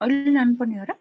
अहिले लानुपर्ने हो र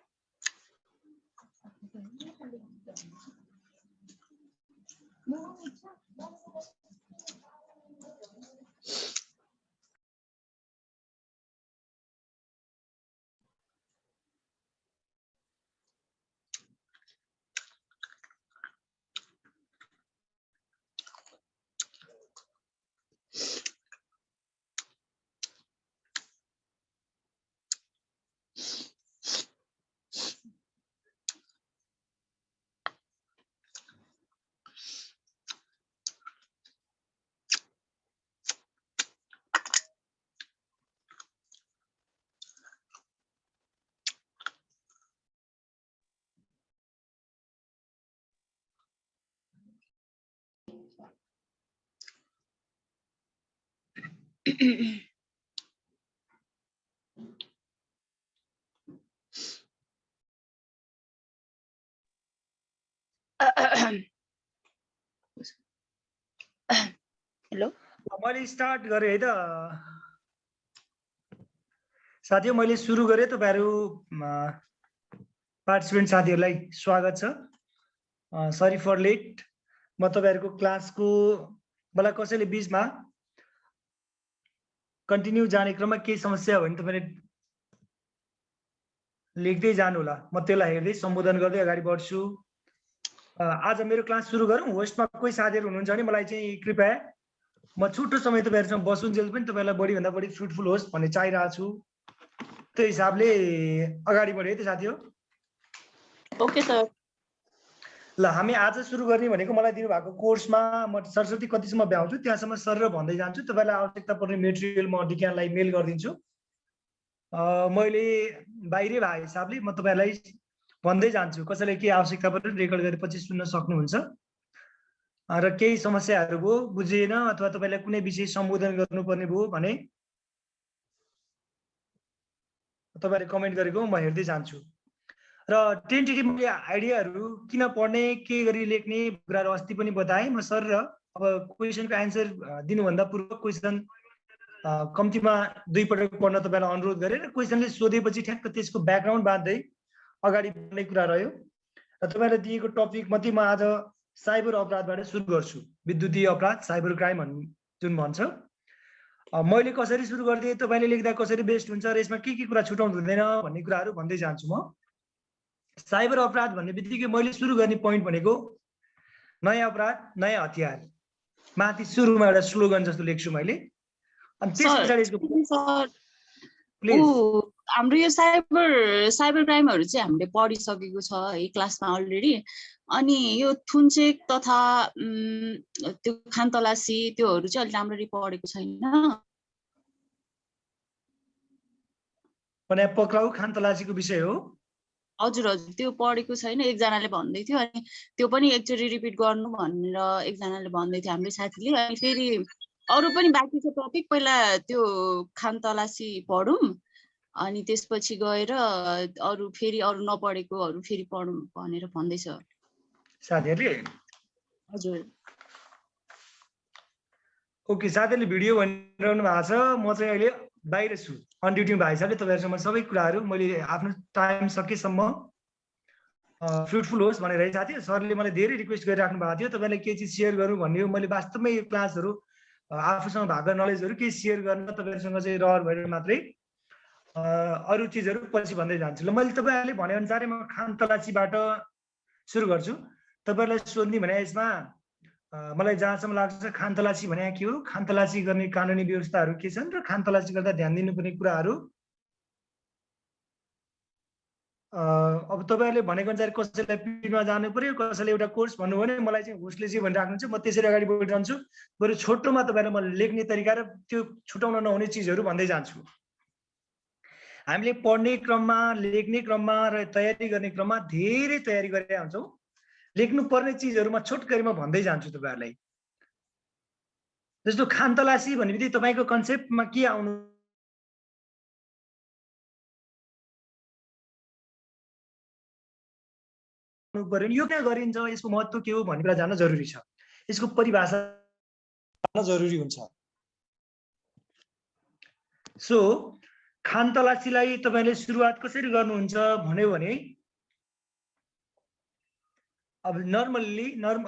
हेलो मैले स्टार्ट गरेँ है त साथीहरु मैले सुरु गरेँ तपाईहरु पार्टिसिपेन्ट साथीहरुलाई स्वागत छ सरी फर लेट म तपाईहरुको क्लासको मलाई कसैले बीचमा कन्टिन्यू जाने क्रममा केही समस्या हो भने तपाईले लेख्दै जानु होला म त्यसलाई हेर्दै सम्बोधन गर्दै अगाडि बढ्छु आज मेरो क्लास सुरु गरौँ होस्टमा कोही साथीहरु हुनुहुन्छ भने मलाई चाहिँ कृपया म छुट्टो समय तपाईहरुसँग बसुन्जेल पनि तपाईहरुलाई बढी भन्दा बढी फ्रुटफुल होस् भन्ने चाहिरहेको छु त्यो हिसाबले अगाडि बढ्यो है त साथी हो ओके सर ल हामी आज सुरु गर्ने भनेको मलाई दिनुभएको कोर्समा म सरस्वती कतिसम्म भ्याउँछु त्यहाँसम्म सर भन्दै जान्छु तपाईलाई आवश्यकता पर्ने मेटेरियल म डिक्यानलाई मेल गरिदिन्छु मैले बाहिरै भए हिसाबले म तपाईलाई भन्दै जान्छु कसैलाई के आवश्यकता पर्यो रेकर्ड गरेपछि सुन्न सक्नुहुन्छ र केही समस्याहरु भयो बुझिएन अथवा तपाईलाई कुनै विषय सम्बोधन गर्नुपर्ने भयो भने तपाईहरुले कमेन्ट गरेको म हेर्दै जान्छु र टेन्टेटिभ आइडियाहरु किन पढ्ने के गरी लेख्ने कुराहरु अस्ति पनि बताए म सर र अब क्वेशनको आन्सर दिनुभन्दा पूर्व क्वेशन कम्तीमा दुई पटक पढ्न तपाईलाई अनुरोध गरे र क्वेशनले सोधेपछि ठ्याक्क त्यसको ब्याकग्राउन्ड बाँध्दै अगाडि बढ्ने कुरा रह्यो र तपाईलाई दिएको टपिक मध्ये म आज साइबर अपराधबाट सुरु गर्छु विद्युतीय अपराध साइबर क्राइम जुन भन्छ मैले कसरी सुरु गर्दै तपाईले लेख्दा कसरी बेस्ट हुन्छ र यसमा के कुरा छुटाउनु हुँदैन भन्ने कुराहरु भन्दै जान्छु म साइबर अपराध भन्ने बित्तिकै मैले सुरु गर्ने पोइन्ट भनेको नयाँ अपराध नयाँ हतियार माथि सुरुमा एउटा स्लोगन जस्तो लेख्छु मैले अनि त्यसपछि प्लिज हाम्रो यो साइबर क्राइमहरु चाहिँ हामीले पढिसकेको छ है क्लासमा अलरेडी अनि यो थुन्चेक तथा त्यो खानतलासी त्योहरु चाहिँ अलि राम्ररी पढेको छैन भने पक्राउ खानतलासीको विषय हो हजुर हजुर त्यो पढेको छैन एकजनाले भन्दै थियो अनि त्यो पनि एकचोटी रिपिट गर्नु भनेर एकजनाले भन्दै थियो हाम्रो साथीले अनि फेरि अरु पनि बाँकी छ टपिक पहिला त्यो खानतलासी पढौं अनि त्यसपछि गएर अरु फेरि अरु नपढेकोहरु फेरि पढौं भनेर भन्दै छ साथीहरुले हजुर ओके साथीहरुले भिडियो भनिरहनु भएको छ म चाहिँ अहिले बाहिर छु अन ड्युटीमा भए हिसाबले तपाईहरुसँग सबै कुराहरु मैले आफ्नो टाइम सकेसम्म फ्रुटफुल होस् भनेर है साथी सरले मलाई धेरै रिक्वेस्ट गरिराख्नु भएको थियो तपाईलाई के चीज शेयर गरौँ भन्ने हो मैले वास्तवमै यो क्लासहरु आफूसँग भएको नलेजहरु के शेयर गर्न तपाईहरुसँग चाहिँ रहर भएर मात्रै अरु चीजहरु पछि भन्दै जान्छु ल मैले तपाईहरुले भने अनुसारै म खानतलासीबाट सुरु गर्छु तपाईहरुलाई सोध्ने भने यसमा मलाई जहाँसम्म लाग्छ खानतलासी भने के हो खानतलासी गर्ने कानुनी व्यवस्थाहरु के छन् र खानतलासी गर्दा ध्यान दिनुपर्ने कुराहरु अब तपाईहरुले भनेको अनुसार कसैलाई पिडीमा जानु पर्यो कसैले एउटा कोर्स भन्नु भने मलाई चाहिँ होस्टले चाहिँ भनिराख्नुहुन्छ म त्यसरी अगाडि बढिरहन्छु बरु छोटोमा तपाईहरुलाई म लेख्ने तरिका र त्यो छुटाउन नहुने चीजहरु भन्दै जान्छु हामीले पढ्ने क्रममा लेख्ने क्रममा र तयारी गर्ने क्रममा धेरै तयारी गरेका हुन्छौं लेख्नु पर्ने चीजहरु म छोटकरीमा भन्दै जान्छु तपाईहरुलाई जस्तो खानतलासी भनेपछि तपाईको कन्सेप्टमा के आउनु गर्नु पर्यो यो किन गरिन्छ यसको महत्त्व के हो भन्ने कुरा जान्न जरुरी छ यसको परिभाषा जान्न जरुरी हुन्छ सो खानतलासीलाई तपाईले सुरुवात कसरी गर्नुहुन्छ भन्यो भने अब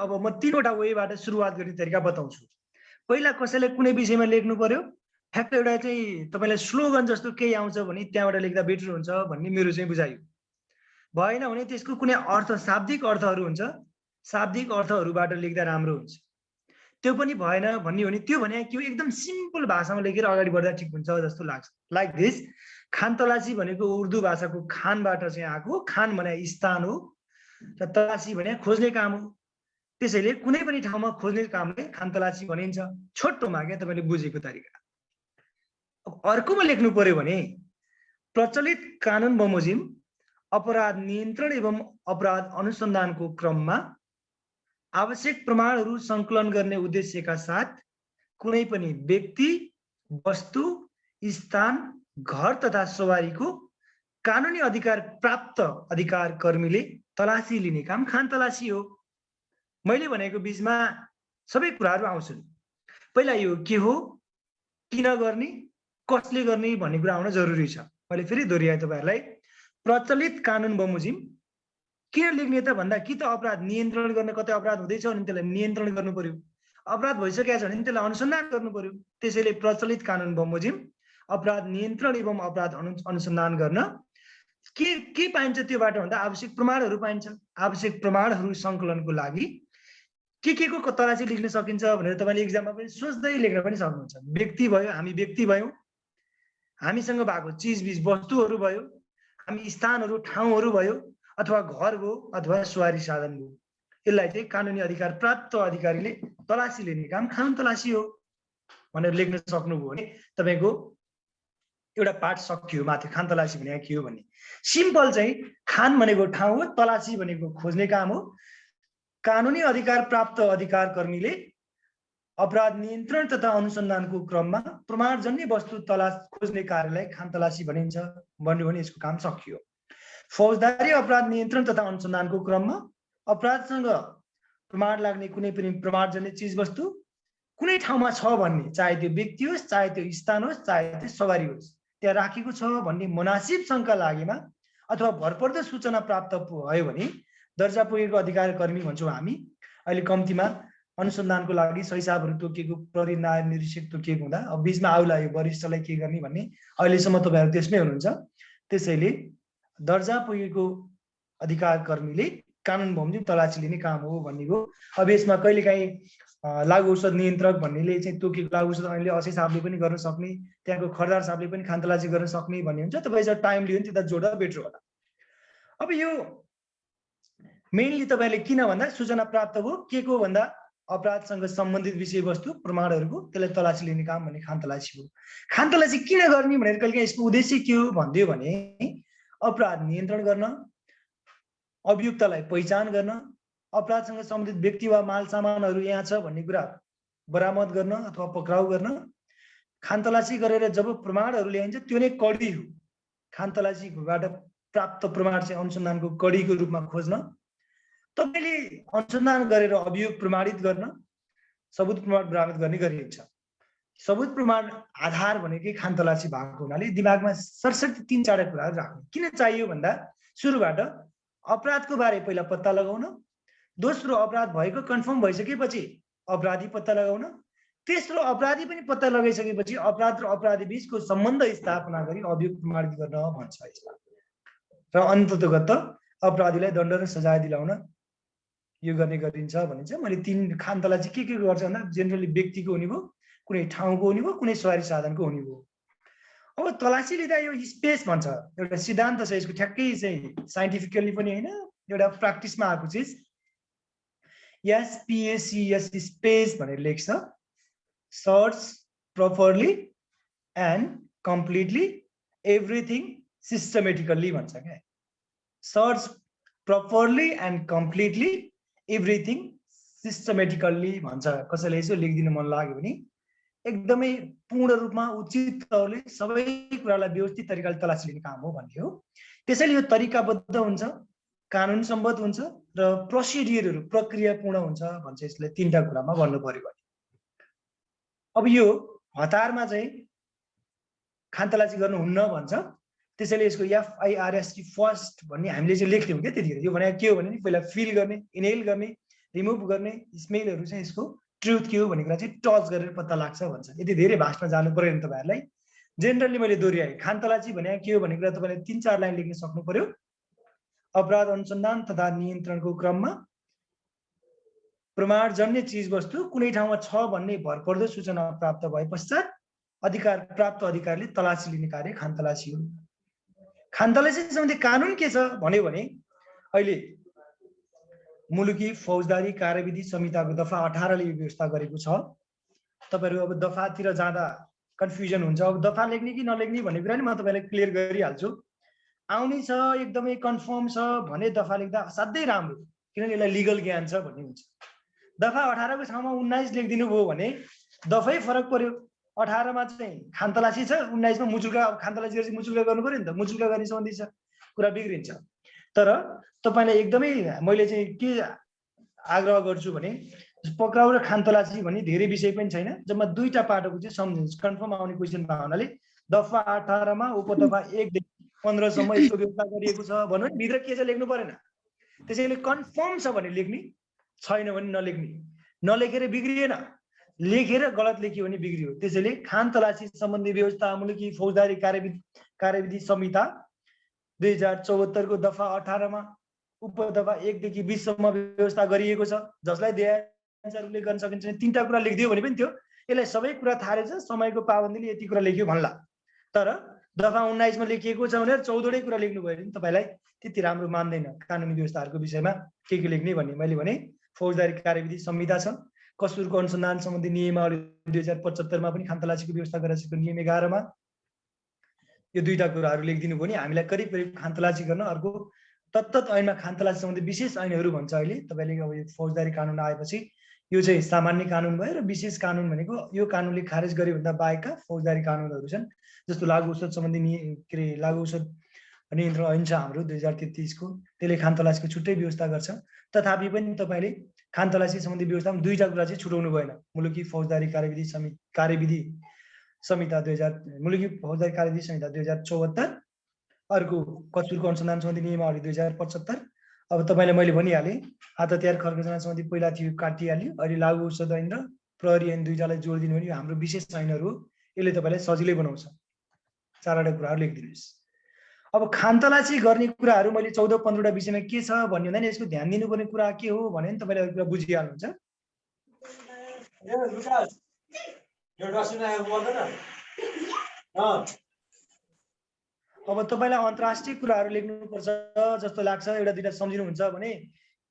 अब म तीनवटा वेबाट सुरुवात गर्ने तरिका बताउँछु पहिला कसैले कुनै विषयमा लेख्नु पर्यो ठ्याक्क एउटा चाहिँ तपाईलाई स्लोगन जस्तो केही आउँछ भने त्यहाँबाट लेख्दा बेटर हुन्छ भन्ने मेरो चाहिँ बुझाइ भएन भने त्यसको कुनै अर्थ शाब्दिक अर्थहरू हुन्छ शाब्दिक अर्थहरूबाट लेख्दा राम्रो हुन्छ त्यो पनि भएन भन्ने हो भने त्यो भने के हो एकदम सिम्पल भाषामा लेखेर अगाडि बढ्दा ठिक हुन्छ जस्तो लाग्छ लाइक दिस खानतलासी भनेको उर्दू भाषाको खानबाट चाहिँ आएको खान भने स्थान हो र तलासी भने खोज्ने काम हो त्यसैले कुनै पनि ठाउँमा खोज्ने कामले खानतलासी भनिन्छ छोटोमा के तपाईले बुझेको तरिका अब अर्कोमा लेख्नु पर्यो भने प्रचलित कानुन बमोजिम अपराध नियन्त्रण एवं अपराध अनुसन्धानको क्रममा आवश्यक प्रमाणहरू संकलन गर्ने उद्देश्यका साथ कुनै पनि व्यक्ति वस्तु स्थान घर तथा सवारीको कानुनी अधिकार प्राप्त अधिकार कर्मीले तलासी लिने काम खानतलासी हो मैले भनेको बीचमा सबै कुराहरू आउँछन् पहिला यो के हो किन गर्ने कसले गर्ने भन्ने कुरा आउन जरुरी छ मैले फेरि दोहोर्याए तपाईहरुलाई प्रचलित कानुन बमोजिम किन लेख्ने त भन्दा कि त अपराध नियन्त्रण गर्न कतै अपराध हुँदैछ भने त्यसलाई नियन्त्रण गर्नु पर्यो अपराध भइसकेको छ भने त्यसलाई अनुसन्धान गर्नु पर्यो त्यसैले प्रचलित कानुन बमोजिम अपराध नियन्त्रण एवं अपराध अनुसन्धान गर्न के पाइन्छ त्योबाट भन्दा आवश्यक प्रमाणहरू पाइन्छ आवश्यक प्रमाणहरू संकलनको लागि के को तलासी लेख्न सकिन्छ भनेर तपाईले एक्जाममा पनि सोच्दै लेख्न पनि सक्नुहुन्छ व्यक्ति भयो हामी व्यक्ति भयौं हामीसँग भएको चीजबीज वस्तुहरू भयो हामी स्थानहरू ठाउँहरू भयो अथवा घर हो अथवा सवारी साधन हो यसलाई चाहिँ कानुनी अधिकार प्राप्त अधिकारीले तलासी लिने काम खानतलासी हो भनेर लेख्न सक्नुभयो भने तपाईको एउटा पाठ सकियो माथि खानतलासी भने के हो भन्ने सिम्पल चाहिँ खान भनेको ठाउँ हो तलासी भनेको खोज्ने काम हो कानुनी अधिकार प्राप्त अधिकार कर्मीले अपराध नियन्त्रण तथा अनुसन्धानको क्रममा प्रमाणजन्य वस्तु तलास खोज्ने कार्यलाई खानतलासी भनिन्छ भन्यो भने यसको काम सकियो फौजदारी अपराध नियन्त्रण तथा अनुसन्धानको क्रममा अपराधसँग प्रमाण लाग्ने कुनै पनि प्रमाणजन्य चीज वस्तु कुनै ठाउँमा छ भन्ने चाहे त्यो व्यक्ति होस् चाहे त्यो स्थान होस् चाहे त्यो सवारी होस् त्यहाँ राखेको छ भन्ने मुनासिब शंका लागेमा अथवा भरपर्दो सूचना प्राप्त भयो भने दर्जा पुगेको अधिकार कर्मी भन्छौं हामी अहिले कम्तीमा अनुसन्धानको लागि सहिसाबहरू तोकिएको प्रहरी नायब निरीक्षक तोकिएको हुँदा अब बीचमा आउला यो वरिष्ठलाई के गर्ने भन्ने अहिलेसम्म तपाईहरु त्यसमै हुनुहुन्छ त्यसैले दर्जा पुगेको अधिकार कर्मीले कानुन बमोजिम तलासी लिने काम हो भन्ने हो अब यसमा कहिलेकाहीँ लागु औषध नियन्त्रक भन्नेले चाहिँ तोकेको लागु औषध अहिले असै साहबले पनि गर्न सक्ने त्यहाँको खरदार साहबले पनि खानतलासी गर्न सक्ने भन्ने हुन्छ तपाईँ जब टाइम लियो भने त्यता जोड्दा बेटर होला अब यो मेनली तपाईले किन भन्दा सूचना प्राप्त भयो के को भन्दा अपराधसँग सम्बन्धित विषयवस्तु प्रमाणहरूको त्यसलाई तलासी लिने काम भन्ने खानतलासी हो खानतलासी किन गर्ने भनेर कहिलेकाहीँ यसको उद्देश्य के हो भन्दियो भने अपराध नियन्त्रण गर्न अभियुक्तलाई पहिचान गर्न अपराधसँग सम्बन्धित व्यक्ति वा माल सामानहरू यहाँ छ भन्ने कुरा बरामद गर्न अथवा पक्राउ गर्न खानतलासी गरेर जब प्रमाणहरू ल्याइन्छ त्यो नै कडी हो खानतलासीबाट प्राप्त प्रमाण चाहिँ अनुसन्धानको कडीको रूपमा खोज्न तपाईले अनुसन्धान गरेर अभियोग प्रमाणित गर्न सबुत प्रमाण बरामद गर्ने गरिन्छ सबुत प्रमाण आधार भनेकै खानतलासी भएको हुनाले दिमागमा सरसर्ती 3-4 कुराहरू राख्नु किन चाहियो भन्दा सुरुबाट अपराधको बारे पहिला पत्ता लगाउन दोस्रो अपराध भएको कन्फर्म भइसकेपछि अपराधी पत्ता लगाउन तेस्रो अपराधी पनि पत्ता लगाइसकेपछि अपराध र अपराधी बीचको सम्बन्ध स्थापना गरी अभियोग प्रमाणित गर्न भन्छ यसमा र अन्ततगत अपराधीलाई दण्ड र सजाय दिलाउन यो गर्ने गरिन्छ भनिन्छ मैले 3 खानतलासी के गर्छ भन्दा जेनरली व्यक्तिको हुने भयो कुनै ठाउँको हुने भयो कुनै सवारी साधनको हुने भयो अब तलासी लिँदा यो स्पेस भन्छ एउटा सिद्धान्त छ यसको ठ्याक्कै चाहिँ साइन्टिफिकली पनि हैन एउटा प्र्याक्टिसमा आएको चिज SPACS स्पेस भनेर लेख्छ search properly and completely everything systematically भन्छ के search properly and completely everything systematically भन्छ कसैले यसो लेखिदिनु मन लाग्यो भने एकदमै पूर्ण रूपमा उचित तौरले सबै कुरालाई व्यवस्थित तरिकाले तलासी लिने काम हो भन्ने हो त्यसैले यो तरिकाबद्ध हुन्छ कानुन सम्बद्ध हुन्छ र प्रोसिडियरहरू प्रक्रियापूर्ण हुन्छ भन्छ। यसलाई तीनटा कुरामा भन्नु पर्यो भने अब यो हतारमा चाहिँ खानतलासी गर्नुहुन्न भन्छ। त्यसैले यसको FIRST फर्स्ट भन्ने हामीले चाहिँ लेख्थ्यौँ क्या त्यतिखेर। यो भनेको के हो भने पहिला फिल गर्ने, इनहेल गर्ने, रिमुभ गर्ने, स्मेलहरू चाहिँ यसको ट्रुथ के हो भन्ने कुरा चाहिँ टच गरेर पत्ता लाग्छ भन्छ। यति धेरै भाषमा जानु परेन तपाईँहरूलाई, जेनरली मैले दोहोऱ्याएँ। खानतलासी भनेको के हो भन्ने कुरा तपाईँले 3-4 लाइन लेख्न सक्नु पर्यो। अपराध अनुसन्धान तथा नियन्त्रणको क्रममा प्रमाणजन्य चिजवस्तु कुनै ठाउँमा छ भन्ने भरपर्दो सूचना प्राप्त भए पश्चात अधिकार प्राप्त अधिकारीले तलासी लिने कार्य खानतलासी हो। खानतलासी सम्बन्धी कानुन के छ भन्यो भने अहिले मुलुकी फौजदारी कार्यविधि संहिताको दफा 18 ले व्यवस्था गरेको छ। तपाईहरु अब दफातिर जाँदा कन्फ्युजन हुन्छ। अब दफा लेख्ने कि नलेख्ने भन्ने कुरा नि म तपाईलाई क्लियर गरिहाल्छु। आउने छ एकदमै कन्फर्म छ भने दफा लेख्दा असाध्यै राम्रो, किनभने यसलाई लिगल ज्ञान छ भन्ने हुन्छ। दफा 18 को ठाउँमा 19 लेखिदिनु भयो भने दफै फरक पर्यो। 18 मा चाहिँ खानतलासी छ, 19 मा मुचुल्का। खानतलासी गरेपछि मुचुल्का गर्नु पर्यो नि त, मुचुल्का गर्ने सम्बन्धी छ, कुरा बिग्रिन्छ। तर तपाईलाई एकदमै मैले चाहिँ के आग्रह गर्छु भने पक्राउ र खानतलासी भन्ने धेरै विषय पनि छैन, जम्मा दुईटा पाटोको चाहिँ सम्झिन्छ। कन्फर्म आउने क्वेशन भावनाले दफा 18 मा उपदफा 1 देखि 15 सम्म यस्तो व्यवस्था गरिएको छ भन्नु नि, भित्र के छ लेख्नु परेन। त्यसैले कन्फर्म छ भने लेख्ने, छैन भने नलेख्ने। नलेखेर बिग्रिएन, लेखेर गलत लेख्यो भने बिग्रियो। त्यसैले खानतलासी सम्बन्धी व्यवस्था मुलुकी फौजदारी कार्यविधि संहिता 2074 को दफा 18 मा उपदफा 1 देखि 20 सम्म व्यवस्था गरिएको छ, जसलाई धेरै उल्लेख गर्न सकिन्छ। तीनटा कुरा लेखिदियो भने पनि थियो। यसलाई सबै कुरा थाहा रहेछ, समयको पाबन्दीले यति कुरा लेख्यो भन्ला। तर दफा 19 मा लेखिएको छ भनेर 14वटै कुरा लेख्नु भयो भने तपाईलाई त्यति राम्रो मान्दैन कानुनी व्यवस्थाहरूको विषयमा के लेख्ने भन्ने। मैले भने फौजदारी कार्यविधि संहिता छ, कसुरको अनुसन्धान सम्बन्धी नियमावली 2075 मा पनि खानतलासीको व्यवस्था गरिएको नियम 11 मा यो दुईटा कुराहरू लेखिदिनु भयो भने हामीलाई करिब करिब खानतलासी गर्न। अर्को तत्त ऐनमा खानतलासी सम्बन्धी विशेष ऐनहरू भन्छ। अहिले तपाईले अब यो फौजदारी कानुन आएपछि यो चाहिँ सामान्य कानुन भयो र विशेष कानुन भनेको यो कानुनले खारेज गर्यो भन्दा बाहेकका फौजदारी कानुनहरू छन्। जस्तो लागु औषध सम्बन्धी लागु औषध नियन्त्रण ऐन छ हाम्रो 2033 को, त्यसले खानतलासीको छुट्टै व्यवस्था गर्छ। तथापि पनि तपाईले खानतलासी सम्बन्धी व्यवस्थामा दुईटा कुरा चाहिँ छुटाउनु भएन। मुलुकी फौजदारी कार्यविधि संहिता 2074, अर्को कसुरको अनुसन्धान सम्बन्धी नियमावली 2075। अब तपाईलाई मैले भनिहालेँ, हात हतियार खर्कजना सम्बन्धी पहिला थियो काटिहाल्यो, अहिले लागु औषध ऐन र प्रहरी ऐन दुईटालाई जोड दिनु भने यो हाम्रो विशेष ऐनहरू हो। यसले तपाईलाई सजिलै बनाउँछ। 4वटा कुराहरू लेखिदिनुहोस्। अब खानतलासी गर्ने कुराहरू मैले 14-15वटा विषयमा के छ भन्ने हुँदैन, यसको ध्यान दिनुपर्ने कुरा के हो भने नि तपाईले अरु कुरा बुझिहाल्नुहुन्छ। अब तपाईलाई अन्तर्राष्ट्रिय कुराहरू लेख्नुपर्छ जस्तो लाग्छ, एउटा दुईटा सम्झिनुहुन्छ भने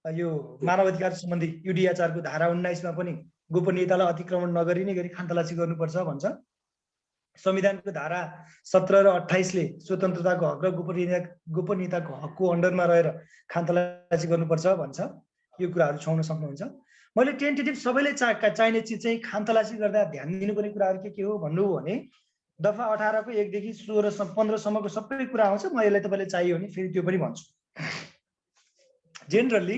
यो मानव अधिकार सम्बन्धी UDHR को धारा 19 मा पनि गोपनीयतालाई अतिक्रमण नगरिने गरी खानतलासी गर्नुपर्छ भन्छ। संविधानको धारा 17 र 28 ले स्वतन्त्रताको हक र गोपनीयताको हकको अन्डरमा रहेर खानतलासी गर्नुपर्छ भन्छ। यो कुराहरू छाउन सक्नुहुन्छ। मैले टेन्टेटिभ सबैले चाहिने चिज चाहिँ खानतलासी गर्दा ध्यान दिनुपर्ने कुराहरू के हो भन्नु हो भने दफा 18 को 1 देखि 15 सम्मको सबै कुरा आउँछ। म यसलाई तपाईले चाहियो भने फेरि त्यो पनि भन्छु। जेनरली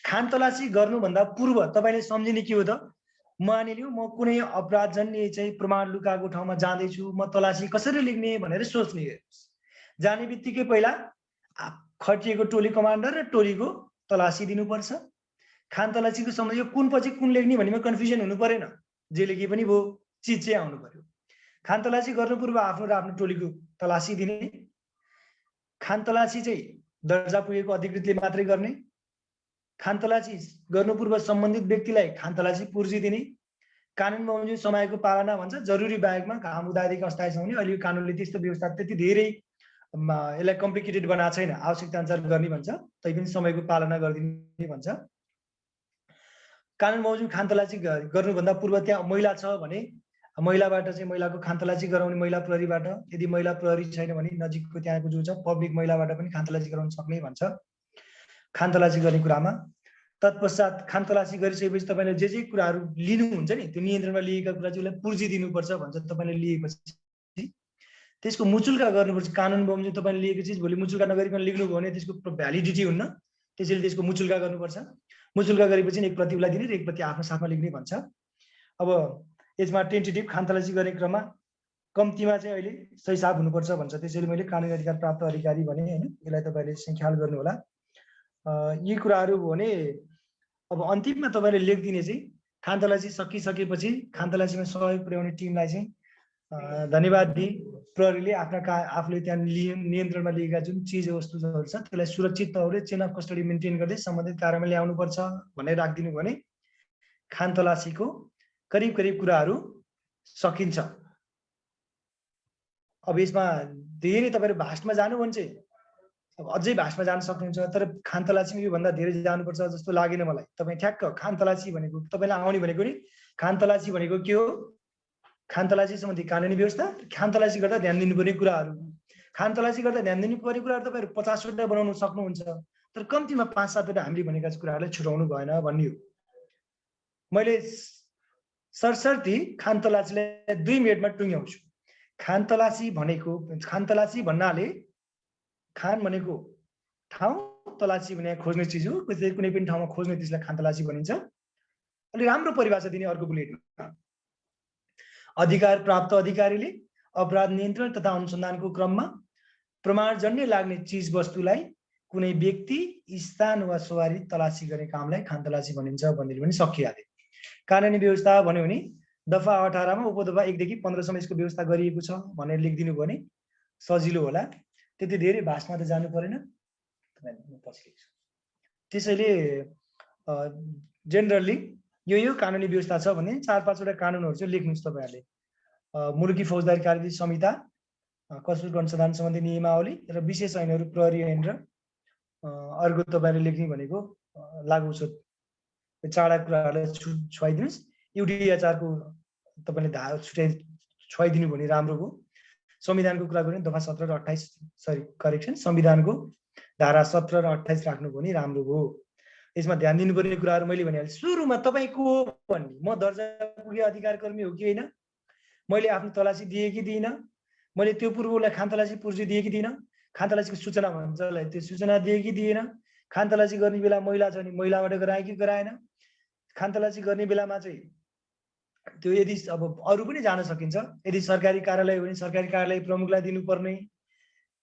खानतलासी गर्नुभन्दा पूर्व तपाईले सम्झिने के हो त, मानिलिउँ म कुनै अपराधजन्य चाहिँ प्रमाण लुकाएको ठाउँमा जाँदैछु, म तलासी कसरी लिने भनेर सोच्ने। जाने बित्तिकै पहिला खटिएको टोली कमान्डर र टोलीको तलासी दिनुपर्छ। खानतलासीको समय यो कुन पछि कुन लेख्ने भन्नेमा कन्फ्युजन हुनु परेन, जे लेखे पनि भयो, चिज चाहिँ आउनु पर्यो। खानतलासी गर्नु पूर्व आफ्नो र आफ्नो टोलीको तलासी दिने। खानतलासी चाहिँ दर्जा पुगेको अधिकृतले मात्रै गर्ने। खानतलासी गर्नु पूर्व सम्बन्धित व्यक्तिलाई खानतलासी पूर्जी दिने। कानुन बमोजिम समयको पालना भन्छ, जरुरी बाहेकमा सामुदायिक अवस्थासम्म हुने। अहिले यो कानुनले त्यस्तो व्यवस्था त्यति धेरै यसलाई कम्प्लिकेटेड बनाएको छैन, आवश्यकता अनुसार गर्ने भन्छ, तैपनि समयको पालना गरिदिने भन्छ। कानुन बमोजिम खानतलासी गर्नुभन्दा पूर्व त्यहाँ महिला छ भने महिलाबाट चाहिँ महिलाको खानतलासी गराउने महिला प्रहरीबाट। यदि महिला प्रहरी छैन भने नजिकको त्यहाँको जो छ पब्लिक महिलाबाट पनि खानतलासी गराउन सक्ने भन्छ खानतलासी गर्ने कुरामा। तत्पश्चात खानतलासी गरिसकेपछि तपाईले जे कुराहरू लिनुहुन्छ नि त्यो नियन्त्रणमा लिएका कुरा चाहिँ उसलाई पूर्जी दिनुपर्छ भन्छ। तपाईले लिएपछि त्यसको मुचुल्का गर्नुपर्छ। कानुन बमोजिम तपाईले लिएको चिज भोलि मुचुल्का नगरिकन लेख्नुभयो भने त्यसको भ्यालिडिटी हुन्न। त्यसैले त्यसको मुचुल्का गर्नुपर्छ। मुचुल्का गरेपछि एक प्रति उसलाई दिने र एक प्रति आफ्नो साथमा लेख्ने भन्छ। अब यसमा टेन्टेटिभ खानतलासी गर्ने क्रममा कम्तीमा चाहिँ अहिले 100 साप हुनुपर्छ भन्छ। त्यसैले मैले कानुनी अधिकार प्राप्त अधिकारी भने हैन, यसलाई तपाईले ख्याल गर्नु होला। यी कुराहरू भने अब अन्तिममा तपाईले लेखिदिने चाहिँ खानतलासी सकिसकेपछि खानतलासीमा सहयोग पुर्याउने टिमलाई चाहिँ धन्यवाद दिई प्रहरीले आफूले त्यहाँ नियन्त्रणमा लिएका जुन चिज वस्तुहरू छ त्यसलाई सुरक्षित तौरले चेन अफ कस्टडी मेन्टेन गर्दै सम्बन्धित कार्यमा ल्याउनुपर्छ भनेर राखिदिनु भने खानतलासीको करिब कुराहरू सकिन्छ। अब यसमा धेरै तपाईहरु भास्टमा जानु भने चाहिँ अब अझै भास्टमा जान सक्नुहुन्छ, तर खानतलासीमा यो भन्दा धेरै जानुपर्छ जस्तो लागेन मलाई। तपाई ठ्याक्क खानतलासी भनेको तपाईलाई आउने भनेको नि खानतलासी भनेको के हो, खानतलासी सम्बन्धी कानुनी व्यवस्था, खानतलासी गर्दा ध्यान दिनुपर्ने कुराहरू, खानतलासी गर्दा ध्यान दिनुपर्ने कुराहरू तपाईहरु 50 वटा बनाउन सक्नुहुन्छ, तर कम्तीमा 5-7 वटा हामीले भनेका कुराहरूलाई छुटाउनु भएन भन्ने हो। मैले सरसर्ती खानतलासीलाई 2 मिनेटमा टुङ्ग्याउँछु। खानतलासी भन्नाले खान भनेको ठाउँ, तलासी भने खोज्ने चिज हो। कुनै पनि ठाउँमा खोज्ने त्यसलाई खानतलासी भनिन्छ। अलि राम्रो परिभाषा दिने अर्को बुलेटमा अधिकार प्राप्त अधिकारीले अपराध नियन्त्रण तथा अनुसन्धानको क्रममा प्रमाणजन्य लाग्ने चिज वस्तुलाई कुनै व्यक्ति, स्थान वा सवारी तलासी गर्ने कामलाई खानतलासी भनिन्छ भनेर पनि सकिहाल्यो। कानुनी व्यवस्था भन्यो भने दफा 18 मा उपदफा 1 देखि 15 सम्म यसको व्यवस्था गरिएको छ भनेर लेखिदिनु भने सजिलो होला। त्यति धेरै भाषामा त जानु परेन, तपाईहरुले पछि लेख्छु। त्यसैले जेनरली यो कानुनी व्यवस्था छ भने 4-5 वटा कानुनहरु चाहिँ लेख्नुस् तपाईहरुले। मुलुकी फौजदारी कार्यविधि संहिता, कसुरको अनुसन्धान सम्बन्धी नियमावली र विशेष ऐनहरु प्रहरी ऐन र अर्को तपाईहरुले लेख्ने भनेको लागू छ। चाडा कुराहरुलाई छुवाइदिनुस्। युडिएचआर को तपाईले धारा छुवाइदिनु भने राम्रो हो। संविधानको कुरा गर्ने दफा 17 र 28 संविधानको धारा 17 र 28 राख्नु भने राम्रो हो। यसमा ध्यान दिनुपर्ने कुराहरु मैले भने सुरुमा तपाईको भन्ने म दर्जा पुगे अधिकार कर्मी हो कि हैन, मैले आफ्नो तलासी दिए कि दिइन, मैले त्यो पूर्वलाई खानतलासी पुर्जी दिए कि दिइन, खानतलासीको सूचना भन्छ त्यो सूचना दिए कि दिएन, खानतलासी गर्ने बेला महिला छ भने महिलाबाट गराए कि गराएन, खानतलासी गर्ने बेलामा चाहिँ त्यो यदि अब अरु पनि जान सकिन्छ, यदि सरकारी कार्यालय हो भने सरकारी कार्यालय प्रमुखलाई दिनुपर्ने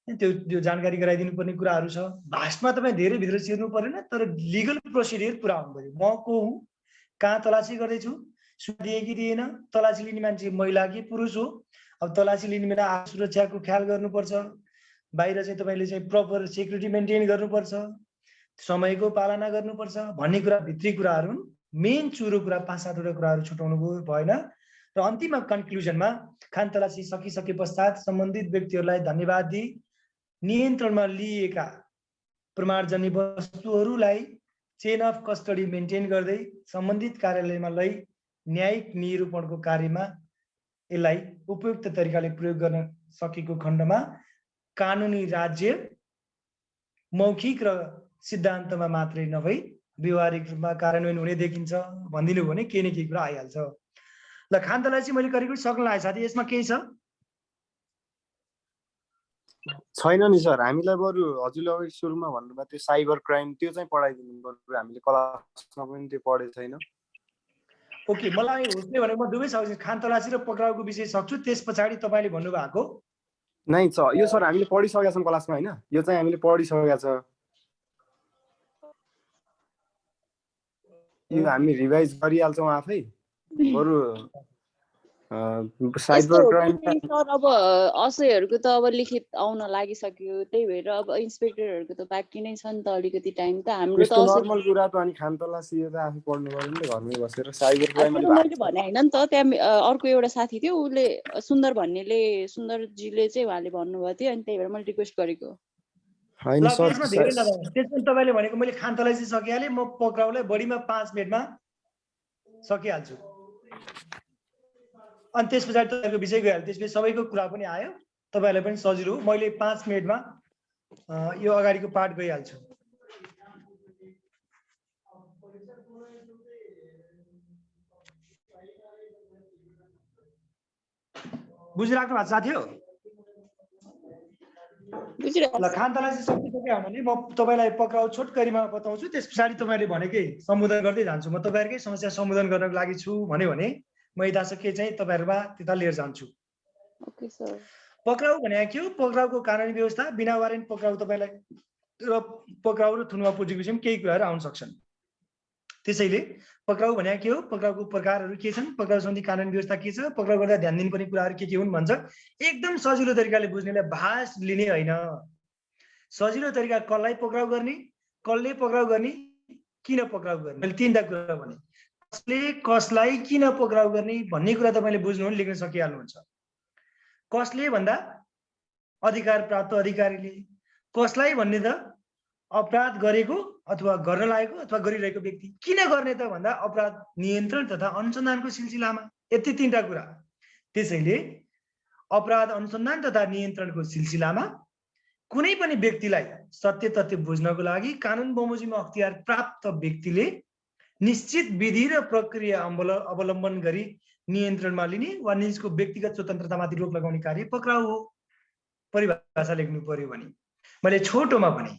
त्यो जानकारी गराइदिनु पर्ने कुराहरु छ। भाषामा तपाई धेरै भित्र छिर्नु परेन, तर लिगल प्रोसिडियर पुरा हुनु पर्यो। म को हुँ, कहाँ तलासी गर्दै छु, दिए कि दिएन, तलासी लिने मान्छे महिला कि पुरुष हो, अब तलासी लिने बेला सुरक्षाको ख्याल गर्नुपर्छ, बाहिर चाहिँ तपाईले चाहिँ प्रपर सेक्युरिटी मेन्टेन गर्नुपर्छ, समयको पालना गर्नुपर्छ भन्ने कुरा भित्री कुराहरु हुन्। मेन चुरो कुरा 5-7 वटा कुराहरु छुटाउनु भएन र अन्तिममा कन्क्लुजनमा खानतलासी सकिसके पश्चात सम्बन्धित व्यक्तिहरुलाई धन्यवाद दिई नियन्त्रणमा लिएका प्रमाणजन्य वस्तुहरुलाई चेन अफ कस्टडी मेन्टेन गर्दै सम्बन्धित कार्यालयमा लई न्यायिक निरूपणको कार्यमा यसलाई उपयुक्त तरिकाले प्रयोग गर्न सकेको खण्डमा कानुनी राज्य मौखिक र सिद्धान्तमा मात्रै नभई व्यवहारिक रूपमा कार्यान्वयन हुने देखिन्छ भन्दिनु भने केही न केही कुरा आइहाल्छ। ल खानतलासी मैले गरेको सक्न लाग्यो साथी, यसमा केही छ? छैन नि सर, हामीलाई बरु हजुरले अघि सुरुमा भन्नुभयो त्यो साइबर क्राइम त्यो चाहिँ पढाइदिनु पर्यो, हामीले क्लासमा पनि त्यो पढेको छैन। ओके, मलाई उसले भने म दुवै सक्छु, खानतलासी र पक्राउको विषय सक्छु, त्यसपछि तपाईले भन्नुभएको नै छ यो सर हामीले पढिसकेका छौं क्लासमा हैन, यो चाहिँ हामीले पढिसकेका छ, यो हामी रिभाइज गरिहाल्छौं आफै। बरु साइबर क्राइम सर अब असयहरुको त अब लिखित आउन लागिसक्यो, त्यही भएर अब इन्स्पेक्टरहरुको त बाँकी नै छ नि त अलिकति टाइम त। हाम्रो त नर्मल कुरा त अनि खानतलासी यो त आफै पढ्नु पर्यो नि त घरमै बसेर। साइबर क्राइम मैले भने हैन नि त, त्यहाँ अर्को एउटा साथी थियो उले सुन्दर भन्नेले सुन्दरजीले चाहिँ उहाँले भन्नुभयो थियो, अनि त्यही भएर मैले रिक्वेस्ट गरेको हैन सर। त्यसमा धेरै नभए त्यसमा तपाईले भनेको मैले खानतलासी सकिहाले, म पक्राउलाई बढीमा 5 मिनेटमा सकिहाल्छु, अनि त्यसपछि तपाईको विषय गइहाल्यो, त्यसपछि सबैको कुरा पनि आयो, तपाईहरुलाई पनि सजिलो हो। मैले 5 मिनेटमा यो अगाडिको पार्ट गइहाल्छु। बुझिराख्नु भएको साथी हो? ल खान्तलाई चाहिँ सकिसक्यो भने म तपाईँलाई पक्राउ छोटकरीमा बताउँछु, त्यस पछाडि तपाईँले भनेकै सम्बोधन गर्दै जान्छु। म तपाईँहरूकै समस्या सम्बोधन गर्नको लागि छु भन्यो भने म यथाशक्य चाहिँ तपाईँहरूमा त्यता लिएर जान्छु। Okay sir. पक्राउ भने के हो? पक्राउको कानुनी व्यवस्था, बिना वारेन्ट पक्राउ तपाईँलाई र पक्राउ र थुनुवा पूर्जीको चाहिँ केही कुराहरू आउन सक्छन्। त्यसैले पक्राउ भने के हो? पक्राउको प्रकारहरू के छन्? पक्राउ सम्बन्धी कानुनी व्यवस्था के छ? पक्राउ गर्दा ध्यान दिनुपर्ने कुराहरू के हुन् भन्छ। एकदम सजिलो तरिकाले बुझ्नेलाई भाष लिने होइन। सजिलो तरिका कसलाई पक्राउ गर्ने, कसले पक्राउ गर्ने, किन पक्राउ गर्ने, मैले तीनटा कुरा भने। कसले कसलाई किन पक्राउ गर्ने भन्ने कुरा तपाईँले बुझ्नु भने लेख्न सकिहाल्नुहुन्छ। कसले भन्दा अधिकार प्राप्त अधिकारीले, कसलाई भन्ने त अपराध गरेको अथवा गर्न लागेको अथवा गरिरहेको व्यक्ति, किन गर्ने त भन्दा अपराध नियन्त्रण तथा अनुसन्धानको सिलसिलामा। यति तीनटा कुरा। त्यसैले अपराध अनुसन्धान तथा नियन्त्रणको सिलसिलामा कुनै पनि व्यक्तिलाई सत्य तथ्य बुझ्नको लागि कानुन बमोजिममा अख्तियार प्राप्त व्यक्तिले निश्चित विधि र प्रक्रिया अवलम्बन गरी नियन्त्रणमा लिने वा निजको व्यक्तिगत स्वतन्त्रतामाथि रोक लगाउने कार्य पक्राउ हो। परिभाषा लेख्नु पर्यो भने मैले छोटोमा भने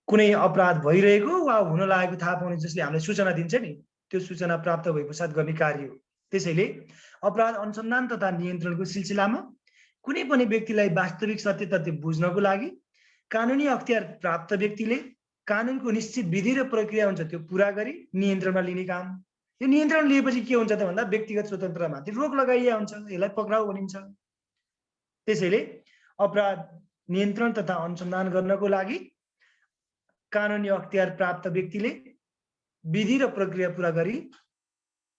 कुनै अपराध भइरहेको वा हुन लागेको थाहा पाउने जसले हामीलाई सूचना दिन्छ नि, त्यो सूचना प्राप्त भए पश्चात गर्ने कार्य हो। त्यसैले अपराध अनुसन्धान तथा नियन्त्रणको सिलसिलामा कुनै पनि व्यक्तिलाई वास्तविक सत्य तथ्य बुझ्नको लागि कानुनी अख्तियार प्राप्त व्यक्तिले कानुनको निश्चित विधि र प्रक्रिया हुन्छ त्यो पुरा गरी नियन्त्रणमा लिने काम। यो नियन्त्रण लिएपछि के हुन्छ त भन्दा व्यक्तिगत स्वतन्त्रतामाथि रोक लगाइया हुन्छ, यसलाई पक्राउ भनिन्छ। त्यसैले अपराध नियन्त्रण तथा अनुसन्धान गर्नको लागि कानुनी अख्तियार प्राप्त व्यक्तिले विधि र प्रक्रिया पुरा गरी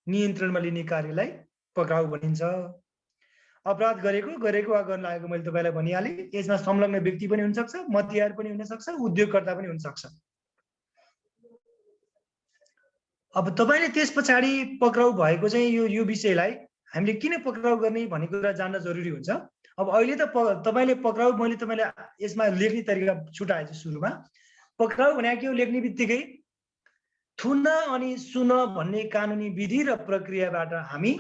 नियन्त्रणमा लिने कार्यलाई पक्राउ भनिन्छ। अपराध गरेको वा गर्न लागेको मैले तपाईँलाई भनिहालेँ। यसमा संलग्न व्यक्ति पनि हुन सक्छ, मतियार पनि हुन सक्छ, उद्योगकर्ता पनि हुन सक्छ। अब तपाईँले त्यस पछाडि पक्राउ भएको चाहिँ यो विषयलाई हामीले किन पक्राउ गर्ने भन्ने कुरा जान्न जरुरी हुन्छ। अब अहिले त तपाईँले पक्राउ, मैले तपाईँलाई यसमा लेख्ने तरिका छुटाएछु सुरुमा। पक्राउ भने के हो? लेख्ने बित्तिकै थुन अनि सुन भन्ने कानुनी विधि र प्रक्रियाबाट हामी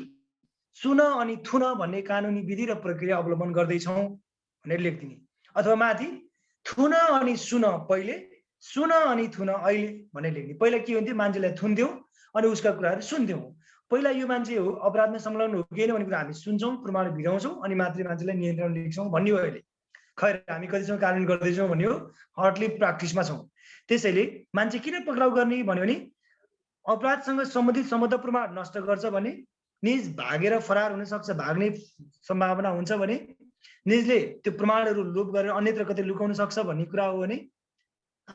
सुन अनि थुन भन्ने कानुनी विधि र प्रक्रिया अवलम्बन गर्दैछौँ भनेर लेखिदिने, अथवा माथि थुन अनि सुन पहिले, सुन अनि थुन अहिले भनेर लेख्ने। पहिला के हुन्थ्यो? मान्छेलाई थुन्थ्यौँ अनि उसका कुराहरू सुन्थ्यौँ। पहिला यो मान्छे हो अपराधमा संलग्न हो कि भन्ने कुरा हामी सुन्छौँ, प्रमाण भिडाउँछौँ अनि मात्रै मान्छेलाई नियन्त्रण लेख्छौँ भन्ने हो। अहिले खैर हामी कतिसम्म कानुन गर्दैछौँ भन्ने हो, हर्डली प्र्याक्टिसमा छौँ। त्यसैले मान्छे किन पक्राउ गर्ने भन्यो भने अपराधसँग सम्बन्धित सम्बद्ध प्रमाण नष्ट गर्छ भने, निज भागेर फरार हुन सक्छ, भाग्ने सम्भावना हुन्छ भने, निजले त्यो प्रमाणहरू लोप गरेर अन्यत्र कतै लुकाउन सक्छ भन्ने कुरा हो भने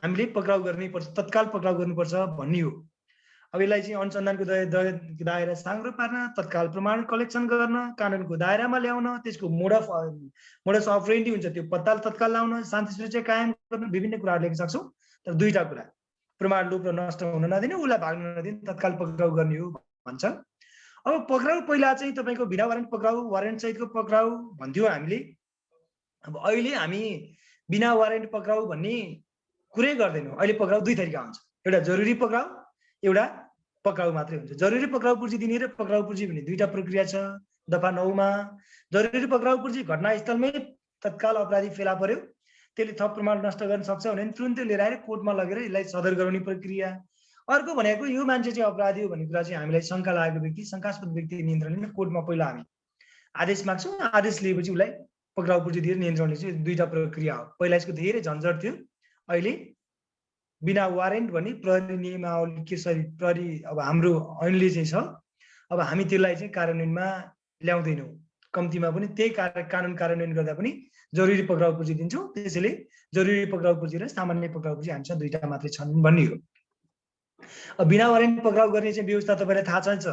हामीले पक्राउ गर्नै पर्छ, तत्काल पक्राउ गर्नुपर्छ भन्ने हो। अब यसलाई चाहिँ अनुसन्धानको दायरा साँग्रो पार्न, तत्काल प्रमाण कलेक्सन गर्न, कानुनको दायरामा ल्याउन, त्यसको मोडस अपरेन्डी हुन्छ त्यो तत्काल लाउन, शान्ति सुरक्षा कायम गर्न, विभिन्न कुराहरू लेख्न सक्छौँ। तर दुईटा कुरा, प्रमाण लोप र नष्ट हुन नदिने, उसलाई भाग्न नदिने, तत्काल पक्राउ गर्ने हो भन्छ। अब पक्राउ पहिला चाहिँ तपाईँको बिना वारेन्ट पक्राउ, वारेन्ट सहितको पक्राउ भन्थ्यौँ हामीले। अब अहिले हामी बिना वारेन्ट पक्राउ भन्ने कुरै गर्दैनौँ। अहिले पक्राउ दुई तरिका हुन्छ, एउटा जरुरी पक्राउ, एउटा पक्राउ मात्रै हुन्छ। जरुरी पक्राउ पूर्जी दिने र पक्राउ पूर्जी भन्ने दुईटा प्रक्रिया छ। दफा 9 मा जरुरी पक्राउ पूर्जी घटनास्थलमै तत्काल अपराधी फेला पर्यो, त्यसले थप प्रमाण नष्ट गर्न सक्छ भने तुरुन्तै लिएर आएर कोर्टमा लगेर यसलाई सदर गराउने प्रक्रिया। अर्को भनेको यो मान्छे चाहिँ अपराधी हो भन्ने कुरा चाहिँ हामीलाई शङ्का लागेको व्यक्ति, शङ्कास्पद व्यक्ति नियन्त्रण लिन कोर्टमा पहिला हामी आदेश माग्छौँ, आदेश लिएपछि उसलाई पक्राउ पूर्जी दिएर नियन्त्रण लिन्छ। दुईटा प्रक्रिया हो। पहिला यसको धेरै झन्झट थियो, अहिले बिना वारेन्ट भन्ने प्रहरी नियमावली के प्रहरी अब हाम्रो ऐनले चाहिँ छ। अब हामी त्यसलाई चाहिँ कार्यान्वयनमा ल्याउँदैनौँ, कम्तीमा पनि त्यही कानुन कार्यान्वयन गर्दा पनि जरुरी पक्राउ पूर्जी दिन्छौँ। त्यसैले जरुरी पक्राउ पूर्जी र सामान्य पक्राउ पूर्जी हामीसँग दुईटा मात्रै छन् भन्ने हो। अब बिना वारेन्ट पक्राउ गर्ने चाहिँ व्यवस्था तपाईँलाई थाहा छ।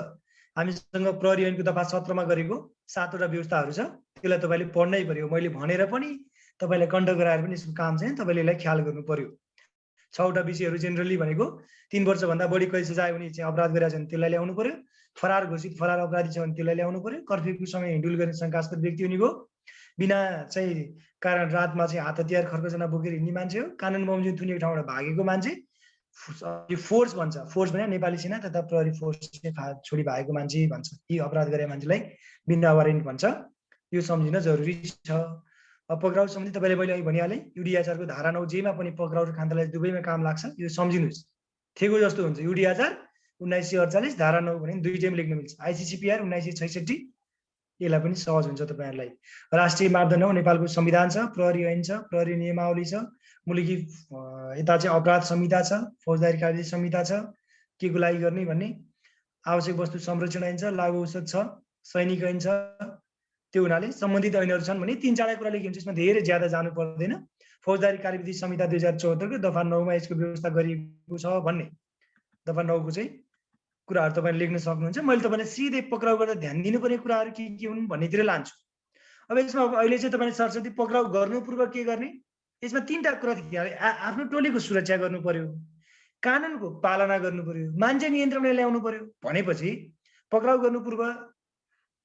हामीसँग प्रहरी ऐनको दफा 17 मा गरेको 7 वटा व्यवस्थाहरू छ, त्यसलाई तपाईँले पढ्नै पर्यो। मैले भनेर पनि तपाईँलाई कण्ठ गराएर पनि यसको काम छैन, तपाईँले यसलाई ख्याल गर्नु पर्यो। 6 वटा विषयहरू जेनरली भनेको 3 वर्षभन्दा बढी कैद सजाय हुने चाहिँ अपराध गरेका छन् त्यसलाई ल्याउनु पर्यो, फरार घोषित फरार अपराधी छ भने त्यसलाई ल्याउनु पर्यो, कर्फ्यूको समय हिँडुल गर्ने शङ्कास्पद व्यक्ति हुनेको, बिना चाहिँ कारण रातमा चाहिँ हात हतियार खर्कजना बोकेर हिँड्ने मान्छे हो, कानुन बमोजिम थुनिएको ठाउँबाट भागेको मान्छे, यो फोर्स भन्छ। फोर्स भने नेपाली सेना तथा प्रहरी फोर्स छोडी भागेको मान्छे भन्छ। यी अपराध गरेका मान्छेलाई बिना वारेन्ट भन्छ। यो सम्झिन जरुरी छ। पक्राउ सम्बन्धी तपाईँले मैले अहिले भनिहालेँ, युडी आचारको धारा 9 जेमा पनि पक्राउ र खान्तलाई दुवैमा काम लाग्छ, यो सम्झिनुहोस्। ठेगो जस्तो हुन्छ, युडी आचार 1948 धारा 9 भने दुईटैमा लेख्न मिल्छ। आइसिसिपिआर 1966 यसलाई पनि सहज हुन्छ तपाईँहरूलाई। राष्ट्रिय मापदण्ड हो, नेपालको संविधान छ, प्रहरी ऐन छ, प्रहरी नियमावली छ, मुलुकी यता चाहिँ अपराध संहिता छ, फौजदारी कार्यविधि संहिता छ, के को लागि गर्ने भन्ने, आवश्यक वस्तु संरक्षण ऐन छ, लागु औषध छ, सैनिक ऐन छ। त्यो हुनाले सम्बन्धित ऐनहरू छन् भने 3-4 कुरा लेखिन्छ, यसमा धेरै ज्यादा जानु पर्दैन। फौजदारी कार्यविधि संहिता 2074 को दफा 9 मा यसको व्यवस्था गरिएको छ भन्ने, दफा 9 को चाहिँ कुराहरू तपाईँले लेख्न सक्नुहुन्छ। मैले तपाईँलाई सिधै पक्राउ गर्दा ध्यान दिनुपर्ने कुराहरू के हुन् भन्नेतिर लान्छु। अब यसमा अहिले चाहिँ तपाईँले सरस्वती पक्राउ गर्नु पूर्व के गर्ने, यसमा 3टा कुरा थियो। आफ्नो टोलीको सुरक्षा गर्नु पर्यो, कानुनको पालना गर्नु पर्यो, मान्छे नियन्त्रणमा ल्याउनु पर्यो भनेपछि पक्राउ गर्नु पूर्व,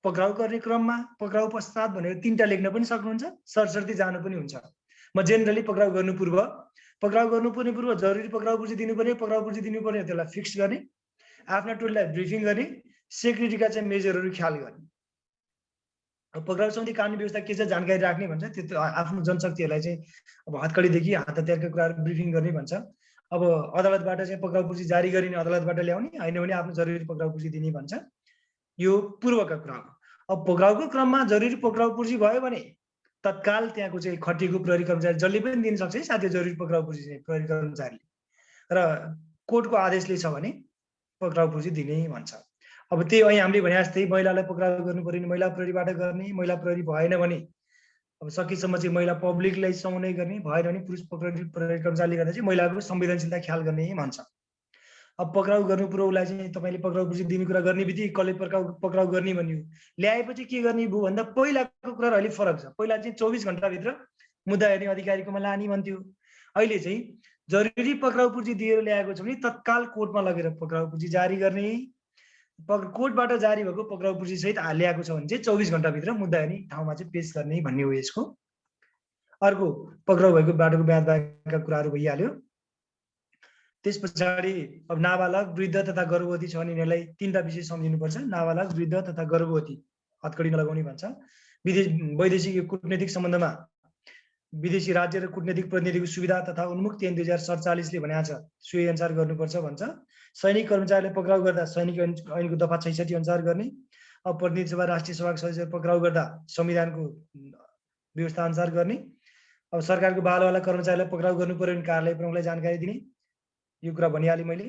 पक्राउ गर्ने क्रममा, पक्राउ पश्चात भनेर 3टा लेख्न पनि सक्नुहुन्छ, सरस्वती जानु पनि हुन्छ। म जेनरली पक्राउ गर्नु पर्ने पूर्व जरुरी पक्राउ पुर्जी दिनुपर्ने, पक्राउ पुर्जी दिनुपर्ने, त्यसलाई फिक्स गर्ने, आफ्ना टोलीलाई ब्रिफिङ गर्ने, सेक्युरिटीका चाहिँ मेजरहरू ख्याल गर्ने। अब पक्राउ सम्बन्धी कानुन व्यवस्था के छ जानकारी राख्ने भन्छ, त्यो आफ्नो जनशक्तिहरूलाई चाहिँ अब हतकडीदेखि हात हतियारका कुराहरू ब्रिफिङ गर्ने भन्छ। अब अदालतबाट चाहिँ पक्राउ पुर्जी जारी गरिने, अदालतबाट ल्याउने, होइन भने आफ्नो जरुरी पक्राउ पुर्जी दिने भन्छ। यो पूर्वका कुरा हो। अब पक्राउको क्रममा जरुरी पक्राउ पुर्जी भयो भने तत्काल त्यहाँको चाहिँ खटिएको प्रहरी कर्मचारी जसले पनि दिन सक्छ साथै जरुरी पक्राउ पुर्जी चाहिँ प्रहरी कर्मचारीले, र कोर्टको आदेशले छ भने पक्राउ पुर्जी दिने भन्छ। अब त्यही अहिले हामीले भने जस्तै महिलालाई पक्राउ गर्नु पर्यो भने महिला प्रहरीबाट गर्ने, महिला प्रहरी भएन भने अब सकेसम्म चाहिँ महिला पब्लिकलाई सुनाउने गर्ने, भएन भने पुरुष प्रहरी कर्मचारीले गर्दा चाहिँ महिलाको संवेदनशीलता ख्याल गर्ने भन्छ। अब पक्राउ गर्नु पूर्व उसलाई चाहिँ तपाईँले पक्राउ पुर्जी दिने कुरा गर्ने बित्तिकै कसले पक्राउ गर्ने भन्ने हो। ल्याएपछि के गर्ने भयो भन्दा पहिलाको कुरा अहिले फरक छ। पहिला चाहिँ 24 घण्टाभित्र मुद्दा हेर्ने अधिकारीकोमा लाने भन्थ्यो। अहिले चाहिँ जरुरी पक्राउ पुर्जी दिएर ल्याएको छ भने तत्काल कोर्टमा लगेर पक्राउ पुर्जी जारी गर्ने, कोर्टबाट जारी भएको पक्राउ पुर्जी सहित ल्याएको छ भने चाहिँ 24 घण्टाभित्र मुद्दा हेर्ने ठाउँमा चाहिँ पेश गर्ने भन्ने हो यसको। अर्को पक्राउ भएको बाटोको ब्याज बाहेकका कुराहरू भइहाल्यो। त्यस पछाडि अब नाबालक, वृद्ध तथा गर्भवती छ भने यिनीहरूलाई 3टा विषय सम्झिनुपर्छ। नाबालक, वृद्ध तथा गर्भवती हतकडी नलगाउने भन्छ। वैदेशिक कूटनीतिक सम्बन्धमा विदेशी राज्य र कूटनीतिक प्रतिनिधिको सुविधा तथा उन्मुक्ति ऐन 2047 ले भनेको छ, सोही अनुसार गर्नुपर्छ भन्छ। सैनिक कर्मचारीले पक्राउ गर्दा सैनिक ऐनको दफा 66 अनुसार गर्ने। अब प्रतिनिधि सभा, राष्ट्रिय सभाको सदस्य पक्राउ गर्दा संविधानको व्यवस्था अनुसार गर्ने। अब सरकारको बालवाला कर्मचारीलाई पक्राउ गर्नु पर्यो भने कार्यालय प्रमुखलाई जानकारी दिने, यो कुरा भनिहालेँ मैले।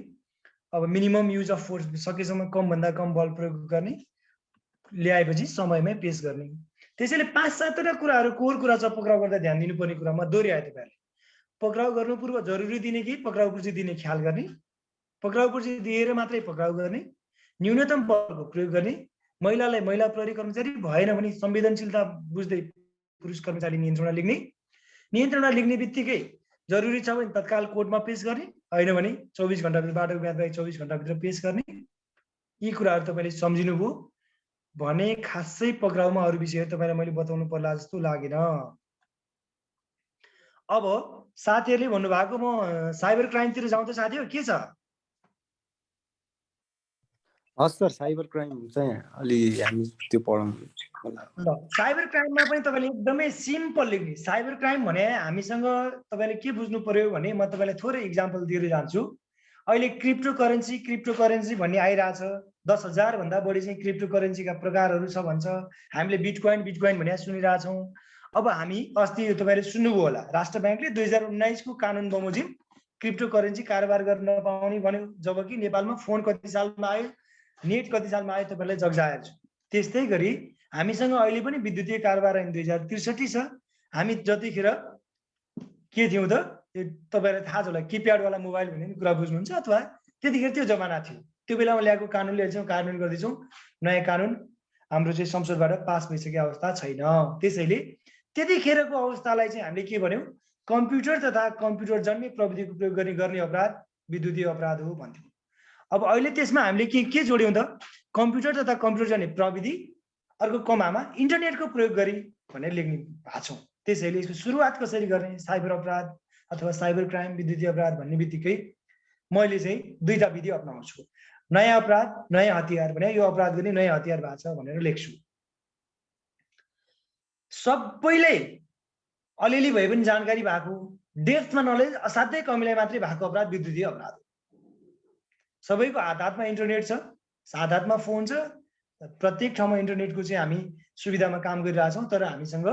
अब मिनिमम युज अफ फोर्स, सकेसम्म कमभन्दा कम बल प्रयोग गर्ने, ल्याएपछि समयमै पेश गर्ने। त्यसैले 5-7 कुराहरू कोर कुरा छ पक्राउ गर्दा ध्यान दिनुपर्ने कुरा। म दोहोऱ्याएँ तपाईँहरूले, पक्राउ गर्नु पूर्व जरुरी दिने कि पक्राउ पुर्जी दिने ख्याल गर्ने, पक्राउ पुर्जी दिएर मात्रै पक्राउ गर्ने, न्यूनतम बलको प्रयोग गर्ने, महिलालाई महिला प्रहरी कर्मचारी भएन भने संवेदनशीलता बुझ्दै पुरुष कर्मचारी नियन्त्रणमा लिग्ने, नियन्त्रणमा लिग्ने बित्तिकै जरुरी छ भने तत्काल कोर्टमा पेश गर्ने, होइन भने 24 घण्टाभित्र बाटोको ब्याज बाहेक 24 घण्टाभित्र पेश गर्ने। यी कुराहरू तपाईँले सम्झिनुभयो भने खासै पक्राउमा अरू विषयहरू तपाईँलाई मैले बताउनु पर्ला जस्तो लागेन। अब साथीहरूले भन्नुभएको म साइबर क्राइमतिर जाउँ त साथीहरू, के छ? हस् सर, साइबर क्राइम चाहिँ अलि हामी त्यो पढाउनु। साइबर क्राइममा पनि तपाईँले एकदमै सिम्पल लेख्ने। साइबर क्राइम भने हामीसँग तपाईँले के बुझ्नु पर्यो भने म तपाईँलाई थोरै इक्जाम्पल दिएर जान्छु। अहिले क्रिप्टो करेन्सी भन्ने आइरहेछ। 10,000 भन्दा बढी चाहिँ क्रिप्टो करेन्सीका प्रकारहरू छ भन्छ। हामीले बिटकोइन भनेर सुनिरहेछौँ। अब हामी अस्ति तपाईँले सुन्नुभयो होला, राष्ट्र ब्याङ्कले 2019 को कानुन बमोजिम क्रिप्टो करेन्सी कारोबार गर्न नपाउने भन्यो। जबकि नेपालमा फोन कति सालमा आयो, नेट कति सालमा आयो तपाईँलाई जग्जाएर छु। त्यस्तै गरी हामीसँग अहिले पनि विद्युतीय कारोबार ऐन 2063 छ। हामी जतिखेर के थियौँ त, तपाईँलाई थाहा छ होला, किप्याडवाला मोबाइल भन्ने कुरा बुझ्नुहुन्छ, अथवा त्यतिखेर त्यो जमाना थियो। त्यो बेलामा ल्याएको कानुनले चाहिँ कार्यान्वयन गर्दैछौँ। नयाँ कानुन हाम्रो चाहिँ संसदबाट पास भइसकेको अवस्था छैन। त्यसैले त्यतिखेरको अवस्थालाई चाहिँ हामीले के भन्यौँ, कम्प्युटर तथा कम्प्युटर जन्य प्रविधिको प्रयोग गर्ने अपराध विद्युतीय अपराध हो भन्थ्यौँ। अब अहिले त्यसमा हामीले के जोड्यौँ त, कम्प्युटर तथा कम्प्युटर जन्य प्रविधि, अर्को कमामा इन्टरनेटको प्रयोग गरी भनेर लेख्ने भएको छौँ। त्यसैले यसको सुरुवात कसरी गर्ने, साइबर अपराध अथवा साइबर क्राइम विद्युतीय अपराध भन्ने बित्तिकै मैले चाहिँ 2टा विधि अपनाउँछु। नयाँ अपराध, नयाँ हतियार भने यो अपराध गर्ने नयाँ हतियार भएको छ भनेर लेख्छु। सबैले अलिअलि भए पनि जानकारी भएको, डेप्थमा नलेज असाध्यै कमीलाई मात्रै भएको अपराध विद्युतीय अपराध हो। सबैको हातमा इन्टरनेट छ, हातमा फोन छ, प्रत्येक ठाउँमा इन्टरनेटको चाहिँ हामी सुविधामा काम गरिरहेछौँ, तर हामीसँग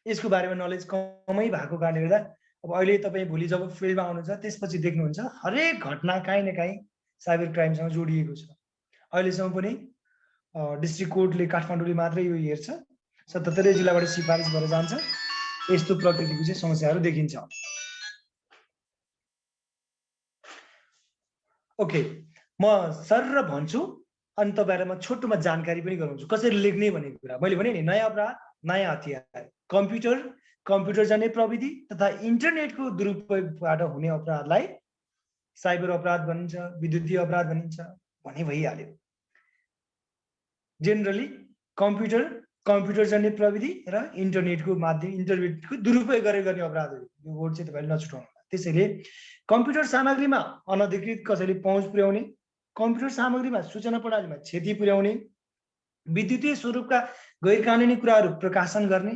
यसको बारेमा नलेज कमै भएको कारणले गर्दा अब अहिले तपाईँ भोलि जब फिल्डमा आउनुहुन्छ त्यसपछि देख्नुहुन्छ हरेक घटना काहीँ न काहीँ साइबर क्राइमसँग जोडिएको छ। अहिलेसम्म पनि डिस्ट्रिक्ट कोर्टले काठमाडौँले मात्रै यो हेर्छ, 77 जिल्लाबाट सिफारिस भएर जान्छ, यस्तो प्रकृतिको चाहिँ समस्याहरू देखिन्छ। ओके, म सर र भन्छु अनि तपाईँहरूलाई म छोटोमा जानकारी पनि गराउँछु कसरी लेख्ने भनेको कुरा। मैले भने नि नयाँ अपराध, नयाँ हतियार, कम्प्युटरजन्य प्रविधि तथा इन्टरनेटको दुरुपयोगबाट हुने अपराधलाई साइबर अपराध भनिन्छ, विद्युतीय अपराध भनिन्छ भने भइहाल्यो। जेनरली कम्प्युटरजन्य प्रविधि र इन्टरनेटको दुरुपयोग गरेर गर्ने अपराधहरू, यो वर्ड चाहिँ तपाईँले नछुटाउनु। त्यसैले कम्प्युटर सामग्रीमा अनधिकृत कसैले पहुँच पुर्याउने, कम्प्युटर सामग्रीमा सूचना प्रणालीमा क्षति पुर्याउने, विद्युतीय स्वरूपका गैर कानुनी कुराहरू प्रकाशन गर्ने,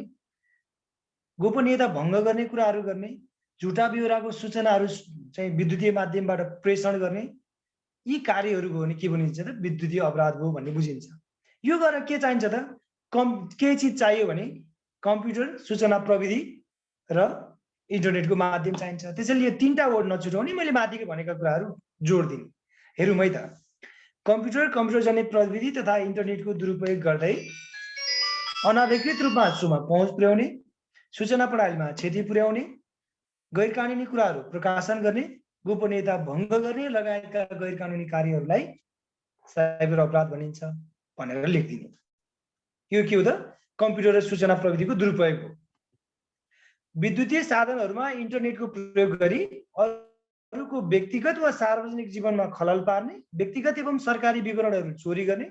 गोपनीयता भङ्ग गर्ने कुराहरू गर्ने, झुटा ब्यौराको सूचनाहरू चाहिँ विद्युतीय माध्यमबाट प्रेषण गर्ने, यी कार्यहरू भयो भने के भनिन्छ त विद्युतीय अपराध हो भन्ने बुझिन्छ। यो गरेर के चाहिन्छ त के चिज चाहियो भने कम्प्युटर सूचना प्रविधि र इन्टरनेटको माध्यम चाहिन्छ। त्यसैले यो तीनटा वर्ड नछुटाउने, मैले माथिको भनेका कुराहरू जोड दिने। हेरौँ है त, कम्प्युटरजन्य प्रविधि तथा इन्टरनेटको दुरुपयोग गर्दै अनाधिकृत रूपमा पहुँच पुर्याउने, सूचना प्रणालीमा क्षति पुर्याउने, गैर कानुनी कुराहरू प्रकाशन गर्ने, गोपनीयता भङ्ग गर्ने लगायतका गैर कानुनी कार्यहरूलाई साइबर अपराध भनिन्छ भनेर लेखिदिने। यो के हो त कम्प्युटर र सूचना प्रविधिको दुरुपयोग हो। विद्युतीय साधनहरूमा इन्टरनेटको प्रयोग गरी अरूको व्यक्तिगत वा सार्वजनिक जीवनमा खलल पार्ने, व्यक्तिगत एवं सरकारी विवरणहरू चोरी गर्ने,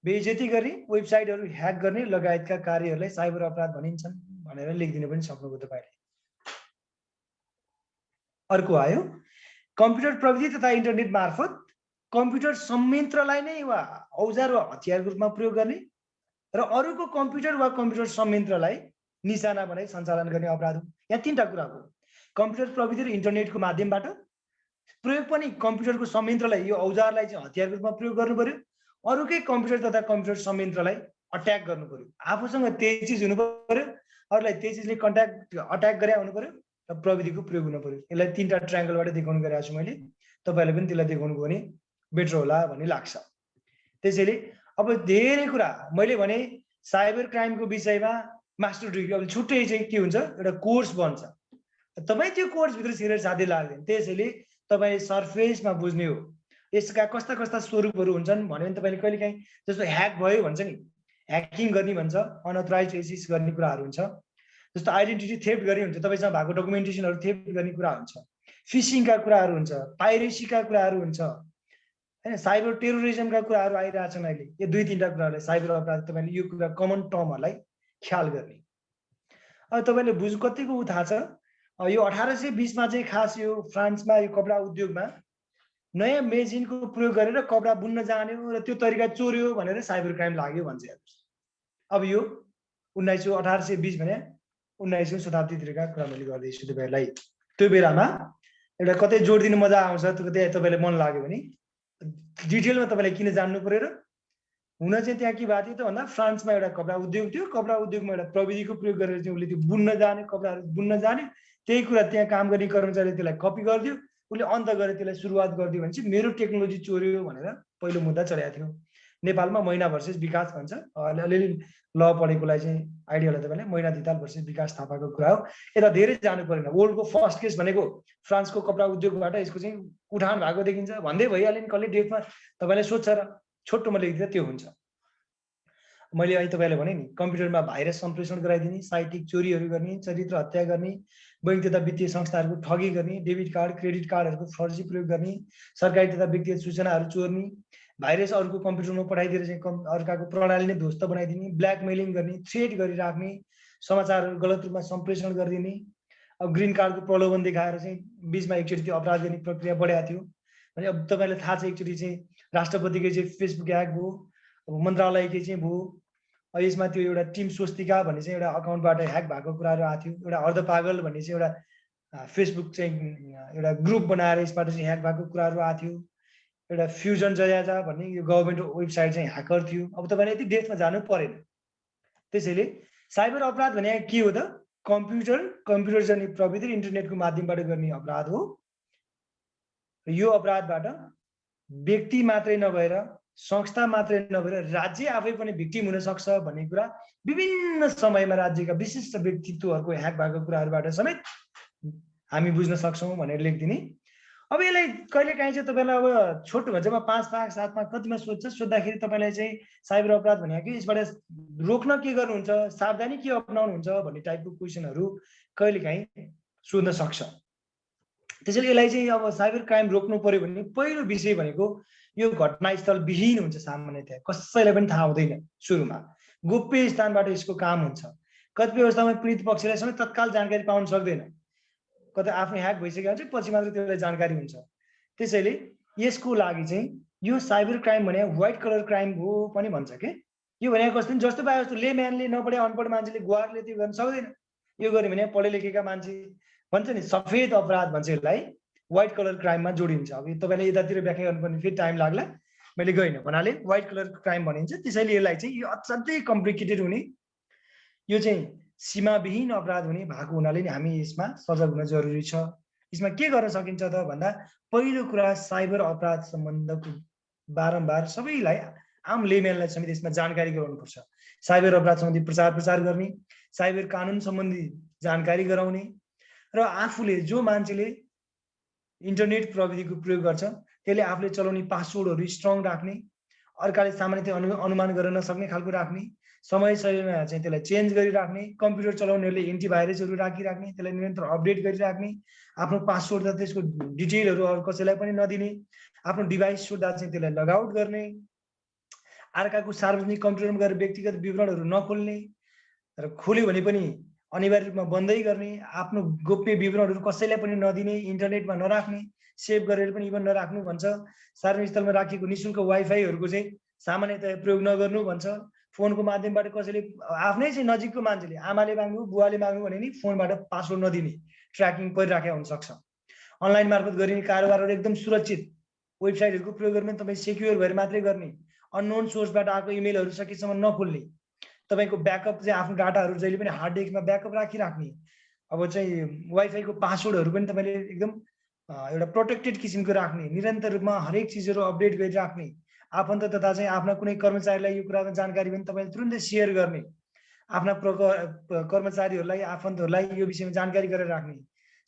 बेइज्जती गर्ने, वेबसाइटहरू ह्याक गर्ने लगायतका कार्यहरूलाई साइबर अपराध भनिन्छन् भनेर लेखिदिनु पनि सक्नुभयो तपाईँले। अर्को आयो कम्प्युटर प्रविधि तथा इन्टरनेट मार्फत कम्प्युटर संयन्त्रलाई नै वा औजार वा हतियारको रूपमा प्रयोग गर्ने र अरूको कम्प्युटर वा कम्प्युटर संयन्त्रलाई निशाना बनाई सञ्चालन गर्ने अपराध हो। यहाँ तीनटा कुरा हो, कम्प्युटर प्रविधि र इन्टरनेटको माध्यमबाट प्रयोग पनि कम्प्युटरको संयन्त्रलाई, यो औजारलाई चाहिँ हतियारको रूपमा प्रयोग गर्नु पर्यो, अरूकै कम्प्युटर तथा कम्प्युटर संयन्त्रलाई अट्याक गर्नु पर्यो। आफूसँग त्यही चिज हुनु पर्यो, अरूलाई त्यही चिजले अट्याक गरे हुनु पर्यो र प्रविधिको प्रयोग हुनु पर्यो। यसलाई तीनटा ट्रायङ्गलबाट देखाउनु गरेको छु मैले, तपाईँले पनि त्यसलाई देखाउनु भयो भने बेटर होला भन्ने लाग्छ। त्यसैले अब धेरै कुरा मैले भने साइबर क्राइमको विषयमा मास्टर डिग्री अब छुट्टै चाहिँ के हुन्छ एउटा कोर्स बन्छ, तपाईँ त्यो कोर्सभित्र सिरेर साध्य लाग्दैन। त्यसैले तपाईँ सरफेसमा बुझ्ने हो यसका कस्ता कस्ता स्वरूपहरू हुन्छन् भन्यो भने तपाईँले कहिलेकाहीँ जस्तो ह्याक भयो भन्छ नि, ह्याकिङ गर्ने भन्छ, अनअथराइज एक्सेस गर्ने कुराहरू हुन्छ, जस्तो आइडेन्टिटी थेफ्ट गर्ने हुन्छ, तपाईँसँग भएको डकुमेन्टेसनहरू थेफ्ट गर्ने कुरा हुन्छ, फिसिङका कुराहरू हुन्छ, पाइरेसीका कुराहरू हुन्छ, हैन, साइबर टेरोरिजमका कुराहरू आइरहेछन् अहिले। यो दुई तीनटा कुराहरूलाई साइबर अपराध तपाईँले यो कुरा कमन टर्महरूलाई ख्याल गर्ने। अब तपाईँले बुझ्नु कतिको थाहा छ, यो 1820 मा चाहिँ खास यो फ्रान्समा यो कपडा उद्योगमा नयाँ मेसिनको प्रयोग गरेर कपडा बुन्न जान्यो र त्यो तरिका चोर्यो भनेर साइबर क्राइम लाग्यो भन्छ। अब यो 1820 भने 19औं शताब्दीतिरका कुरा मैले गर्दैछु तपाईँहरूलाई। त्यो बेलामा एउटा कतै जोड दिनु मजा आउँछ, त्यो तपाईँलाई मन लाग्यो भने डिटेलमा तपाईँलाई किन जान्नु पर्यो र हुन चाहिँ त्यहाँ के भएको थियो त भन्दा फ्रान्समा एउटा कपडा उद्योग थियो, कपडा उद्योगमा एउटा प्रविधिको प्रयोग गरेर चाहिँ उसले त्यो बुन्न जाने, कपडाहरू बुन्न जाने, त्यही कुरा त्यहाँ काम गर्ने कर्मचारीले त्यसलाई कपी गरिदियो, उसले अन्त गरेर त्यसलाई सुरुवात गरिदियो भने चाहिँ मेरो टेक्नोलोजी चोर्यो भनेर पहिलो मुद्दा चलेको थियो। नेपालमा मैना भर्सेस विकास भन्छ, अलिअलि ल पढेकोलाई चाहिँ आइडिया होला तपाईँलाई, मैना धिताल भर्सेस विकास थापाको कुरा हो। यता धेरै जानु परेन, वर्ल्डको फर्स्ट केस भनेको फ्रान्सको कपडा उद्योगबाट यसको चाहिँ उठान भएको देखिन्छ भन्दै भइहाल्यो नि, कसले डेटमा तपाईँलाई सोध्छ र छोटोमा लेखिदिँदा त्यो हुन्छ। मैले अहिले तपाईँलाई भने नि कम्प्युटरमा भाइरस सम्प्रेषण गराइदिने, साइटिक चोरीहरू गर्ने, चरित्र हत्या गर्ने, बैंक तथा वित्तीय संस्थाहरूको ठगी गर्ने, डेबिट कार्ड क्रेडिट कार्डहरूको फर्जी प्रयोग गर्ने, सरकारी तथा व्यक्तिगत सूचनाहरू चोर्ने, भाइरस अरूको कम्प्युटरमा पठाइदिएर चाहिँ अर्काको प्रणाली नै ध्वस्त बनाइदिने, ब्ल्याकमेलिङ गर्ने, थ्रेट गरिराख्ने, समाचारहरू गलत रूपमा सम्प्रेषण गरिदिने। अब ग्रिन कार्डको प्रलोभन देखाएर चाहिँ बिचमा एकचोटि त्यो अपराध गर्ने प्रक्रिया बढाएको थियो भने अब तपाईँलाई थाहा छ एकचोटि चाहिँ राष्ट्रपतिकै चाहिँ फेसबुक ह्याक भयो, अब मन्त्रालयकै चाहिँ भयो, यसमा त्यो एउटा टिम स्वस्तिका भन्ने चाहिँ एउटा अकाउन्टबाट ह्याक भएको कुराहरू आएको थियो। एउटा अर्धपागल भन्ने चाहिँ एउटा फेसबुक चाहिँ एउटा ग्रुप बनाएर यसबाट चाहिँ ह्याक भएको कुराहरू आएको थियो। एउटा फ्युजन जयाजा भन्ने यो गभर्मेन्ट वेबसाइट चाहिँ ह्याकर थियो। अब तपाईँले यति डेप्थमा जानु परेन। त्यसैले साइबर अपराध भने के हो त? कम्प्युटर जन्य प्रविधि इन्टरनेटको माध्यमबाट गर्ने अपराध हो। यो अपराधबाट व्यक्ति मात्रै नभएर संस्था मात्रै नभएर राज्य आफै पनि भिक्टिम हुन सक्छ भन्ने कुरा विभिन्न समयमा राज्यका विशिष्ट व्यक्तित्वहरूको ह्याक भएको कुराहरूबाट समेत हामी बुझ्न सक्छौँ भनेर लेख्दिने। अब यसलाई कहिलेकाहीँ चाहिँ तपाईँलाई अब छोटो भन्छमा 5 मार्क 7 मार्क कतिमा सोद्धाखेरि तपाईँलाई चाहिँ साइबर अपराध भनेको यसबाट रोक्न के गर्नुहुन्छ, सावधानी के अपनाउनुहुन्छ भन्ने टाइपको क्वेसनहरू कहिलेकाहीँ सोध्न सक्छ। त्यसैले यसलाई चाहिँ अब साइबर क्राइम रोक्नु पर्यो भने पहिलो विषय भनेको यो घटनास्थल विहीन हुन्छ। सामान्यतया कसैलाई पनि थाहा हुँदैन। सुरुमा गोप्य स्थानबाट यसको काम हुन्छ। कतिपय अवस्थामा पीडित पक्षलाई समेत तत्काल जानकारी पाउन सक्दैन। कतै आफ्नो ह्याक भइसक्यो भने पछि मात्र त्यसलाई जानकारी हुन्छ। त्यसैले यसको लागि चाहिँ यो साइबर क्राइम भने व्हाइट कलर क्राइम हो पनि भन्छ के। यो भनेको कस्तो जस्तो पाए जस्तो लेम्यानले नपढे अनपढ मान्छेले गुहारले त्यो गर्न सक्दैन। यो गर्यो भने पढे लेखेका मान्छे भन्छ नि सफेद अपराध भन्छ यसलाई, व्हाइट कलर क्राइममा जोडिन्छ। अब तपाईँले यतातिर व्याख्या गर्नुपर्ने फेरि टाइम लाग्ला, मैले गइनँ भन्नाले व्हाइट कलर क्राइम भनिन्छ। त्यसैले यसलाई चाहिँ यो असाध्यै कम्प्लिकेटेड हुने, यो चाहिँ सीमाविहीन अपराध हुने भएको हुनाले नि हामी यसमा सजग हुन जरुरी छ। यसमा के गर्न सकिन्छ त भन्दा पहिलो कुरा साइबर अपराध सम्बन्धको बारम्बार सबैलाई आम लेम्यानलाई समेत यसमा जानकारी गराउनुपर्छ। साइबर अपराध सम्बन्धी प्रचार गर्ने, साइबर कानुन सम्बन्धी जानकारी गराउने र आफूले जो मान्छेले इन्टरनेट प्रविधिको प्रयोग गर्छ त्यसले आफूले चलाउने पासवर्डहरू स्ट्रङ राख्ने, अर्काले सामान्यतया अनुमान गर्न नसक्ने खालको राख्ने, समय समयमा चाहिँ त्यसलाई चेन्ज गरिराख्ने, कम्प्युटर चलाउनेहरूले एन्टिभाइरसहरू राखिराख्ने, त्यसलाई निरन्तर अपडेट गरिराख्ने, आफ्नो पासवर्ड र त्यसको डिटेलहरू अरू कसैलाई पनि नदिने, आफ्नो डिभाइस छुट्दा चाहिँ त्यसलाई लगआउट गर्ने, अर्काको सार्वजनिक कम्प्युटरमा गएर व्यक्तिगत विवरणहरू नखोल्ने र खोल्यो भने पनि अनिवार्य रूपमा बन्दै गर्ने, आफ्नो गोप्य विवरणहरू कसैलाई पनि नदिने, इन्टरनेटमा नराख्ने, सेभ गरेर पनि इभन नराख्नु भन्छ। सार्वजनिक स्थलमा राखिएको निःशुल्क वाइफाईहरूको चाहिँ सामान्यतया प्रयोग नगर्नु भन्छ। फोनको माध्यमबाट कसैले आफ्नै चाहिँ नजिकको मान्छेले आमाले माग्नु बुवाले माग्नु भने नि फोनबाट पासवर्ड नदिने, ट्र्याकिङ परिराखेको हुनसक्छ। अनलाइन मार्फत गरिने कारोबारहरू एकदम सुरक्षित वेबसाइटहरूको प्रयोग गर्ने, तपाईँ सेक्युर भएर मात्रै गर्ने, अननोन सोर्सबाट आएको इमेलहरू सकेसम्म नखोल्ने, तपाईँको ब्याकअप चाहिँ आफ्नो डाटाहरू जहिले पनि हार्ड डिस्कमा ब्याकअप राखिराख्ने। अब चाहिँ वाइफाईको पासवर्डहरू पनि तपाईँले एकदम एउटा प्रोटेक्टेड किसिमको राख्ने, निरन्तर रूपमा हरेक चिजहरू अपडेट गरिराख्ने, आफन्त तथा चाहिँ आफ्ना कुनै कर्मचारीलाई यो कुरामा जानकारी पनि तपाईँले तुरुन्तै सेयर गर्ने, आफ्ना कर्मचारीहरूलाई आफन्तहरूलाई यो विषयमा जानकारी गरेर राख्ने,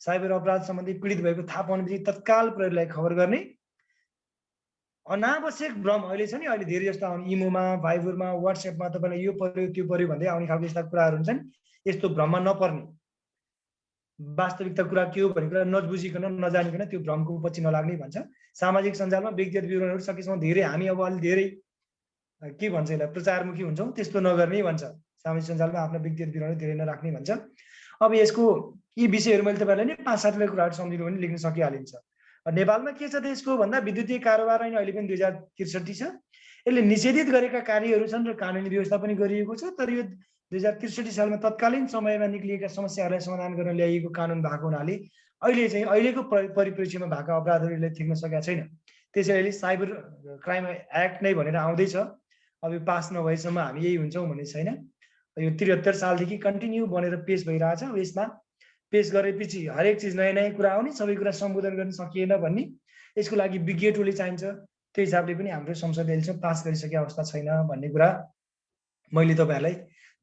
साइबर अपराध सम्बन्धी पीडित भएको थाहा पाउनेबित्तिकै तत्काल प्रहरीलाई खबर गर्ने, अनावश्यक भ्रम अहिले छ नि, अहिले धेरै जस्तो आउने इमोमा, भाइबरमा, वाट्सएपमा तपाईँलाई यो पर्यो त्यो पर्यो भन्दै आउने खालको यस्ता कुराहरू हुन्छन्। यस्तो भ्रममा नपर्ने, वास्तविकता कुरा के हो भन्ने कुरा नबुझिकन नजानिकन त्यो भ्रमको पछि नलाग्ने भन्छ। सामाजिक सञ्जालमा व्यक्तिगत विवरणहरू सकेसम्म धेरै हामी अब अलि धेरै के भन्छ यसलाई प्रचारमुखी हुन्छौँ, त्यस्तो नगर्ने भन्छ। सामाजिक सञ्जालमा आफ्नो व्यक्तिगत विवरणहरू धेरै नराख्ने भन्छ। अब यसको यी विषयहरू मैले तपाईँलाई नि 5-7 कुराहरू सम्झिनु पनि लेख्न सकिहालिन्छ। नेपालमा के छ त यसको भन्दा विद्युतीय कारोबार ऐन अहिले पनि 2063 छ। यसले निषेधित गरेका कार्यहरू छन् र कानुनी व्यवस्था पनि गरिएको छ। तर यो 2063 सालमा तत्कालीन समयमा निक्लिएका समस्याहरूलाई समाधान गर्न ल्याइएको कानुन भएको हुनाले अहिले चाहिँ अहिलेको परिप्रेक्ष्यमा भएको अपराधहरूले थिक्न सकेका छैन। त्यसैले साइबर क्राइम एक्ट नै भनेर आउँदैछ। अब यो पास नभएसम्म हामी यही हुन्छौँ भन्ने छैन। यो 73 सालदेखि कन्टिन्यू बनेर पेश भइरहेछ। यसमा पेश गरेपछि हरेक चिज नयाँ नयाँ कुरा आउने, सबै कुरा सम्बोधन गर्न सकिएन भन्ने, यसको लागि विज्ञ टोली चाहिन्छ। त्यो हिसाबले पनि हाम्रो संसदले अहिलेसम्म पास गरिसकेको अवस्था छैन भन्ने कुरा मैले तपाईँहरूलाई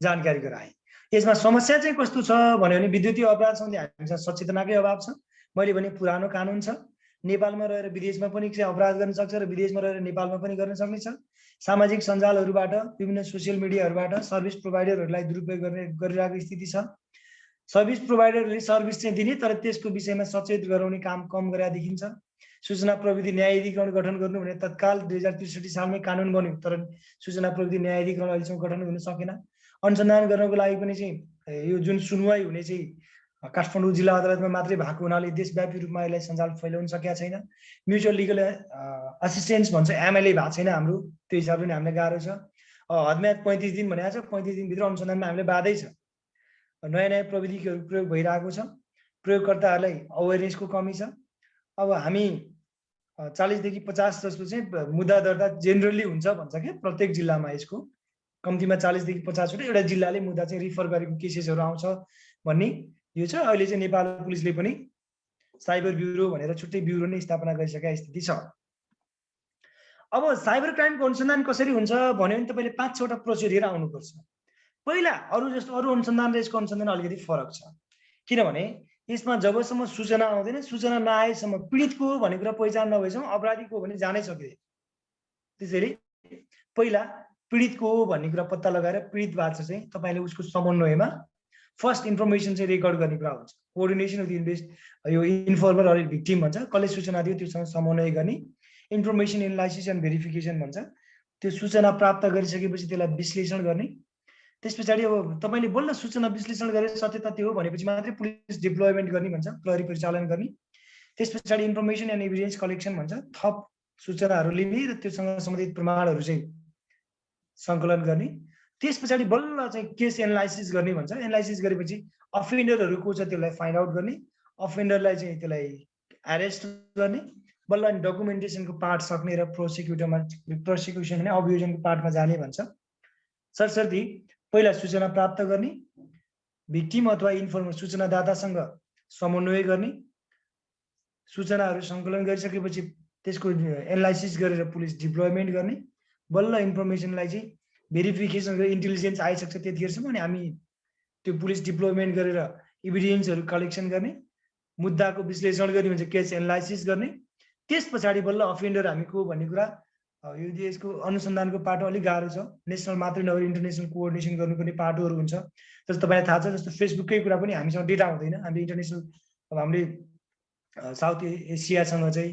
जानकारी गराएँ। यसमा समस्या चाहिँ कस्तो छ भन्यो भने विद्युतीय अपराध सम्बन्धी हामीसँग सचेतनाकै अभाव छ। मैले भने पुरानो कानुन छ, नेपालमा रहेर विदेशमा पनि अपराध गर्न सक्छ र विदेशमा रहेर नेपालमा पनि गर्न सक्ने छ। सामाजिक सञ्जालहरूबाट, विभिन्न सोसियल मिडियाहरूबाट सर्भिस प्रोभाइडरहरूलाई दुरुपयोग गरिरहेको स्थिति छ। सर्भिस प्रोभाइडरले सर्भिस चाहिँ दिने तर त्यसको विषयमा सचेत गराउने काम कम गरेर देखिन्छ। सूचना प्रविधि न्यायाधिकरण गठन गर्नु भने तत्काल 2063 सालमै कानुन बन्यो, तर सूचना प्रविधि न्यायाधिकरण अहिलेसम्म गठन हुन सकेन। अनुसन्धान गर्नको लागि पनि चाहिँ यो जुन सुनवाई हुने चाहिँ काठमाडौँ जिल्ला अदालतमा मात्रै भएको हुनाले देशव्यापी रूपमा यसलाई सञ्जाल फैलाउन सकेका छैन। म्युचुअल लिगल असिस्टेन्स भन्छ, एमएलए भएको छैन हाम्रो, त्यो हिसाबले नै हामीलाई गाह्रो छ। हदम्याद 35 दिन भनेको छ, 35 दिनभित्र अनुसन्धानमा हामीले बाधै छ। नयाँ नयाँ प्रविधिहरू प्रयोग भइरहेको छ, प्रयोगकर्ताहरूलाई अवेरनेसको कमी छ। अब हामी 40 देखि 50 जस्तो चाहिँ मुद्दा दर्ता जेनरली हुन्छ भन्छ क्या प्रत्येक जिल्लामा। यसको कम्तीमा 40 देखि 50 वटा एउटा जिल्लाले मुद्दा चाहिँ रिफर गरेको केसेसहरू आउँछ भन्ने यो छ। अहिले चाहिँ नेपाल पुलिसले पनि साइबर ब्युरो भनेर छुट्टै ब्युरो नै स्थापना गरिसकेका स्थिति छ। अब साइबर क्राइमको अनुसन्धान कसरी हुन्छ भन्यो भने तपाईँले 5-6 वटा प्रोसिडियर आउनुपर्छ। पहिला अरू जस्तो अरू अनुसन्धान र यसको अनुसन्धान अलिकति फरक छ, किनभने यसमा जबसम्म सूचना आउँदैन, सूचना नआएसम्म पीडितको हो भन्ने कुरा पहिचान नभएसम्म अपराधीको हो भने जानै सकिँदैन। त्यसैले पहिला पीडितको हो भन्ने कुरा पत्ता लगाएर पीडितबाट चाहिँ तपाईँले उसको समन्वयमा फर्स्ट इन्फर्मेसन चाहिँ रेकर्ड गर्ने कुरा हुन्छ। कोअर्डिनेसन अफ यो इन्फर्मर अर भिक्टिम भन्छ, कसले सूचना दियो त्योसँग समन्वय गर्ने, इन्फर्मेसन एनालाइसिस एन्ड भेरिफिकेसन भन्छ। त्यो सूचना प्राप्त गरिसकेपछि त्यसलाई विश्लेषण गर्ने। त्यस पछाडि अब तपाईँले बल्ल सूचना विश्लेषण गरेर सत्य तथ्य हो भनेपछि मात्रै पुलिस डिप्लोयमेन्ट गर्ने भन्छ, प्रहरी परिचालन गर्ने। त्यस पछाडि इन्फर्मेसन एन्ड एभिडेन्स कलेक्सन भन्छ, थप सूचनाहरू लिने र त्योसँग सम्बन्धित प्रमाणहरू चाहिँ सङ्कलन गर्ने। त्यस पछाडि बल्ल चाहिँ केस एनालाइसिस गर्ने भन्छ। एनालाइसिस गरेपछि अफेन्डरहरू को छ त्यसलाई फाइन्ड आउट गर्ने, अफेन्डरलाई चाहिँ त्यसलाई एरेस्ट गर्ने, बल्ल अनि डकुमेन्टेसनको पार्ट सक्ने र प्रोसिक्युसन भने अभियोजनको पार्टमा जाने भन्छ। सरसर्ती पहिला सूचना प्राप्त गर्ने, भिक्टिम अथवा इन्फर्मर सूचनादातासँग समन्वय गर्ने, सूचनाहरू सङ्कलन गरिसकेपछि त्यसको एनालाइसिस गरेर पुलिस डिप्लोयमेन्ट गर्ने, बल्ल इन्फर्मेसनलाई चाहिँ भेरिफिकेसन गरेर इन्टेलिजेन्स आइसक्छ त्यतिखेरसम्म अनि हामी त्यो पुलिस डिप्लोयमेन्ट गरेर इभिडेन्सहरू कलेक्सन गर्ने, मुद्दाको विश्लेषण गर्ने भन्छ, केस एनालाइसिस गर्ने। त्यस पछाडि बल्ल अफेन्डर हामी को भन्ने कुरा यो यसको अनुसन्धानको पाटो अलिक गाह्रो छ। नेसनल मात्रै नभएर इन्टरनेसनल कोअर्डिनेसन गर्नुपर्ने पाटोहरू हुन्छ। जस्तो तपाईँलाई थाहा छ, जस्तो फेसबुककै कुरा पनि हामीसँग डेटा हुँदैन। हामीले इन्टरनेसनल अब हामीले साउथ एसियासँग चाहिँ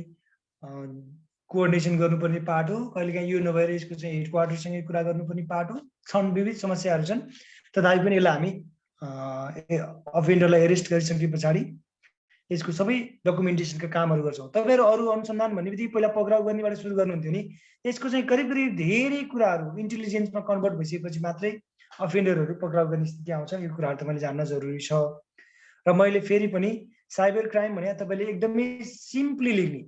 कोअर्डिनेसन गर्नुपर्ने पार्ट हो, कहिलेकाहीँ यो नभएर यसको चाहिँ हेडक्वार्टरसँगै कुरा गर्नुपर्ने पार्ट हो। छन् विविध समस्याहरू छन्, तथापि पनि यसलाई हामी अफेन्डरलाई एरेस्ट गरिसके पछाडि यसको सबै डकुमेन्टेसनका कामहरू गर्छौँ। तपाईँहरू अरू अनुसन्धान भन्ने बित्तिकै पहिला पक्राउ गर्नेबाट सुरु गर्नुहुन्थ्यो नि, यसको चाहिँ करिब करिब धेरै कुराहरू इन्टेलिजेन्समा कन्भर्ट भइसकेपछि मात्रै अफेन्डरहरू पक्राउ गर्ने स्थिति आउँछ। यो कुराहरू तपाईँले जान्न जरुरी छ। र मैले फेरि पनि साइबर क्राइम भने तपाईँले एकदमै सिम्पली लेख्ने,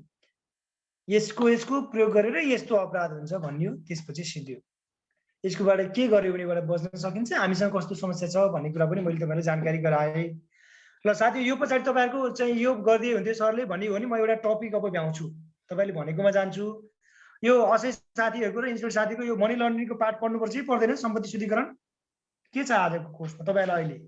यसको प्रयोग गरेर यस्तो अपराध हुन्छ भन्ने हो, त्यसपछि सिद्धियो। यसकोबाट के गर्यो भनेबाट बच्न सकिन्छ, हामीसँग कस्तो समस्या छ भन्ने कुरा पनि मैले तपाईँलाई जानकारी गराएँ। ल साथी, यो पछाडि तपाईँहरूको चाहिँ यो गरिदिए हुन्थ्यो सरले भन्ने हो नि, म एउटा टपिक अब भ्याउँछु, तपाईँले भनेकोमा जान्छु। यो असै साथीहरूको र इन्स्पेक्टर साथीको यो मनी लन्ड्रिङको पार्ट पढ्नुपर्छ कि पर्दैन? सम्पत्ति शुद्धिकरण के छ आजको कोर्समा तपाईँलाई अहिले?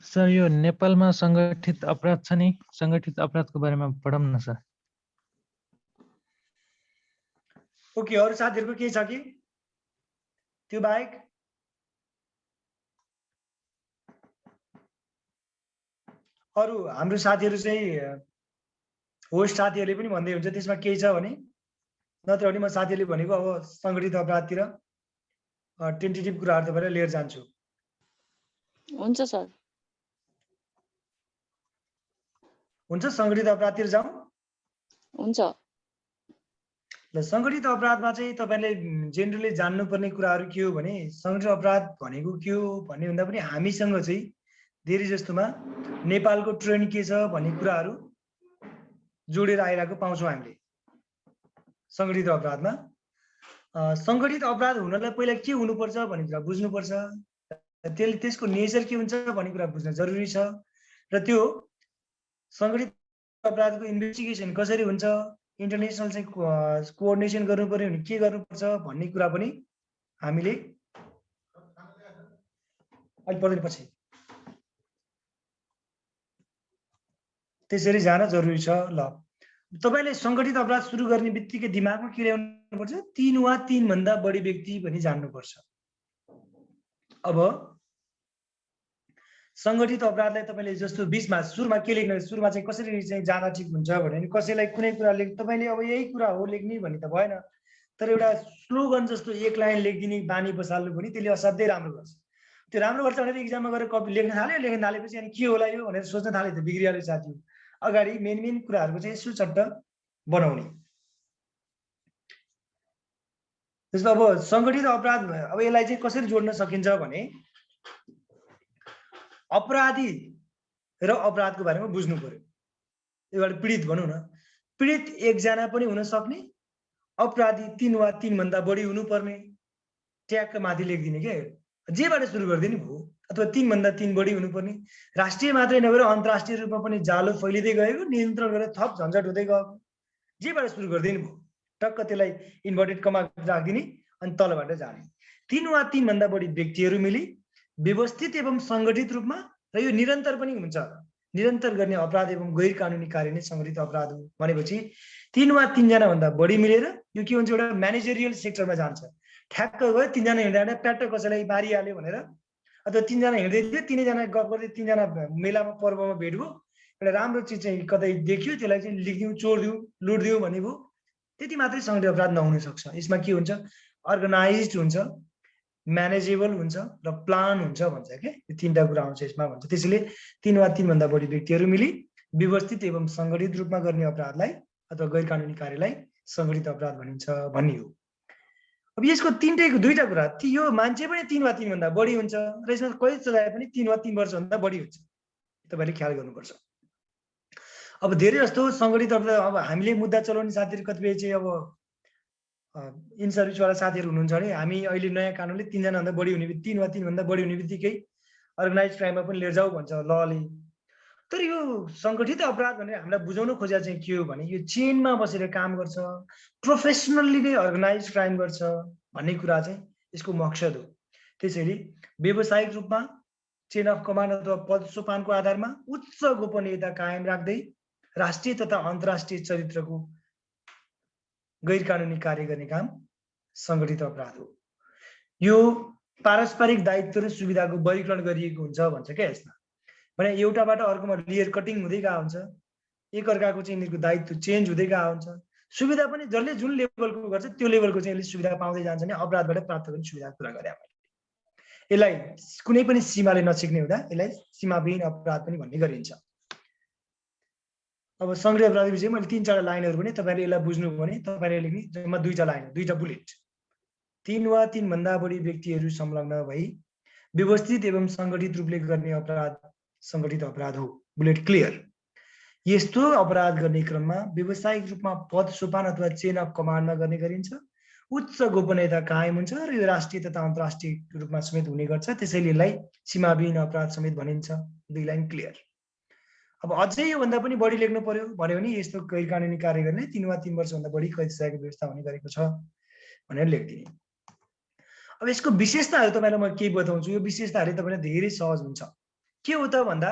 सर यो नेपालमा सङ्गठित अपराध छ नि, सङ्गठित अपराधको बारेमा पढौँ न सर। ओके, अरू साथीहरूको के छ कि त्यो बाहेक? अरू हाम्रो साथीहरू चाहिँ होस्ट साथीहरूले पनि भन्दै हुन्छ त्यसमा केही छ भने, नत्र भने म साथीहरूले भनेको अब सङ्गठित अपराधतिर टेन्टेटिभ कुराहरू तपाईँलाई लिएर जान्छु। हुन्छ सर। हुन्छ, सङ्गठित अपराधतिर जाउँ। हुन्छ। ल, सङ्गठित अपराधमा चाहिँ तपाईँले जेनरली जान्नुपर्ने कुराहरू के हो भने, सङ्गठित अपराध भनेको के हो भन्ने भन्दा पनि हामीसँग चाहिँ धेरै जस्तोमा नेपालको ट्रेन्ड के छ भन्ने कुराहरू जोडेर आइरहेको पाउँछौँ हामीले सङ्गठित अपराधमा। सङ्गठित अपराध हुनलाई पहिला के हुनुपर्छ भन्ने कुरा बुझ्नुपर्छ, त्यसको नेचर के हुन्छ भन्ने कुरा बुझ्न जरुरी छ। र त्यो सङ्गठित अपराधको इन्भेस्टिगेसन कसरी हुन्छ, इन्टरनेसनल चाहिँ कोअर्डिनेसन गर्नु पर्यो भने के गर्नुपर्छ भन्ने कुरा पनि हामीले अहिले पर्दैन पछि त्यसरी जान जरुरी छ। ल, तपाईँले सङ्गठित अपराध सुरु गर्ने बित्तिकै दिमागमा के ल्याउनुपर्छ? 3 वा 3 भन्दा बढी व्यक्ति पनि जान्नुपर्छ। अब सङ्गठित अपराधलाई तपाईँले जस्तो बिचमा सुरुमा के लेख्नु, सुरुमा चाहिँ कसरी चाहिँ जाँदा ठिक हुन्छ भने कसैलाई कुनै कुरा तपाईँले अब यही कुरा हो लेख्ने भन्ने त भएन, तर एउटा स्लोगन जस्तो एक लाइन लेखिदिने बानी बसाल्नु पनि त्यसले असाध्यै राम्रो गर्छ। त्यो राम्रो गर्छ भनेर इक्जाममा गएर कपी लेख्न थाल्यो, लेख्न थालेपछि अनि के होला यो भनेर सोच्न थाल्यो त बिग्रिहाल्यो साथी। अगाडि मेन कुराहरूको चाहिँ सुचट्ट बनाउने, जस्तो अब सङ्गठित अपराध अब यसलाई चाहिँ कसरी जोड्न सकिन्छ भने अपराधी र अपराधको बारेमा बुझ्नु पर्यो। एउटा पीडित भनौँ न, पीडित एकजना पनि हुन सक्ने, अपराधी 3 वा 3 भन्दा बढी हुनुपर्ने, ट्यागका माथि लेखिदिने के, जेबाट सुरु गरिदिने भयो, अथवा 3 भन्दा 3 बढी हुनुपर्ने, राष्ट्रिय मात्रै नभएर अन्तर्राष्ट्रिय रूपमा पनि जालो फैलिँदै गएको, नियन्त्रण गरेर थप झन्झट हुँदै गएको, जेबाट सुरु गरिदिने भयो, टक्क त्यसलाई इन्भर्टेड कमा राखिदिने अनि तलबाट जाने। 3 वा 3 भन्दा बढी व्यक्तिहरू मिली व्यवस्थित एवं सङ्गठित रूपमा, र यो निरन्तर पनि हुन्छ, निरन्तर गर्ने अपराध एवं गैर कानुनी कार्य नै सङ्गठित अपराध हो। भनेपछि 3 वा 3 जना भन्दा बढी मिलेर यो के हुन्छ, एउटा म्यानेजरियल सेक्टरमा जान्छ। ठ्याक्क गयो 3 जना हिँड्दा प्याट्ट कसैलाई मारिहाल्यो भनेर, अथवा 3 जना हिँड्दै थियो 3 जना गफ गर्दै 3 जना मेलामा पर्वमा भेट भयो, एउटा राम्रो चिज चाहिँ कतै देखियो त्यसलाई चाहिँ लिखिदिउँ, चोरिदिउँ, लुटिदिउँ भन्ने भयो, त्यति मात्रै सङ्गठित अपराध नहुन सक्छ। यसमा के हुन्छ, अर्गनाइज्ड हुन्छ, म्यानेजेबल हुन्छ र प्लान हुन्छ भन्छ के, यो 3टा कुरा आउँछ यसमा भन्छ। त्यसैले 3 वा 3 भन्दा बढी व्यक्तिहरू मिली व्यवस्थित एवं सङ्गठित रूपमा गर्ने अपराधलाई अथवा गैर कानुनी कार्यलाई सङ्गठित अपराध भनिन्छ भन्ने हो। अब यसको 2टा कुरा, यो मान्छे पनि 3 वा 3 भन्दा बढी हुन्छ र यसमा कैद सजाय पनि 3 वा 3 वर्ष भन्दा बढी हुन्छ। तपाईले ख्याल गर्नुपर्छ। अब धेरै जस्तो सङ्गठित अपराध, अब हामीले मुद्दा चलाउने साथीहरू कतिपय चाहिँ अब इन सर्भिसवाला साथीहरू हुनुहुन्छ भने हामी अहिले नयाँ कानुनले 3 जना भन्दा बढी हुने, 3 वा 3 भन्दा बढी हुने बित्तिकै अर्गनाइज क्राइममा पनि लिएर जाऊ भन्छ लले। तर यो सङ्गठित अपराध भनेर हामीलाई बुझाउन खोजेको चाहिँ के हो भने यो चेनमा बसेर काम गर्छ, प्रोफेसनल्ली नै अर्गनाइज क्राइम गर्छ भन्ने कुरा चाहिँ यसको मकसद हो। त्यसैले व्यावसायिक रूपमा चेन अफ कमान्ड अथवा पद सोपानको आधारमा उच्च गोपनीयता कायम राख्दै राष्ट्रिय तथा अन्तर्राष्ट्रिय चरित्रको गैर कानुनी कार्य गर्ने काम सङ्गठित अपराध हो। यो पारस्परिक दायित्व र सुविधाको वर्गीकरण गरिएको हुन्छ भन्छ क्या यसमा। भने एउटाबाट अर्कोमा लेयर कटिङ हुँदै गएको हुन्छ, एकअर्काको चाहिँ यिनीहरूको दायित्व चेन्ज हुँदै गएको हुन्छ, सुविधा पनि जसले जुन लेभलको गर्छ त्यो लेभलको चाहिँ यसले सुविधा पाउँदै जान्छ नि, अपराधबाट प्राप्त गर्ने सुविधा कुरा गरे हामीले। यसलाई कुनै पनि सीमाले नछिक्ने हुँदा यसलाई सीमाविहीन अपराध पनि भन्ने गरिन्छ। अब सङ्गठित अपराध विषय मैले 3-4 लाइनहरू पनि तपाईँले यसलाई बुझ्नु भने तपाईँले लेख्ने जम्मा 2टा लाइन, 2टा बुलेट। 3 वा 3 भन्दा बढी व्यक्तिहरू संलग्न भई व्यवस्थित एवं सङ्गठित रूपले गर्ने अपराध सङ्गठित अपराध हो। Bullet clear. यस्तो अपराध गर्ने क्रममा व्यावसायिक रूपमा पद सोपान अथवा चेन अफ कमान्डमा गर्ने गरिन्छ, उच्च गोपनीयता कायम हुन्छ र यो राष्ट्रिय तथा अन्तर्राष्ट्रिय रूपमा समेत हुने गर्छ। त्यसैले यसलाई सीमाविहीन अपराध समेत भनिन्छ। 2 लाइन क्लियर। अब अझै योभन्दा पनि बढी लेख्नु पर्यो भन्यो भने यस्तो गैर कानुनी कार्य गर्ने 3 वा 3 वर्षभन्दा बढी कैद सजायको व्यवस्था हुने गरेको छ भनेर लेखिदिने। अब यसको विशेषताहरू तपाईँलाई म के बताउँछु, यो विशेषताहरू तपाईँलाई धेरै सहज हुन्छ। के हो त भन्दा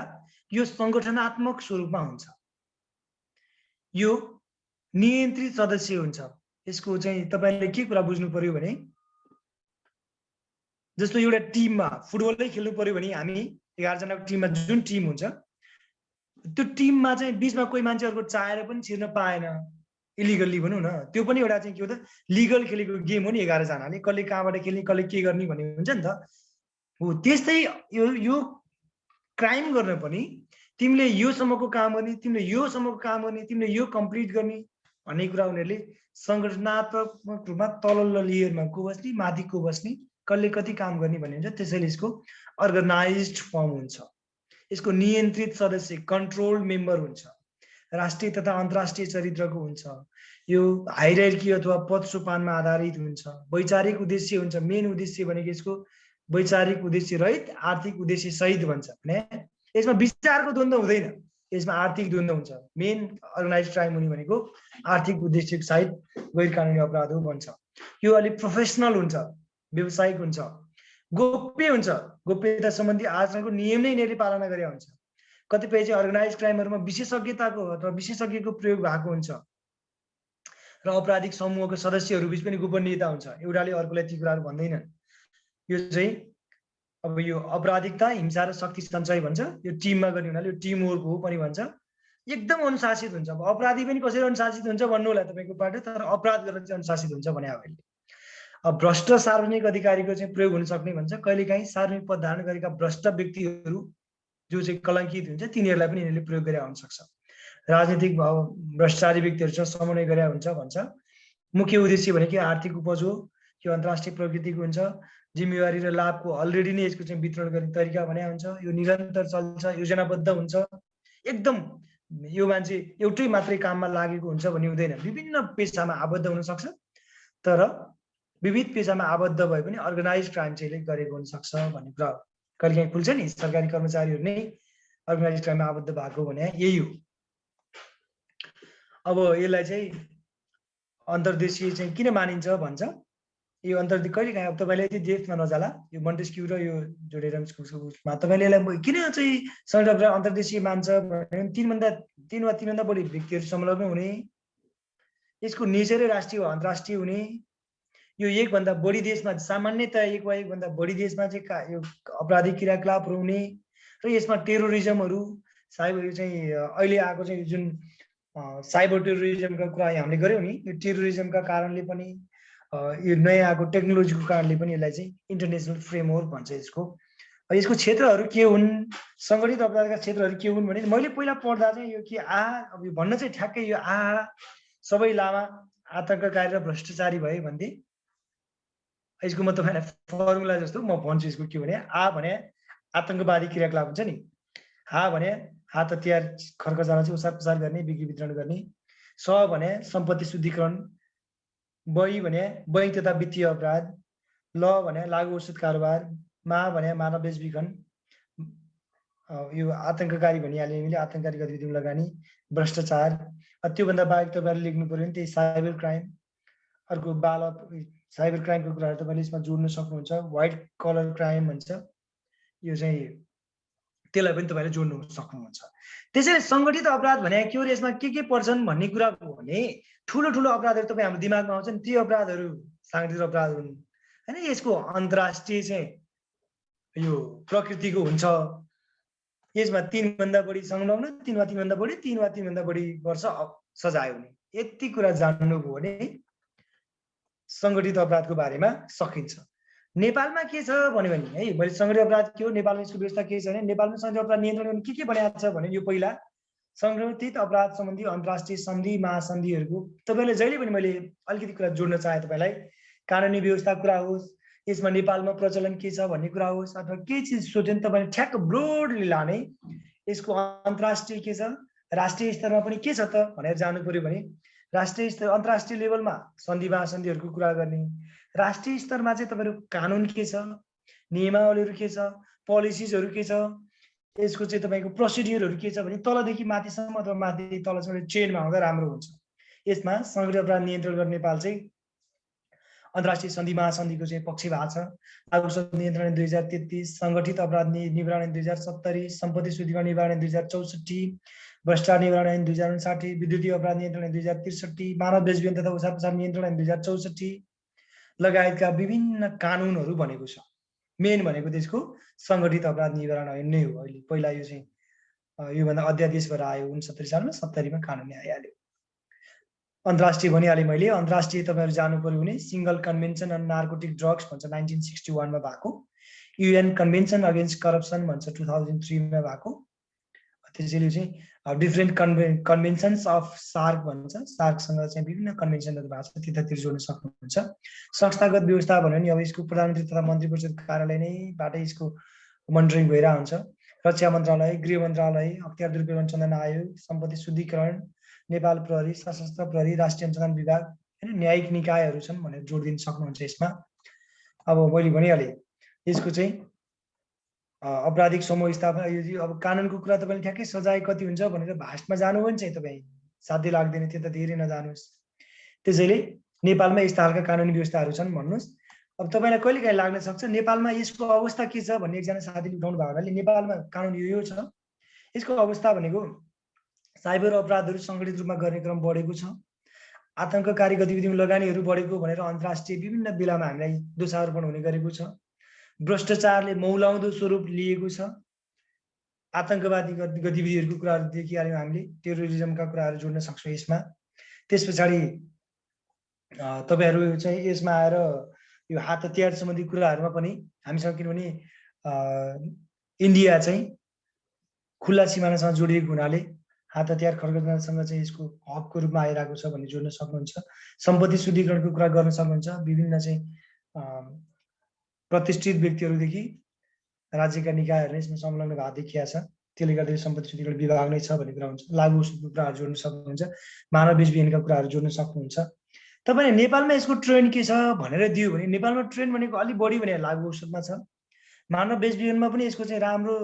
यो सङ्गठनात्मक स्वरूपमा हुन्छ, यो नियन्त्रित सदस्य हुन्छ। यसको चाहिँ तपाईँले के कुरा बुझ्नु पर्यो भने जस्तो एउटा टिममा फुटबलै खेल्नु पर्यो भने हामी 11 जनाको टिममा जुन टिम हुन्छ त्यो टिममा चाहिँ बिचमा कोही मान्छेहरुको चाहेर पनि छिर्न पाएन, इलिगल्ली भनौँ न, त्यो पनि एउटा चाहिँ के हो त लिगल खेलेको गेम हो नि। 11 जनाले कसले कहाँबाट खेल्ने, कसले के गर्ने भन्ने हुन्छ नि त। हो त्यस्तै यो क्राइम गर्न पनि तिमीले यो सम्मको काम गर्ने, तिमीले यो सम्मको काम गर्ने, तिमीले यो कम्प्लिट गर्ने भन्ने कुरा उनीहरूले संगठनात्मक रूपमा तल्लो लेयरमा को बस्ने, माथि को बस्ने, कसले कति काम गर्ने भन्ने हुन्छ। त्यसैले यसको अर्गनाइज्ड फर्म हुन्छ, यसको नियन्त्रित सदस्य कन्ट्रोल मेम्बर हुन्छ, राष्ट्रिय तथा अन्तर्राष्ट्रिय चरित्रको हुन्छ, यो हायरार्की अथवा पद सोपानमा आधारित हुन्छ, वैचारिक उद्देश्य हुन्छ। मेन उद्देश्य भनेको यसको वैचारिक उद्देश्य रहित आर्थिक उद्देश्य सहित भन्छ भने यसमा विचारको द्वन्द्व हुँदैन, यसमा आर्थिक द्वन्द्व हुन्छ। मेन अर्गनाइज्ड क्राइम हुने भनेको आर्थिक उद्देश्य सहित गैर कानुनी अपराध हो भन्छ। यो अलिक प्रोफेसनल हुन्छ, व्यावसायिक हुन्छ, गोप्य हुन्छ, गोप्यता सम्बन्धी आचरणको नियम नै यिनीहरूले पालना गरे हुन्छ। कतिपय चाहिँ अर्गनाइज क्राइमहरुमा विशेषज्ञताको अथवा विशेषज्ञको प्रयोग भएको हुन्छ र आपराधिक समूहको सदस्यहरू बीच पनि गोपनीयता हुन्छ, एउटाले अर्कोलाई ती कुराहरू भन्दैनन्। यो चाहिँ अब यो अपराधिकता, हिंसा र शक्ति सञ्चय भन्छ। यो टिममा गर्ने हुनाले यो टिम वर्क हो पनि भन्छ। एकदम अनुशासित हुन्छ। अब अपराधी पनि कसरी अनुशासित हुन्छ भन्नु होला तपाईको पाठ, तर अपराध गरेर चाहिँ अनुशासित हुन्छ भने अब अब भ्रष्ट सार्वजनिक अधिकारीको चाहिँ प्रयोग हुन सक्ने भन्छ। कहिलेकाहीँ सार्वजनिक पद धारण गरेका भ्रष्ट व्यक्तिहरू जो चाहिँ कलङ्कित हुन्छ तिनीहरूलाई पनि यिनीहरूले प्रयोग गरे हुन सक्छ। राजनीतिक भ्रष्टाचारी व्यक्तिहरूसँग समन्वय गरे हुन्छ भन्छ। मुख्य उद्देश्य भनेको आर्थिक उपज हो, यो अन्तर्राष्ट्रिय प्रकृतिको हुन्छ, जिम्मेवारी र लाभको अलरेडी नै यसको चाहिँ वितरण गर्ने तरिका भने हुन्छ, यो निरन्तर चल्छ, योजनाबद्ध हुन्छ, एकदम यो मान्छे एउटै मात्रै काममा लागेको हुन्छ भन्ने हुँदैन। विभिन्न पेसामा आबद्ध हुन सक्छ, तर विविध पेसामा आबद्ध भए पनि अर्गनाइज क्राइम चाहिँ गरेको हुनसक्छ भन्ने कुरा कहिलेकाहीँ खुल्छ नि। सरकारी कर्मचारीहरू नै अर्गनाइज क्राइममा आबद्ध भएको भने यही हो। अब यसलाई चाहिँ अन्तर्देशीय चाहिँ किन मानिन्छ भन्छ, यो अन्तर्देशीय कहिलेकाहीँ अब तपाईँले यति डेप्थमा नजाला, यो मोन्टेस्क्यू र यो जोडेर उसमा तपाईँले यसलाई किन चाहिँ संयुक्त अपराध अन्तर्देशीय मान्छ भने तीन वा तीनभन्दा बढी व्यक्तिहरू संलग्न हुने, यसको नेचरै राष्ट्रिय वा अन्तर्राष्ट्रिय हुने, यो एकभन्दा बढी देशमा सामान्यतया एक वा एकभन्दा बढी देशमा चाहिँ यो आपराधिक क्रियाकलापहरू हुने र यसमा टेरोरिजमहरू साइबर चाहिँ अहिले आएको चाहिँ जुन साइबर टेरोरिजमका कुरा हामीले गऱ्यौँ नि, यो टेरोरिजमका कारणले पनि यो नयाँ आएको टेक्नोलोजीको कारणले पनि यसलाई चाहिँ इन्टरनेसनल फ्रेमवर्क भन्छ। यसको क्षेत्रहरू के हुन्, सङ्गठित अपराधका क्षेत्रहरू के हुन् भने मैले पहिला पढ्दा चाहिँ यो के अब यो भन्न चाहिँ ठ्याक्कै यो सबै लामा आतङ्ककारी र भ्रष्टाचारी भए भन्थे। यसको म तपाईँलाई फर्मुला जस्तो म भन्छु। यसको के भने आतङ्कवादी क्रियाकलाप हुन्छ नि, भने हात हतियार खर्कजाना चाहिँ ओसार पसार गर्ने, बिक्री वितरण गर्ने, भने सम्पत्ति शुद्धिकरण, बढी भने बैंक तथा वित्तीय अपराध, ल भने लागु औषध कारोबार, मा भने मानव बेचबिखन, यो आतङ्ककारी भनिहाल्यो हामीले, आतङ्ककारी गतिविधिमा लगानी, भ्रष्टाचार। त्योभन्दा बाहेक तपाईँहरूले लेख्नु पऱ्यो भने त्यही साइबर क्राइम, अर्को साइबर क्राइमको कुराहरू तपाईँले यसमा जोड्न सक्नुहुन्छ। व्हाइट कलर क्राइम भन्छ, यो चाहिँ त्यसलाई पनि तपाईँले जोड्नु सक्नुहुन्छ। त्यसैले सङ्गठित अपराध भने के हो, यसमा के पर्छन् भन्ने कुरा हो भने ठुलो ठुलो अपराधहरू तपाईँ हाम्रो दिमागमा आउँछ नि, ती अपराधहरू सङ्गठित अपराध हुन् होइन। यसको अन्तर्राष्ट्रिय चाहिँ यो प्रकृतिको हुन्छ। यसमा 3 भन्दा बढी संलग्न, 3 वा तीनभन्दा बढी वर्ष सजाय हुने। यति कुरा जान्नुभयो भने सङ्गठित अपराधको बारेमा सकिन्छ। नेपालमा के छ भन्यो भने है, मैले सङ्गठित अपराध के हो, नेपालमा यसको व्यवस्था के छ भने नेपालमा सङ्गठित अपराध नियन्त्रण के बनाएको छ भने यो पहिला सङ्गठित अपराध सम्बन्धी अन्तर्राष्ट्रिय सन्धि महासन्धिहरूको तपाईँले जहिले पनि मैले अलिकति कुरा जोड्न चाहे तपाईँलाई, कानुनी व्यवस्था कुरा होस्, यसमा नेपालमा प्रचलन के छ भन्ने कुरा होस्, अथवा केही चिज सोध्यो भने तपाईँले ठ्याक्क ब्रोडली लाने यसको अन्तर्राष्ट्रिय के छ, राष्ट्रिय स्तरमा पनि के छ त भनेर जानु पर्यो भने राष्ट्रिय स्तर अन्तर्राष्ट्रिय लेभलमा सन्धि महासन्धिहरूको कुरा गर्ने, राष्ट्रिय स्तरमा चाहिँ तपाईँको कानुन के छ, नियमावलीहरू के छ, पोलिसिजहरू के छ, यसको चाहिँ तपाईँको प्रोसिड्युरहरू के छ भने तलदेखि माथिसम्म अथवा माथि तलसम्म चेनमा आउँदा राम्रो हुन्छ। यसमा सङ्गठित अपराध नियन्त्रण गर्ने नेपाल चाहिँ अन्तर्राष्ट्रिय सन्धि महासन्धिको चाहिँ पक्ष भएको छ। लागु औषध नियन्त्रण 2033, सङ्गठित अपराध निवारण 2070, सम्पत्ति शुद्धिकरण निवारण 2064, भ्रष्टाचार निवारण 2059, विद्युतीय अपराध नियन्त्रण 2063, मानव बेचबिखन तथा ओसार पसार नियन्त्रण 2064 लगायतका विभिन्न कानुनहरू बनेको छ। मेन भनेको त्यसको सङ्गठित अपराध निवारण ऐन नै हो। अहिले पहिला यो चाहिँ योभन्दा अध्यादेश भएर आयो 69 सालमा, 70 मा कानुन आइहाल्यो। अन्तर्राष्ट्रिय भनिहालेँ मैले। अन्तर्राष्ट्रिय तपाईँहरू जानु पर्यो भने single convention on narcotic drugs भन्छ 1961 मा भएको, युएन कन्भेन्सन अगेन्स्ट करप्सन भन्छ 2003 मा भएको, त्यसैले चाहिँ डिफरेन्ट कन्भेन्सन्स अफ सार्क भन्छ, सार्कसँग चाहिँ विभिन्न कन्भेन्सनहरू भएको छ, त्यतातिर जोड्न सक्नुहुन्छ। संस्थागत व्यवस्था भन्यो भने अब यसको प्रधानमन्त्री तथा मन्त्री परिषद कार्यालय नैबाटै यसको मोनिटरिङ भइरहेको हुन्छ। रक्षा मन्त्रालय, गृह मन्त्रालय, अख्तियार दुरुपयोग अनुसन्धान आयोग, सम्पत्ति शुद्धिकरण, नेपाल प्रहरी, सशस्त्र प्रहरी, राष्ट्रिय अनुसन्धान विभाग होइन, न्यायिक निकायहरू छन् भनेर जोड दिन सक्नुहुन्छ यसमा। अब मैले भनिहालेँ यसको चाहिँ आपराधिक समूह स्थापना, यो अब कानुनको कुरा तपाईँले ठ्याक्कै सजाय कति हुन्छ भनेर भाष्टमा जानु भने चाहिँ तपाईँ साध्य लाग्दैन, त्यो त धेरै नजानुहोस्। त्यसैले नेपालमा यस्ता खालका कानुनी व्यवस्थाहरू छन् भन्नुहोस्। अब तपाईँलाई कहिले काहीँ लाग्न सक्छ नेपालमा यसको अवस्था के छ भन्ने एकजना साथीले उठाउनु भएको हुनाले नेपालमा कानुन यो छ। यसको अवस्था भनेको साइबर अपराधहरू सङ्गठित रूपमा गर्ने क्रम बढेको छ, आतङ्ककारी गतिविधिमा लगानीहरू बढेको भनेर अन्तर्राष्ट्रिय विभिन्न बेलामा हामीलाई दोषारोपण हुने गरेको छ। भ्रष्टाचारले मौलाउँदो स्वरूप लिएको छ। आतङ्कवादी गतिविधिहरूको कुराहरू देखिहाल्यौँ हामीले, टेरोरिजमका कुराहरू जोड्न सक्छौँ यसमा। त्यस पछाडि तपाईँहरू चाहिँ यसमा आएर यो हात हतियार सम्बन्धी कुराहरूमा पनि हामीसँग, किनभने इन्डिया चाहिँ खुल्ला सिमानासँग जोडिएको हुनाले हात हतियार खड्गसँग चाहिँ यसको हबको रूपमा आइरहेको छ भन्ने जोड्न सक्नुहुन्छ। सम्पत्ति शुद्धिकरणको कुरा गर्न सक्नुहुन्छ। विभिन्न चाहिँ प्रतिष्ठित व्यक्तिहरूदेखि राज्यका निकायहरूले यसमा संलग्न भएको देखिया छ। त्यसले गर्दा यो सम्पत्ति शुद्धिकरण विभाग नै छ भन्ने कुरा हुन्छ। लागु औषधको कुराहरू जोड्न सक्नुहुन्छ, मानव बेचबिखनका कुराहरू जोड्न सक्नुहुन्छ। तपाईँले नेपालमा यसको ट्रेन्ड के छ भनेर दियो भने नेपालमा ट्रेन्ड भनेको अलिक बढी भने लागु औषधमा छ। मानव बेचबिखनमा पनि यसको चाहिँ राम्रो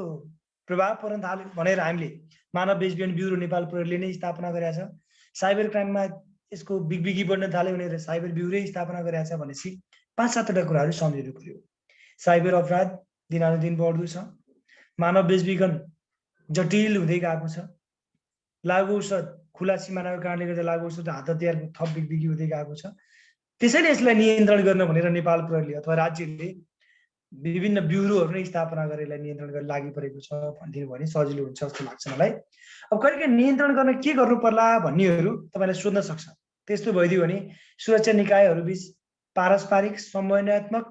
प्रभाव पर्न थाल्यो भनेर हामीले मानव बेचबिखन ब्युरो नेपाल प्रहरीले नै स्थापना गरेका छ। साइबर क्राइममा यसको बिगबिगी बढ्न थाल्यो भनेर साइबर ब्युरो स्थापना गरेका छ भनेपछि 5-7वटा कुराहरू सम्झिनु पर्यो। साइबर अपराध दिनानुदिन बढ्दो छ, मानव बेचबिखन जटिल हुँदै गएको छ, लागु औषध खुला सिमानाको कारणले गर्दा लागु औषध हात हतियारको थप बिगबिगी हुँदै गएको छ। त्यसैले यसलाई नियन्त्रण गर्न भनेर नेपाल प्रहरीले अथवा राज्यले विभिन्न ब्युरोहरू नै स्थापना गरेर यसलाई नियन्त्रण गर्न लागि परेको छ भनिदिनु भने सजिलो हुन्छ जस्तो लाग्छ मलाई। अब कहिले नियन्त्रण गर्न के गर्नु पर्ला भन्नेहरू तपाईँलाई सोध्न सक्छ। त्यस्तो भइदियो भने सुरक्षा निकायहरू बीच पारस्परिक समन्वयात्मक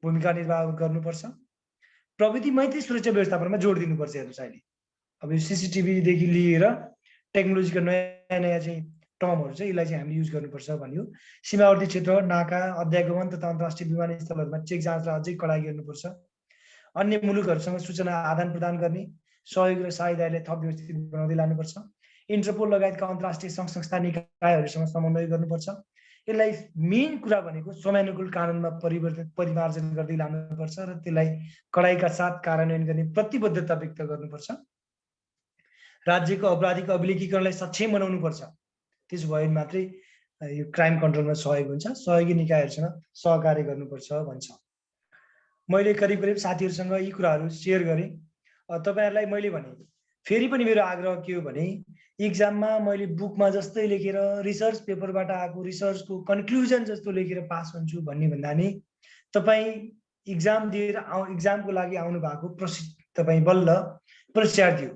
भूमिका निर्वाह गर्नुपर्छ। प्रविधि मैत्री सुरक्षा व्यवस्थापनमा जोड दिनुपर्छ हेर्नुहोस्। अहिले अब यो सिसिटिभीदेखि लिएर टेक्नोलोजीका नयाँ नयाँ चाहिँ टर्महरू चाहिँ यसलाई चाहिँ हामीले युज गर्नुपर्छ भन्यो। सीमावर्ती क्षेत्र, नाका, अध्यागमन तथा अन्तर्राष्ट्रिय विमानस्थलहरूमा चेक जाँचलाई अझै कडाइ गर्नुपर्छ। अन्य मुलुकहरूसँग सूचना आदान प्रदान गर्ने सहयोग र सहायतालाई थप व्यवस्थित बनाउँदै लानुपर्छ। इन्टरपोल लगायतका अन्तर्राष्ट्रिय सङ्घ संस्था निकायहरूसँग समन्वय गर्नुपर्छ। यसलाई मेन कुरा भनेको समयानुकूल कानुनमा परिमार्जन गर्दै लानुपर्छ र त्यसलाई कडाइका साथ कार्यान्वयन गर्ने प्रतिबद्धता व्यक्त गर्नुपर्छ। राज्यको आपराधिक अभिलेखीकरणलाई सक्षम बनाउनुपर्छ। त्यसो भयो भने मात्रै यो क्राइम कन्ट्रोलमा सहयोग हुन्छ। सहयोगी निकायहरूसँग सहकार्य गर्नुपर्छ भन्छ। मैले करिब करिब साथीहरूसँग यी कुराहरू सेयर गरेँ। तपाईँहरूलाई मैले भने फेरि पनि मेरो आग्रह के हो भने इक्जाममा मैले बुकमा जस्तै लेखेर रिसर्च पेपरबाट आएको रिसर्चको कन्क्लुजन जस्तो लेखेर पास हुन्छु भन्ने भन्दा नि तपाईँ इक्जाम दिएर इक्जामको लागि आउनु भएको तपाईँ बल्ल परीक्षार्थी हो।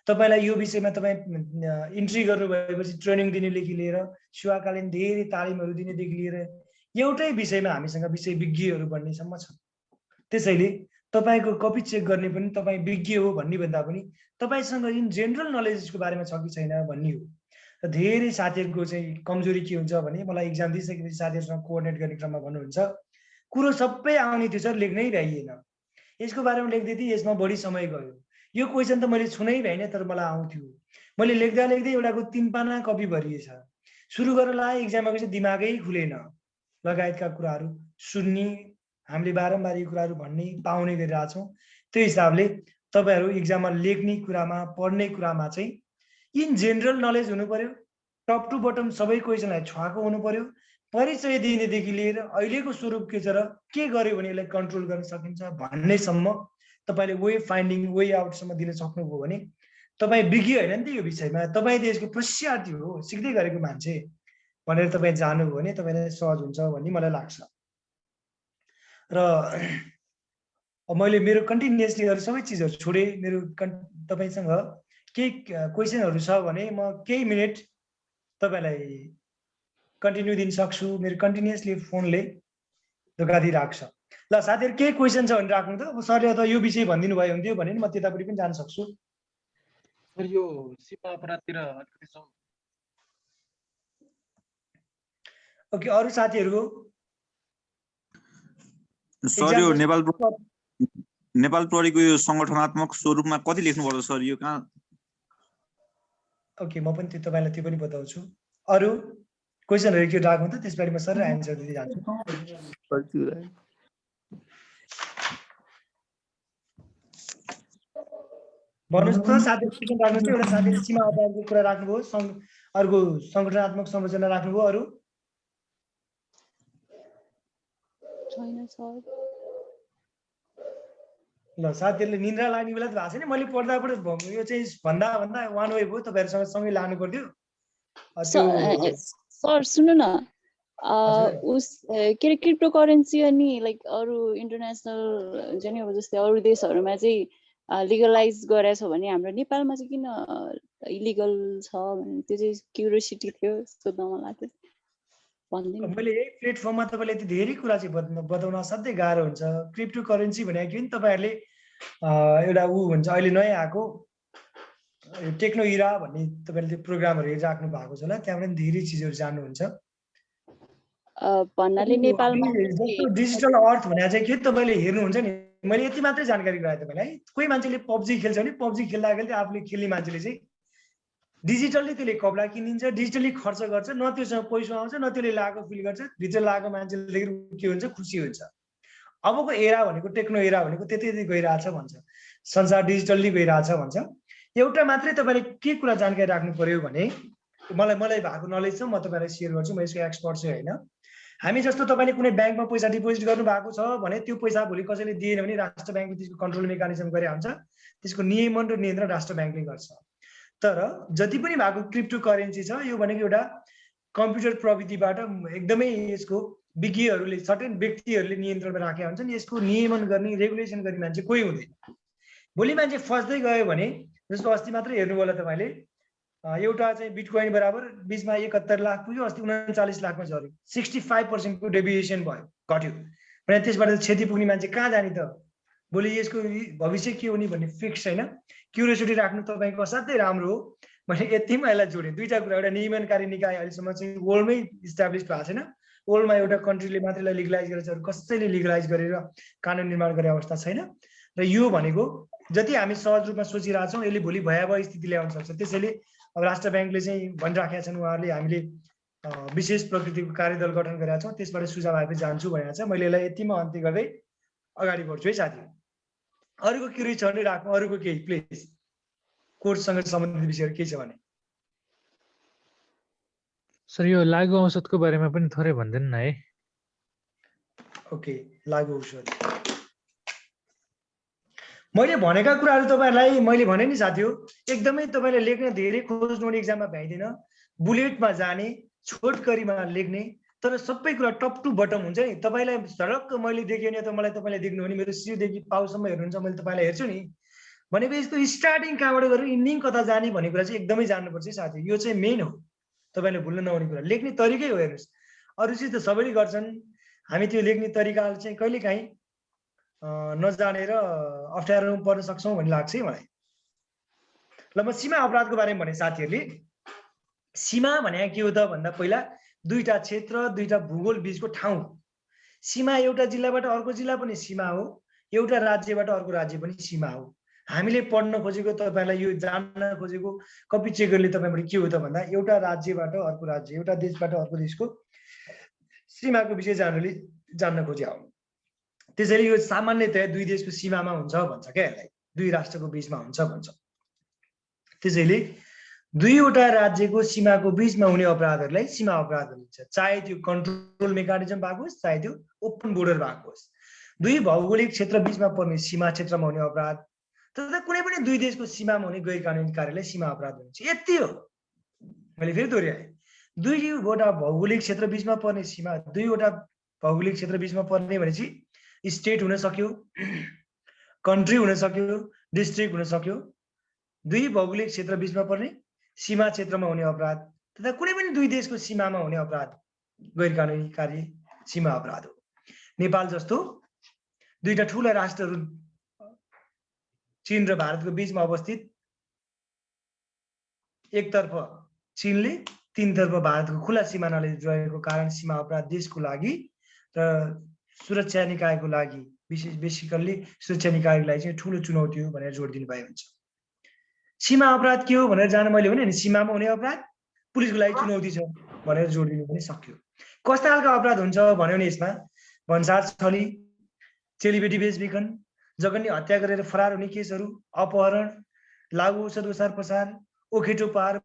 तपाईँलाई यो विषयमा तपाईँ इन्ट्री गर्नु भएपछि ट्रेनिङ दिनेदेखि लिएर सेवाकालीन धेरै तालिमहरू दिनेदेखि लिएर एउटै विषयमा हामीसँग विषय विज्ञहरू भन्नेसम्म छ। त्यसैले तपाईँको कपी चेक गर्ने पनि तपाईँ विज्ञ हो भन्ने भन्दा पनि तपाईँसँग इन जेनरल नलेजको बारेमा छ कि छैन भन्ने हो। र धेरै साथीहरूको चाहिँ कमजोरी के हुन्छ भने मलाई इक्जाम दिइसकेपछि साथीहरूसँग कोअर्डिनेट गर्ने क्रममा भन्नुहुन्छ कुरो सबै आउने थियो सर, लेख्नै भ्याइएन, यसको बारेमा लेख्दै थिएँ यसमा बढी समय गयो, यो क्वेसन त मैले छुनै भ्याइनँ तर मलाई आउँथ्यो, मैले लेख्दा लेख्दै एउटाको 3 पाना कपी भरिएछ, सुरु गरेर लाएँ इक्जाममा चाहिँ दिमागै खुलेन लगायतका कुराहरू सुन्ने हामीले बारम्बार यी कुराहरू भन्ने पाउने गरिरहेछौँ। त्यो हिसाबले तपाईँहरू इक्जाममा लेख्ने कुरामा पढ्ने कुरामा चाहिँ इन जेनरल नलेज हुनु पर्यो। टप टु बटम सबै क्वेसनलाई छुवाएको हुनु पर्यो। परिचय दिनेदेखि लिएर अहिलेको स्वरूप के छ र के गर्यो भने यसलाई कन्ट्रोल गर्न सकिन्छ भन्नेसम्म तपाईँले वे फाइन्डिङ वे आउटसम्म दिन सक्नुभयो भने तपाईँ विज्ञ होइन नि त यो विषयमा, तपाईँ देशको प्रशिक्षार्थी हो, सिक्दै गरेको मान्छे भनेर तपाईँ जानुभयो भने तपाईँलाई सहज हुन्छ भन्ने मलाई लाग्छ। र मैले मेरो कन्टिन्युसली अरू सबै चिजहरू छोडेँ। मेरो तपाईँसँग केही क्वेसनहरू छ भने म केही मिनट तपाईँलाई कन्टिन्यू दिन सक्छु। मेरो कन्टिन्युसली फोनले धोका दिइरहेको छ। ल साथीहरू केही क्वेसन छ भने राख्नु त। अब सरले अथवा यो विषय भनिदिनु भयो हुन्थ्यो भने म त्यतापट्टि पनि जान सक्छु। सर यो सीमा अपराधतिर अलिकति छ। ओके, अरू साथीहरूको सर यो नेपाल प्रहरीको यो संगठनात्मक स्वरूपमा कति लेख्नुपर्छ सर यो कहाँ? ओके, म पनि त्यो तपाईँलाई त्यो पनि बताउँछु। अरू क्वेसनहरू के राख्नु त, त्यसपछि म सर एन्सर दिँदै जान्छु। भन्नुहोस् त साथीहरू के राख्नुहोस् त। एउटा साथीले सीमा अपराधको कुरा राख्नुभयो, अर्को संगठनात्मक संरचना राख्नुभयो, अरू छैन सर। ल साथीहरूले निन्द्रा लाग्ने बेला त भएको छैन, मैले पढ्दा यो चाहिँ भन्दा वान वे भयो, तपाईँहरूसँग सँगै लानु पर्यो। सर सुन्नु न, उस के अरे क्रिप्टो करेन्सी अनि लाइक अरू इन्टरनेसनल चाहिँ अब जस्तै अरू देशहरूमा चाहिँ लिगलाइज गरेछ भने हाम्रो नेपालमा चाहिँ किन इलिगल छ भने त्यो चाहिँ क्युरियोसिटी थियो, सोध्न मन लाग्यो। मैले यही प्लेटफर्ममा तपाईँले यति धेरै कुरा चाहिँ बताउन असाध्यै गाह्रो हुन्छ। क्रिप्टो करेन्सी भनेको नि तपाईँहरूले एउटा हुन्छ अहिले नयाँ आएको टेक्नो इरा भन्ने तपाईँले त्यो प्रोग्रामहरू हेरिराख्नु भएको छ होला, त्यहाँ पनि धेरै चिजहरू जान्नुहुन्छ। भन्नाले नेपालमा जस्तो डिजिटल अर्थ भने चाहिँ के तपाईँले हेर्नुहुन्छ नि, मैले यति मात्रै जानकारी गराएँ तपाईँलाई। कोही मान्छेले पब्जी खेल्छ भने पब्जी खेल्दाखेरि आफूले खेल्ने मान्छेले चाहिँ डिजिटल्ली त्यसले कपडा किनिन्छ, डिजिटल्ली खर्च गर्छ, न त्योसँग पैसा आउँछ न त्यसले लागेको फिल गर्छ। भित्र लागेको मान्छेले के हुन्छ, खुसी हुन्छ। अबको एरा भनेको टेक्नो एरा भनेको त्यति गइरहेछ भन्छ, संसार डिजिटल्ली गइरहेछ भन्छ। एउटा मात्रै तपाईँले के कुरा जानकारी राख्नु पर्यो भने, मलाई भएको नलेज छ, म तपाईँलाई सेयर गर्छु, म यसको एक्सपर्ट चाहिँ होइन। हामी जस्तो तपाईँले कुनै ब्याङ्कमा पैसा डिपोजिट गर्नु भएको छ भने त्यो पैसा भोलि कसैले दिएन भने राष्ट्र ब्याङ्कले त्यसको कन्ट्रोल मेकानिजम गरे हुन्छ, त्यसको नियमन र नियन्त्रण राष्ट्र ब्याङ्कले गर्छ। तर जति पनि भएको क्रिप्टो करेन्सी छ यो भनेको एउटा कम्प्युटर प्रविधिबाट एकदमै यसको विज्ञहरूले सर्टेन व्यक्तिहरूले नियन्त्रणमा राखेका हुन्छन्। यसको नियमन गर्ने रेगुलेसन गर्ने मान्छे कोही हुँदैन। भोलि मान्छे फस्दै गयो भने, जस्तो अस्ति मात्रै हेर्नु होला तपाईँले, एउटा चाहिँ बिटकोइन बराबर बीचमा 71 लाख पुग्यो, अस्ति 39 लाखमा झऱ्यो। 65% को डेभिएसन भयो, घट्यो भने त्यसबाट क्षति पुग्ने मान्छे कहाँ जाने त? भोलि यसको भविष्य के हुने भन्ने फिक्स छैन। क्युरियोसिटी राख्नु तपाईँको असाध्यै राम्रो हो। मैले यतिमा यसलाई जोडेँ दुईटा कुरा। एउटा नियमनकारी निकाय अहिलेसम्म चाहिँ वर्ल्डमै इस्टाब्लिस भएको छैन। वर्ल्डमा एउटा कन्ट्रीले मात्रै लिगलाइज गरेर छ, कसैले लिगलाइज गरेर कानुन निर्माण गर्ने अवस्था छैन। र यो भनेको जति हामी सहज रूपमा सोचिरहेछौँ यसले भोलि भयावह स्थिति ल्याउन सक्छ। त्यसैले अब राष्ट्र ब्याङ्कले चाहिँ भनिराखेका छन्, उहाँहरूले हामीले विशेष प्रकृतिको कार्यदल गठन गरेका छौँ, त्यसबाट सुझाव आएपछि जान्छु भनेको छ। मैले यसलाई यतिमा अन्त्य गर्दै अगाडि बढ्छु है साथी। अरूको क्युरी छ भने राख्नु, अरूको केही प्लिज, कोर्ससँग सम्बन्धित विषयहरू के छ भने। सर यो लागु औषधको बारेमा पनि थोरै भनिदिनु न है। ओके, लागु औषध मैले भनेका कुराहरू तपाईँहरूलाई मैले भने नि साथी हो, एकदमै तपाईँले लेख्ने धेरै खोज नोट इक्जाममा भ्याइदिन, बुलेटमा जाने, छोटकरीमा लेख्ने, तर सबै कुरा टप टु बटम हुन्छ नि। तपाईँलाई झलक्क मैले देखेँ भने त मलाई तपाईँले देख्नु भने मेरो सिरदेखि पाउसम्म हेर्नुहुन्छ, मैले तपाईँलाई हेर्छु नि भनेको यसको स्टार्टिङ कहाँबाट गरेर इन्डिङ कता जाने भन्ने कुरा चाहिँ एकदमै जान्नुपर्छ साथी। यो चाहिँ मेन हो, तपाईँले भुल्न नहुने कुरा। लेख्ने तरिकै हो, हेर्नुहोस् अरू चिज त सबैले गर्छन्, हामी त्यो लेख्ने तरिका चाहिँ कहिलेकाहीँ नजानेर अप्ठ्यारोमा पर्न सक्छौँ भन्ने लाग्छ है मलाई। ल म सीमा अपराधको बारेमा भने साथीहरूले, सीमा भने के हो त भन्दा पहिला दुईटा क्षेत्र, दुईटा भूगोल बीचको ठाउँ। सीमा एउटा जिल्लाबाट अर्को जिल्ला पनि सीमा हो, एउटा राज्यबाट अर्को राज्य पनि सीमा हो। हामीले पढ्न खोजेको, तपाईँलाई यो जान्न खोजेको कपी चेकरले तपाईँबाट के हो त भन्दा एउटा राज्यबाट अर्को राज्य, एउटा देशबाट अर्को देशको सीमाको विषय जान्न खोजे हो। त्यसैले यो सामान्यतया दुई देशको सीमामा हुन्छ भन्छ क्या, यसलाई दुई राष्ट्रको बीचमा हुन्छ भन्छ। त्यसैले दुईवटा राज्यको सीमाको बीचमा हुने अपराधहरूलाई सीमा अपराध भनिन्छ, चाहे त्यो कन्ट्रोल मेकानिजम भएको होस्, चाहे त्यो ओपन बोर्डर भएको होस्। दुई भौगोलिक क्षेत्र बीचमा पर्ने सीमा क्षेत्रमा हुने अपराध तथा कुनै पनि दुई देशको सीमामा हुने गैर कानुनी कार्यलाई सीमा अपराध भनिन्छ। यति हो, मैले फेरि दोहोऱ्याएँ। दुईवटा भौगोलिक क्षेत्र बीचमा पर्ने सीमा, दुईवटा भौगोलिक क्षेत्र बीचमा पर्ने भनेपछि स्टेट हुन सक्यो, कन्ट्री हुन सक्यो, डिस्ट्रिक्ट हुन सक्यो। दुई भौगोलिक क्षेत्र बीचमा पर्ने सीमा क्षेत्रमा हुने अपराध तथा कुनै पनि दुई देशको सीमामा हुने अपराध गैर कानुनी कार्य सीमा अपराध हो। नेपाल जस्तो दुईटा ठुला राष्ट्रहरू चीन र भारतको बीचमा अवस्थित, एकतर्फ चीनले, तीनतर्फ भारतको खुला सिमानाले रहेको कारण सीमा अपराध देशको लागि र सुरक्षा निकायको लागि, बेसिकल्ली सुरक्षा निकायको लागि चाहिँ ठुलो चुनौती हो भनेर जोड दिनु भएको हुन्छ। सीमा अपराध के हो भनेर जान मैले भने नि, सीमामा हुने अपराध पुलिसको लागि चुनौती छ भनेर जोड दिनु पनि सक्यो। कस्ता खालका अपराध हुन्छ भन्यो भने यसमा भन्सार छली, चेलीबेटी बेचबिखन, जघन्य हत्या गरेर फरार हुने केसहरू, अपहरण, लागु औषध ओसार पसार, ओखेटो पार,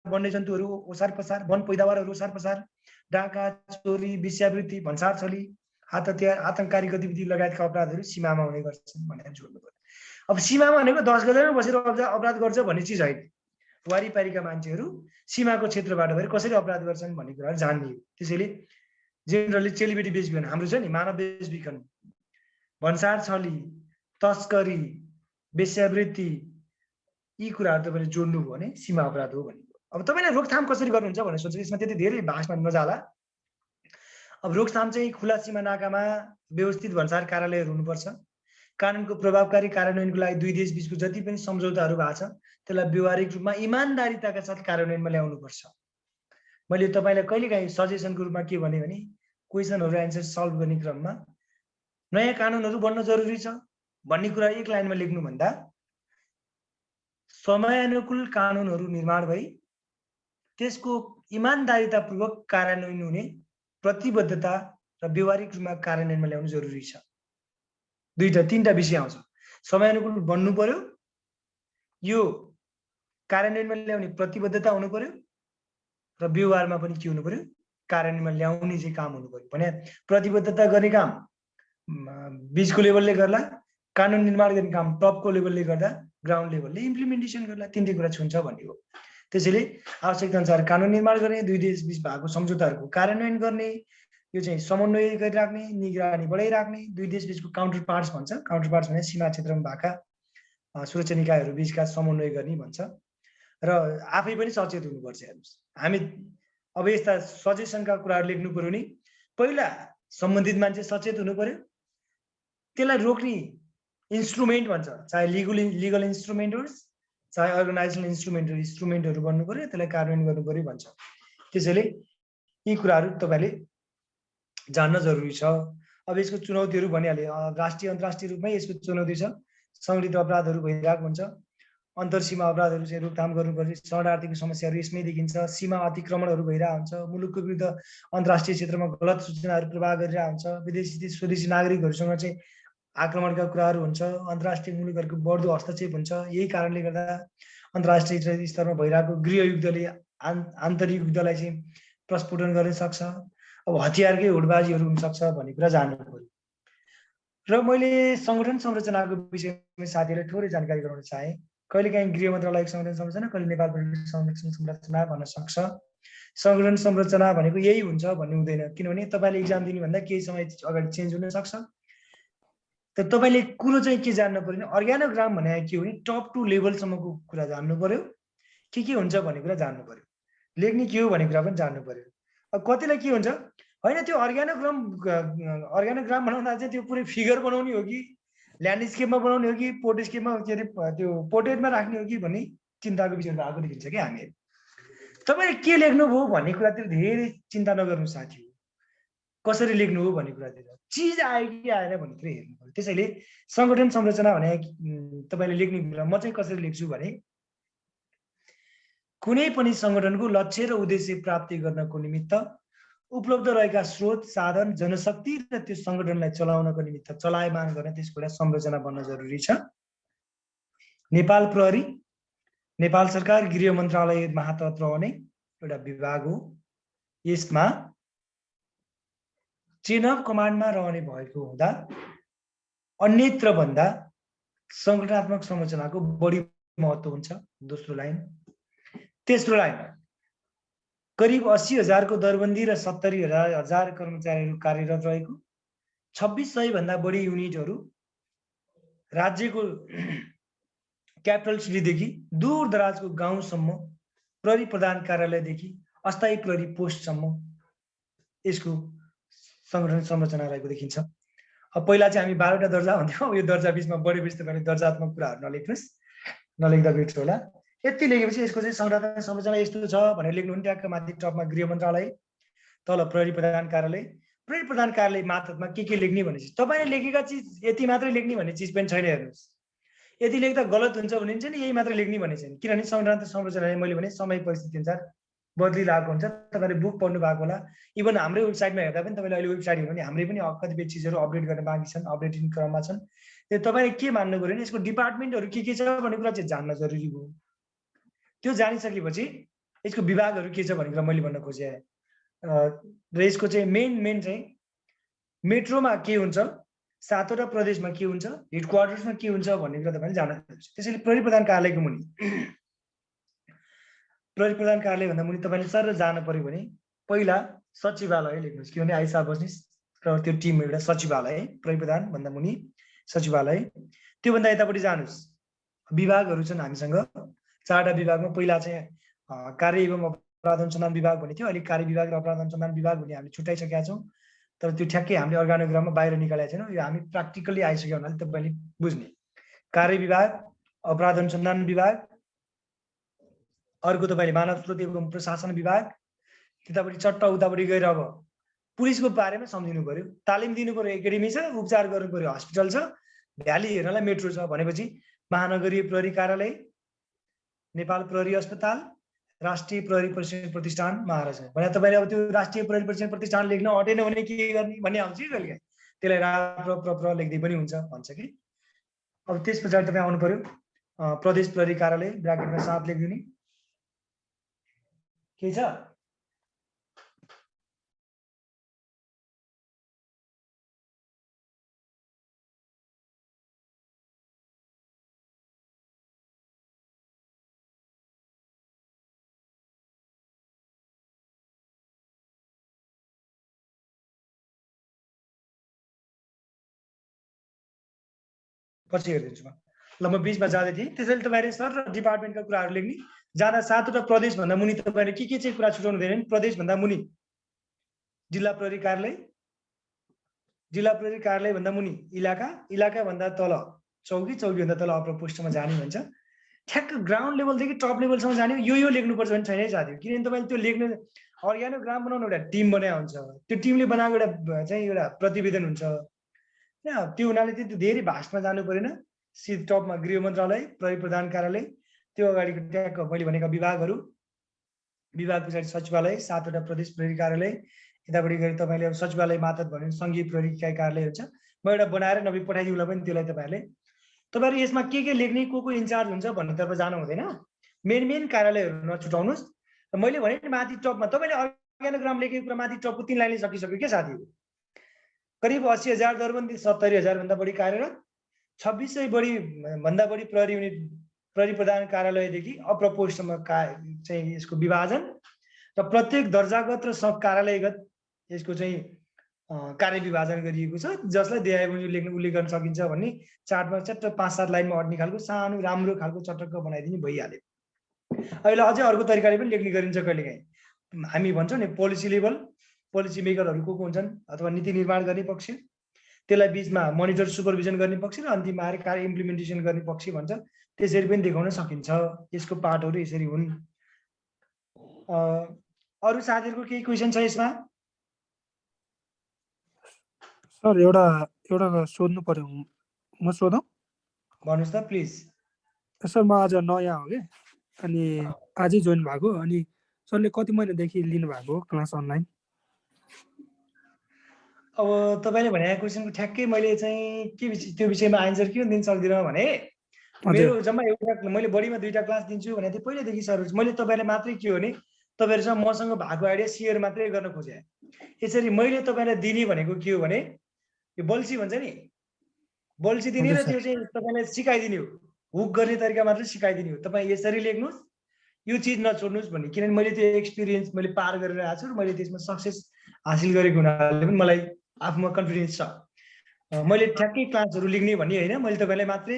वन्यजन्तुहरू ओसार पसार, वन पैदावारहरू ओसार पसार, डाका, चोरी, वेश्यावृत्ति, भन्सार छली, हात हतियार, आतंककारी गतिविधि लगायतका अपराधहरू सीमामा हुने गर्छन् भनेर जोड्नु पर्यो। अब सीमामा भनेको 10 गजैमा बसेर अपराध गर्छ भन्ने चिज होइन। वारिपारिका मान्छेहरू सीमाको क्षेत्रबाट भएर कसरी अपराध गर्छन् भन्ने कुरा जान्ने हो। त्यसैले जेनरली चेलीबेटी बेचबिखन हाम्रो छ नि, मानव बेचबिखन, भन्सार छली, तस्करी, वेश्यावृत्ति, यी कुराहरू तपाईँले जोड्नु भयो भने सीमा अपराध हो भन्ने। अब तपाईँले रोकथाम कसरी गर्नुहुन्छ भनेर सोच्छ, यसमा त्यति धेरै भाषमा नजाला। अब रोकथाम चाहिँ खुला सीमा नाकामा व्यवस्थित भन्सार कार्यालयहरू हुनुपर्छ। कानुनको प्रभावकारी कार्यान्वयनको लागि दुई देश बीचको जति पनि सम्झौताहरू भएको छ त्यसलाई व्यवहारिक रूपमा इमानदारिताका साथ कार्यान्वयनमा ल्याउनुपर्छ। मैले तपाईँलाई कहिलेकाहीँ सजेसनको रूपमा के भने क्वेसनहरू एन्सर सल्भ गर्ने क्रममा नयाँ कानुनहरू बन्न जरुरी छ भन्ने कुरा एक लाइनमा लेख्नुभन्दा समयानुकूल कानुनहरू निर्माण भई त्यसको इमानदारीतापूर्वक कार्यान्वयन हुने प्रतिबद्धता र व्यवहारिक रूपमा कार्यान्वयनमा ल्याउनु जरुरी छ। तीनटा विषय आउँछ। समयानुकूल बन्नु पर्यो, यो कार्यान्वयनमा ल्याउने प्रतिबद्धता हुनु पर्यो र व्यवहारमा पनि के हुनु पर्यो, कार्यान्वयनमा ल्याउने चाहिँ काम हुनु पर्यो। भने प्रतिबद्धता गर्ने काम बीचको लेभलले गर्ला, कानुन निर्माण गर्ने काम टपको लेभलले गर्दा, ग्राउन्ड लेभलले इम्प्लिमेन्टेसन गर्ला। तीनटै कुरा छुन्छ भन्ने हो। त्यसैले आवश्यकता अनुसार कानुन निर्माण गर्ने, दुई देश बीच भएको सम्झौताहरूको कार्यान्वयन गर्ने, यो चाहिँ समन्वय गरिराख्ने, निगरानी बढाइराख्ने, दुई देश बीचको काउन्टर पार्ट्स भन्छ। काउन्टर पार्ट्स भने सीमा क्षेत्रमा भएका सुरक्षा निकायहरू बीचका समन्वय गर्ने भन्छ। र आफै पनि सचेत हुनुपर्छ। हेर्नुहोस्, हामी अब यस्ता सजेसनका कुराहरू लेख्नु पर्यो नि पहिला सम्बन्धित मान्छे सचेत हुनु पर्यो। त्यसलाई रोक्ने इन्स्ट्रुमेन्ट भन्छ, चाहे लिगल इन्स्ट्रुमेन्ट होस् चाहे अर्गनाइजेसनल इन्स्ट्रुमेन्टहरू बन्नु पर्यो, त्यसलाई कार्यान्वयन गर्नु पर्यो भन्छ। त्यसैले यी कुराहरू तपाईँले जान्न जरुरी छ। अब यसको चुनौतीहरू भनिहालेँ। राष्ट्रिय अन्तर्राष्ट्रिय रूपमै यसको चुनौती छ। सङ्गठित अपराधहरू भइरहेको हुन्छ, अन्तरसीमा अपराधहरू चाहिँ रोकथाम गर्नुपर्ने, शरणार्थीको समस्याहरू यसमै देखिन्छ, सीमा अतिक्रमणहरू भइरहेको हुन्छ, मुलुकको विरुद्ध अन्तर्राष्ट्रिय क्षेत्रमा गलत सूचनाहरू प्रवाह गरिरहेको हुन्छ, विदेशी स्वदेशी नागरिकहरूसँग चाहिँ आक्रमणका कुराहरू हुन्छ, अन्तर्राष्ट्रिय मुलुकहरूको बढ्दो हस्तक्षेप हुन्छ। यही कारणले गर्दा अन्तर्राष्ट्रिय स्तरमा भइरहेको गृहयुद्धले आन्तरिक युद्धलाई चाहिँ प्रस्फुटन गर्न सक्छ। अब हतियारकै हुडबाजीहरू हुनसक्छ भन्ने कुरा जान्नु पर्यो। र मैले सङ्गठन संरचनाको विषयमा साथीहरूलाई थोरै जानकारी गराउन चाहेँ। कहिलेकाहीँ गृह मन्त्रालयको सङ्गठन संरचना, कहिले नेपाल प्रहरीको सङ्गठन संरचना भन्न सक्छ। सङ्गठन संरचना भनेको यही हुन्छ भन्ने हुँदैन, किनभने तपाईँले इक्जाम दिनुभन्दा केही समय अगाडि चेन्ज हुन सक्छ। तर तपाईँले कुरो चाहिँ के जान्नु पर्यो, अर्ग्यानोग्राम भनेको के हो भने टप टु लेभलसम्मको कुरा जान्नु पर्यो, के हुन्छ भन्ने कुरा जान्नु पर्यो, लेख्ने के हो भन्ने कुरा पनि जान्नु पर्यो। अब कतिलाई के हुन्छ, होइन त्यो अर्ग्यानोग्राम बनाउँदा चाहिँ त्यो पुरै फिगर बनाउने हो कि ल्यान्डस्केपमा बनाउने हो कि पोर्ट्रेटस्केपमा के अरे त्यो पोर्ट्रेटमा राख्ने हो कि भन्ने चिन्ताको विषयहरू आएको देखिन्छ कि हामीहरू। तपाईँले के लेख्नुभयो भन्ने कुरातिर धेरै चिन्ता नगर्नु साथी हो, कसरी लेख्नु हो भन्ने कुरातिर, चिज आयो कि आएन भन्नेतिर हेर्नु पर्यो। त्यसैले सङ्गठन संरचना भने तपाईँले लेख्ने कुरा म चाहिँ कसरी लेख्छु भने कुनै पनि सङ्गठनको लक्ष्य र उद्देश्य प्राप्ति गर्नको निमित्त उपलब्ध रहेका स्रोत, साधन, जनशक्ति र त्यो सङ्गठनलाई चलाउनको निमित्त चलायमान गर्न त्यसको एउटा संरचना बन्न जरुरी छ। नेपाल प्रहरी नेपाल सरकार गृह मन्त्रालय मातहत रहने एउटा विभाग हो। यसमा चेन अफ कमान्डमा रहने भएको हुँदा अन्यत्र भन्दा सङ्गठनात्मक संरचनाको बढी महत्त्व हुन्छ। दोस्रो लाइन। तेस्रो लाइन, करिब 80,000 को दरबन्दी र 70,000 कर्मचारीहरू कार्यरत रहेको, 2600 भन्दा बढी युनिटहरू राज्यको क्यापिटल सिटीदेखि दूर दराजको गाउँसम्म, प्रहरी प्रधान कार्यालयदेखि अस्थायी प्रहरी पोस्टसम्म यसको सङ्गठन संरचना रहेको देखिन्छ। अब पहिला चाहिँ हामी 12वटा दर्जा भन्थ्यौँ, यो दर्जा बिचमा बढेपछि तपाईँले दर्जात्मक कुराहरू नलेख्नुहोस्, नलेख्दा बिर्छ होला। यति लेखेपछि यसको चाहिँ सङ्गठन संरचना यस्तो छ भनेर लेख्नु भने ट्याक्क माथि टपमा गृह मन्त्रालय, तल प्रहरी प्रधान कार्यालय, प्रहरी प्रधान कार्यालय मातहतमा के लेख्ने भनेपछि तपाईँले लेखेका चिज यति मात्रै लेख्ने भन्ने चिज पनि छैन। हेर्नुहोस्, यति लेख्दा गलत हुन्छ भने चाहिँ नि यही मात्र लेख्ने भन्ने छैन, किनभने सङ्गठन संरचनाले मैले भने समय परिस्थिति अनुसार बदलिरहेको हुन्छ। तपाईँले बुक पढ्नु भएको होला, इभन हाम्रै वेबसाइटमा हेर्दा पनि तपाईँले अहिले वेबसाइट हेर्नु भने हाम्रै पनि कतिपय चिजहरू अपडेट गर्न बाँकी छन्, अपडेटिङ क्रममा छन्। त्यो तपाईँले के मान्नु पऱ्यो भने यसको डिपार्टमेन्टहरू के छ भन्ने कुरा चाहिँ जान्न जरुरी हो। त्यो जानिसकेपछि यसको विभागहरू के छ भन्ने कुरा मैले भन्न खोजेँ। र यसको चाहिँ मेन चाहिँ मेट्रोमा के हुन्छ, 7वटा प्रदेशमा के हुन्छ, हेडक्वार्टर्समा के हुन्छ भन्ने कुरा तपाईँले जान्न पर्छ। त्यसैले प्रहरी प्रधान कार्यालयको मुनि, प्रहरी प्रधान कार्यालय भन्दा मुनि तपाईँले सर जानु पर्यो भने पहिला सचिवालय लेख्नुहोस्, किनभने आइसा बस्ने र त्यो टिम एउटा सचिवालय, प्रहरी प्रधान भन्दा मुनि सचिवालय। त्योभन्दा यतापट्टि जानुहोस्, विभागहरू छन् हामीसँग 4वटा विभागमा। पहिला चाहिँ कार्य एवं अपराध अनुसन्धान विभाग भन्ने थियो, अहिले कार्य विभाग र अपराध अनुसन्धान विभाग भन्ने हामीले छुट्याइसकेका छौँ। तर त्यो ठ्याक्कै हामीले अर्गानोग्राममा बाहिर निकालेका छैनौँ, यो हामी प्र्याक्टिकल्ली आइसक्यो हुनाले तपाईँले बुझ्ने। कार्य विभाग, अपराध अनुसन्धान विभाग, अर्को तपाईँले मानव स्रोत एवं प्रशासन विभाग, त्यतापट्टि चट्ट उतापट्टि गएर अब पुलिसको बारेमा सम्झिनु पर्यो, तालिम दिनु पर्यो, एकाडेमी छ, उपचार गर्नु पर्यो, हस्पिटल छ, भ्याली हेर्नलाई मेट्रो छ भनेपछि महानगरीय प्रहरी कार्यालय, नेपाल प्रहरी अस्पताल, राष्ट्रिय प्रहरी प्रशिक्षण प्रतिष्ठान महाराज भने तपाईँले अब त्यो राष्ट्रिय प्रहरी प्रशिक्षण प्रतिष्ठान लेख्न अटेन भने के गर्ने भन्ने आउँछ कि कहिले त्यसलाई प्र लेख्दै पनि हुन्छ भन्छ कि। अब त्यस पछाडि तपाईँ आउनु पर्यो प्रदेश प्रहरी कार्यालय ब्राकेटमा 7 लेखिदिने के छ। पछि हेरिदिन्छु म। ल म बिचमा जाँदै थिएँ, त्यसैले तपाईँले सर र डिपार्टमेन्टका कुराहरू लेख्ने, जाँदा 7वटा प्रदेशभन्दा मुनि तपाईँले के चाहिँ कुरा छुटाउनु दिएन। प्रदेशभन्दा मुनि जिल्ला प्रहरी कार्यालय, जिल्ला प्रहरी कार्यालयभन्दा मुनि इलाका, इलाकाभन्दा तल चौकी, चौकीभन्दा तल अपर पोस्टमा जाने भन्छ। ठ्याक्क ग्राउन्ड लेभलदेखि टप लेभलसम्म जाने यो लेख्नुपर्छ भने छैन है साथी, किनभने तपाईँले त्यो लेख्ने अर्ग्यानोग्राम बनाउनु एउटा टिम बनाए हुन्छ, त्यो टिमले बनाएको एउटा प्रतिवेदन हुन्छ। त्यो हुनाले त्यो धेरै भाषमा जानु परेन, सिधै टपमा गृह मन्त्रालय, प्रहरी प्रधान कार्यालय, त्यो अगाडिको ट्याक्क मैले भनेका विभागहरू, विभाग पछाडि सचिवालय, 7वटा प्रदेश प्रहरी कार्यालय, यतापट्टि गएर तपाईँले अब सचिवालय मातहत भन्यो सङ्घीय प्रहरी इकाइ कार्यालय हुन्छ। म एउटा बनाएर नभए पठाइदिउँला पनि त्यसलाई तपाईँहरूले यसमा के लेख्ने, को इन्चार्ज हुन्छ भन्नेतर्फ जानु हुँदैन। मेन कार्यालयहरू नछुटाउनुहोस्। मैले भने नि माथि टपमा तपाईँले अर्ग्यानोग्राम लेखेको कुरा माथि टपको 3 लाइनले सकिसक्यो क्या साथी। करिब 80,000 दरबन्दी, 70,000 भन्दा बढी कार्यरत, 2600 भन्दा बढी प्रहरी युनिट प्रहरी प्रधान कार्यालयदेखि अपर पोस्टसम्म चाहिँ यसको विभाजन र प्रत्येक दर्जागत र सब कार्यालयगत यसको चाहिँ कार्य विभाजन गरिएको छ, जसलाई देहायमा लेख्न उल्लेख गर्न सकिन्छ भन्ने चार्टमा चट्ट 5-7 लाइनमा अट्ने खालको सानो राम्रो खालको चटक्क बनाइदिने भइहाल्यो। अहिले अझै अर्को तरिकाले पनि लेख्ने गरिन्छ कहिलेकाहीँ। हामी भन्छौँ नि पोलिसी लेभल, पोलिसी मेकरहरू को हुन्छन् अथवा नीति निर्माण गर्ने पक्ष, त्यसलाई बिचमा मोनिटर सुपरभिजन गर्ने पक्ष र अन्तिममा आएर कार्य इम्प्लिमेन्टेसन गर्ने पक्ष भन्छ। त्यसरी पनि देखाउन सकिन्छ। यसको पार्टहरू यसरी हुन्। अरू साथीहरूको केही क्वेसन छ यसमा? सर एउटा सोध्नु पर्यो, म सोधौँ? भन्नुहोस् त प्लिज। सर म आज नयाँ हो कि, अनि आजै जोइन भएको, अनि सरले कति महिनादेखि लिनु भएको क्लास अनलाइन? अब तपाईँले भनेको क्वेसनको ठ्याक्कै मैले चाहिँ त्यो विषयमा आन्सर किन दिन सक्दिनँ भने मेरो जम्मा एउटा मैले बढीमा 2टा क्लास दिन्छु भने थियो पहिल्यैदेखि सर। मैले तपाईँलाई मात्रै के हो भने तपाईँहरूसँग मसँग भएको आइडिया सेयर मात्रै गर्न खोजेँ। यसरी मैले तपाईँलाई दिने भनेको के हो भने यो बल्छी भन्छ नि, बल्छी दिने र त्यो चाहिँ तपाईँलाई सिकाइदिने हो, हुक गर्ने तरिका मात्रै सिकाइदिने हो। तपाईँ यसरी लेख्नुहोस्, यो चिज नछोड्नुहोस् भन्ने, किनभने मैले त्यो एक्सपिरियन्स मैले पार गरेर आएको छु र मैले त्यसमा सक्सेस हासिल गरेको हुनाले पनि मलाई आफूमा कन्फिडेन्स छ। मैले ठ्याक्कै क्लासहरू लिने भन्ने होइन, मैले तपाईँलाई मात्रै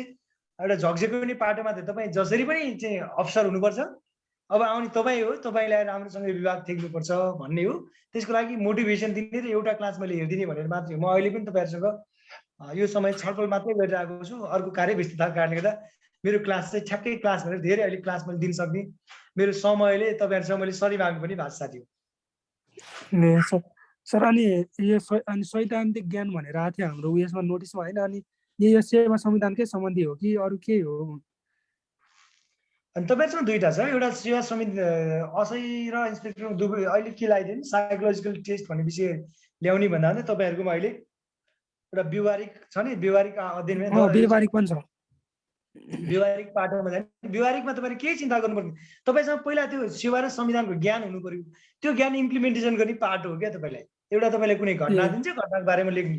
एउटा झक्झेको पनि पाटो मात्रै, तपाईँ जसरी पनि चाहिँ अफसर हुनुपर्छ, अब आउने तपाईँ हो, तपाईँलाई राम्रोसँग विभाग थेक्नुपर्छ भन्ने हो। त्यसको लागि मोटिभेसन दिने र एउटा क्लास मैले हेरिदिने भनेर मात्रै हो। म अहिले पनि तपाईँहरूसँग यो समय छलफल मात्रै गरिरहेको छु। अर्को कार्य व्यस्तताको कारणले गर्दा मेरो क्लास चाहिँ ठ्याक्कै क्लास भनेर धेरै अहिले क्लास मैले दिन सक्ने मेरो समयले तपाईँहरूसँग मैले सरी माग्नु पनि भएको साथी हो। सर अनि यो सैद्धान्तिक ज्ञान भनेर आएको थियो हाम्रो उयसमा नोटिसमा होइन, अनि यो सेवा संविधानकै सम्बन्धी हो कि अरू के हो? अनि तपाईँसँग 2टा छ, एउटा सेवा संविधान असै र इन्सपेक्टर दुवै। अहिले के लगाइदिनु साइकोलोजिकल टेस्ट भन्ने विषय ल्याउने भन्दा पनि तपाईँहरूकोमा अहिले एउटा व्यवहारिक छ नि, व्यवहारिक अध्ययन व्यवहारिक पनि छ। व्यवहारिक पाटोमा जाने, व्यवहारिकमा तपाईँले केही चिन्ता गर्नु पर्दैन। तपाईँसँग पहिला त्यो सेवा र संविधानको ज्ञान हुनु पर्यो, त्यो ज्ञान इम्प्लिमेन्टेसन गर्ने पाटो हो क्या। तपाईँलाई एउटा तपाईँले कुनै घटना दिन्छ, घटनाको बारेमा लेख्ने,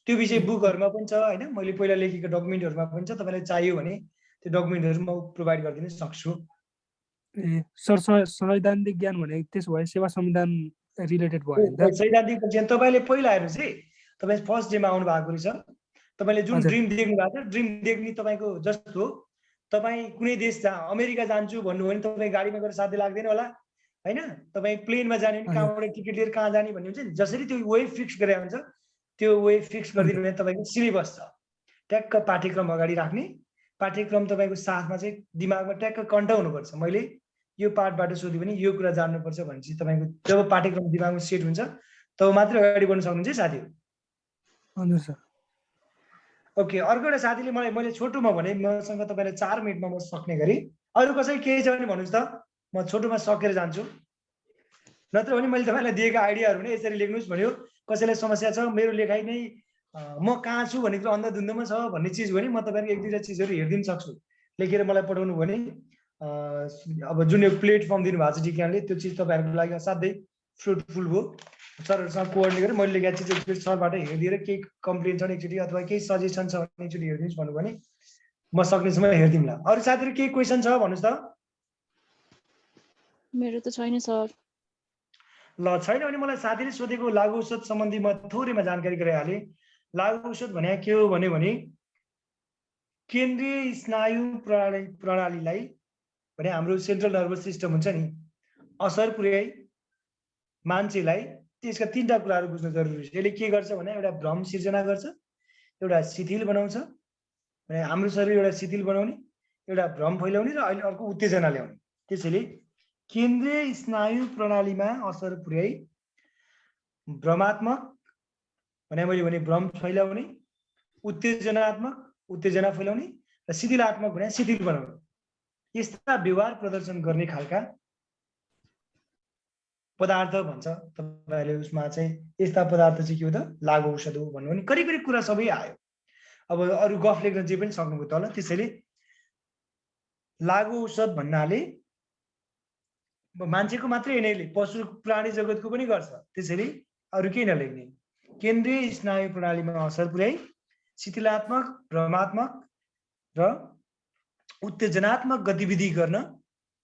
त्यो विषय बुकहरूमा पनि छ होइन, मैले पहिला लेखेको डकुमेन्टहरूमा पनि छ। तपाईँलाई चाहियो भने त्यो डकुमेन्टहरू म प्रोभाइड गरिदिन सक्छु। सर सैद्धान्तिक ज्ञान भने त्यसो भए सेवा संविधान रिलेटेड भयो। सैद्धान्तिक ज्ञान तपाईँले पहिला हेर्नुहोस् है, तपाईँ फर्स्ट डेमा आउनु भएको रहेछ, तपाईँले जुन ड्रिम देख्नु भएको छ, ड्रिम देख्ने तपाईँको जस्तो तपाईँ कुनै देश अमेरिका जान्छु भन्नु भने तपाईँ गाडीमा गएर साध्य लाग्दैन होला होइन। तपाईँ प्लेनमा जाने भने कहाँबाट टिकट लिएर कहाँ जाने भन्ने हुन्छ नि, जसरी त्यो वे फिक्स गरेर हुन्छ त्यो वे फिक्स गरिदिनु भने तपाईँको सिलेबस छ, ट्याक्क पाठ्यक्रम अगाडि राख्ने, पाठ्यक्रम तपाईँको साथमा चाहिँ दिमागमा ट्याक्क कन्ट हुनुपर्छ। मैले यो पार्टबाट सोध्यो भने यो कुरा जान्नुपर्छ भने चाहिँ तपाईँको जब पाठ्यक्रम दिमागमा सेट हुन्छ तब मात्रै अगाडि बढ्न सक्नुहुन्छ साथीहरू। हजुर सर। ओके, अर्को एउटा साथीले मैले छोटोमा भने मसँग तपाईँले 4 मिनटमा म सक्ने गरी, अरू कसै केही छ भने भन्नुहोस् त, म छोटोमा सकेर जान्छु। नत्र भने मैले तपाईँलाई दिएका आइडियाहरू भने यसरी लेख्नुहोस् भन्यो, कसैलाई समस्या छ मेरो लेखाइ नै म कहाँ छु भन्ने कुरा अन्धधुन्धमा छ भन्ने चिज हो भने म तपाईँको 1-2 चिजहरू हेरिदिन सक्छु। लेखेर मलाई पठाउनु भने अब जुन यो प्लेटफर्म दिनुभएको छ डिक्यानले त्यो चिज तपाईँहरूको लागि असाध्यै फ्रुटफुल हो। सरहरूसँग कोअर्डिनेट गरेर मैले लेखेको चिज एकचोटि सरबाट हेरिदिएर केही कम्प्लेन छ एकचोटि अथवा केही सजेसन छ भने एकचोटि हेरिदिनुहोस् भन्नु भने म सक्नेसम्म हेरिदिउँला। अरू साथीहरू केही क्वेसन छ भन्नुहोस् त। मेरो त छैन सर। ल छैन भने मलाई साथीले सोधेको लागु औषध सम्बन्धी म थोरैमा जानकारी गराइहालेँ। लागु औषध भने के हो भने केन्द्रीय स्नायु प्रणालीलाई भने हाम्रो सेन्ट्रल नर्भस सिस्टम हुन्छ नि, असर पुर्याई मान्छेलाई त्यसका 3टा कुराहरू बुझ्न जरुरी छ। यसले के गर्छ भने एउटा भ्रम सिर्जना गर्छ, एउटा शिथिल बनाउँछ, भने हाम्रो शरीर एउटा शिथिल बनाउने, एउटा भ्रम फैलाउने र अहिले अर्को उत्तेजना ल्याउने। त्यसैले केन्द्रीय स्नायु प्रणालीमा असर पुर्याई भ्रमात्मक भने मैले भने भ्रम फैलाउने, उत्तेजनात्मक उत्तेजना फैलाउने र शिथिलात्मक भने शिथिल बनाउने, यस्ता व्यवहार प्रदर्शन गर्ने खालका पदार्थ भन्छ तपाईहरुले। उसमा चाहिँ यस्ता पदार्थ चाहिँ के हो त लागु औषध हो भन्नु भने करिब करिब कुरा सबै आयो। अब अरु गफ लेख्न जे पनि सक्नुभयो तल। त्यसैले लागु औषध भन्नाले मान्छेको मात्रै हैन, पशु प्राणी जगतको पनि गर्छ। त्यसैले अरु केही नलेख्ने। केन्द्रीय स्नायु प्रणालीमा असर पुर्याई शिथिलात्मक, भ्रमात्मक र उत्तेजनात्मक गतिविधि गर्न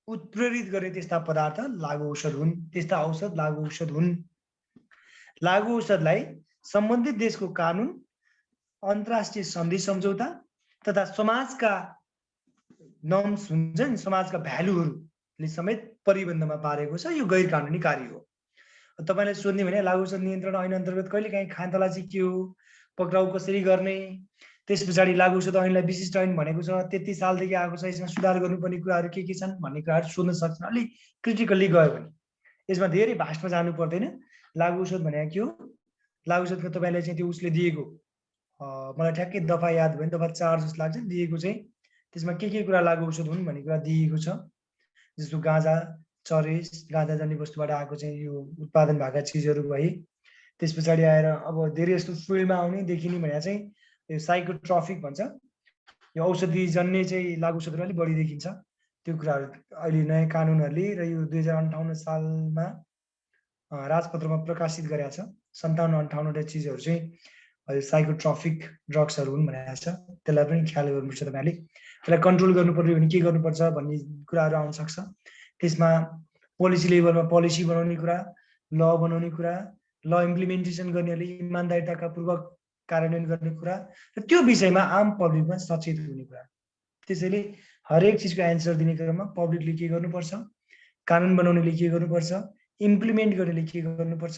उत्प्रेरित गर्ने त्यस्ता पदार्थ लागु औषध हुन्। त्यस्ता औषध लागु औषध हुन्। लागु औषधलाई सम्बन्धित देशको कानुन, अन्तर्राष्ट्रिय सन्धि सम्झौता तथा समाजका नर्म्स हुन्छन्, समाजका भ्यालुहरुले समेत परिबन्धमा पारेको छ। यो गैर कानुनी कार्य हो। तपाईले सोध्ने भने लागु औषध नियन्त्रण ऐन अन्तर्गत कहिलेकाहीँ खानतलासी के हो, पक्राउ कसरी गर्ने, त्यसपछि लागु औषध ऐनलाई विशिष्ट ऐन भनेको छ, 33 सालदेखि आएको छ, यसमा सुधार गर्नुपर्ने कुराहरू के छन् भन्ने कुराहरू सोध्न सक्छन्। अलि क्रिटिकली गयो भने यसमा धेरै भाष्टमा जानु पर्दैन। लागु औषध भनेको के हो, लागु औषधको तपाईलाई चाहिँ त्यो उसले दिएको मलाई ठ्याक्कै दफा याद भयो, दफा 4 जस्तो लाग्छ दिएको चाहिँ। त्यसमा के कुरा लागु औषध हुन् भन्ने कुरा दिएको छ। जस्तो गाँजा, चरेस, गाँजा जन्य वस्तुबाट आएको चाहिँ यो उत्पादन भएका चिजहरू भए। त्यसपछि आएर अब धेरै जस्तो फिल्डमा आउने देखिने भने चाहिँ यो साइकोट्रोपिक भन्छ। यो औषधि जन्य चाहिँ लागु औषधहरू अलिक बढी देखिन्छ। त्यो कुराहरू अहिले नयाँ कानुनहरूले र यो 2058 सालमा राजपत्रमा प्रकाशित गरेको छ। 57-58 वटा चिजहरू चाहिँ साइकोट्रोपिक ड्रग्सहरू हुन् भनेको छ। त्यसलाई पनि ख्याल गर्नुपर्छ तपाईहरुले। त्यसलाई कन्ट्रोल गर्नुपर्यो भने के गर्नुपर्छ भन्ने कुराहरू आउन सक्छ। त्यसमा पोलिसी लेभलमा पोलिसी बनाउने कुरा, ल बनाउने कुरा, ल इम्प्लिमेन्टेसन गर्नेले इमानदारीताका पूर्वक कार्यान्वयन गर्ने कुरा र त्यो विषयमा आम पब्लिकमा सचेत हुने कुरा। त्यसैले हरेक चिजको एन्सर दिने क्रममा पब्लिकले के गर्नुपर्छ, कानुन बनाउनेले के गर्नुपर्छ, इम्प्लिमेन्ट गर्नेले के गर्नुपर्छ,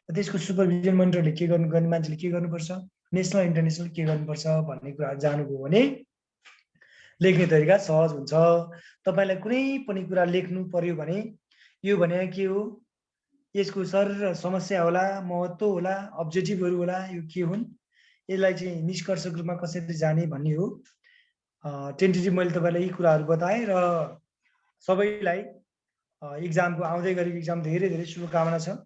त्यसको सुपरभिजन मोनिटरले के गर्ने मान्छेले के गर्नुपर्छ, नेसनल इन्टरनेसनल के गर्नुपर्छ भन्ने कुराहरू जानुभयो भने लेख्ने तरिका सहज हुन्छ। तपाईलाई कुनै पनि कुरा लेख्नु पर्यो भने यो भने के हो, यसको सर समस्या होला, महत्व होला, अब्जेक्टिभहरू होला, यो के हुन्, यसलाई चाहिँ निष्कर्षक रूपमा कसरी जाने भन्ने हो। टेन्टेटिभ मैले तपाईलाई यी कुराहरू बताएँ र सबैलाई एक्जामको आउँदै गरेको एक्जाम धेरै धेरै शुभकामना छ।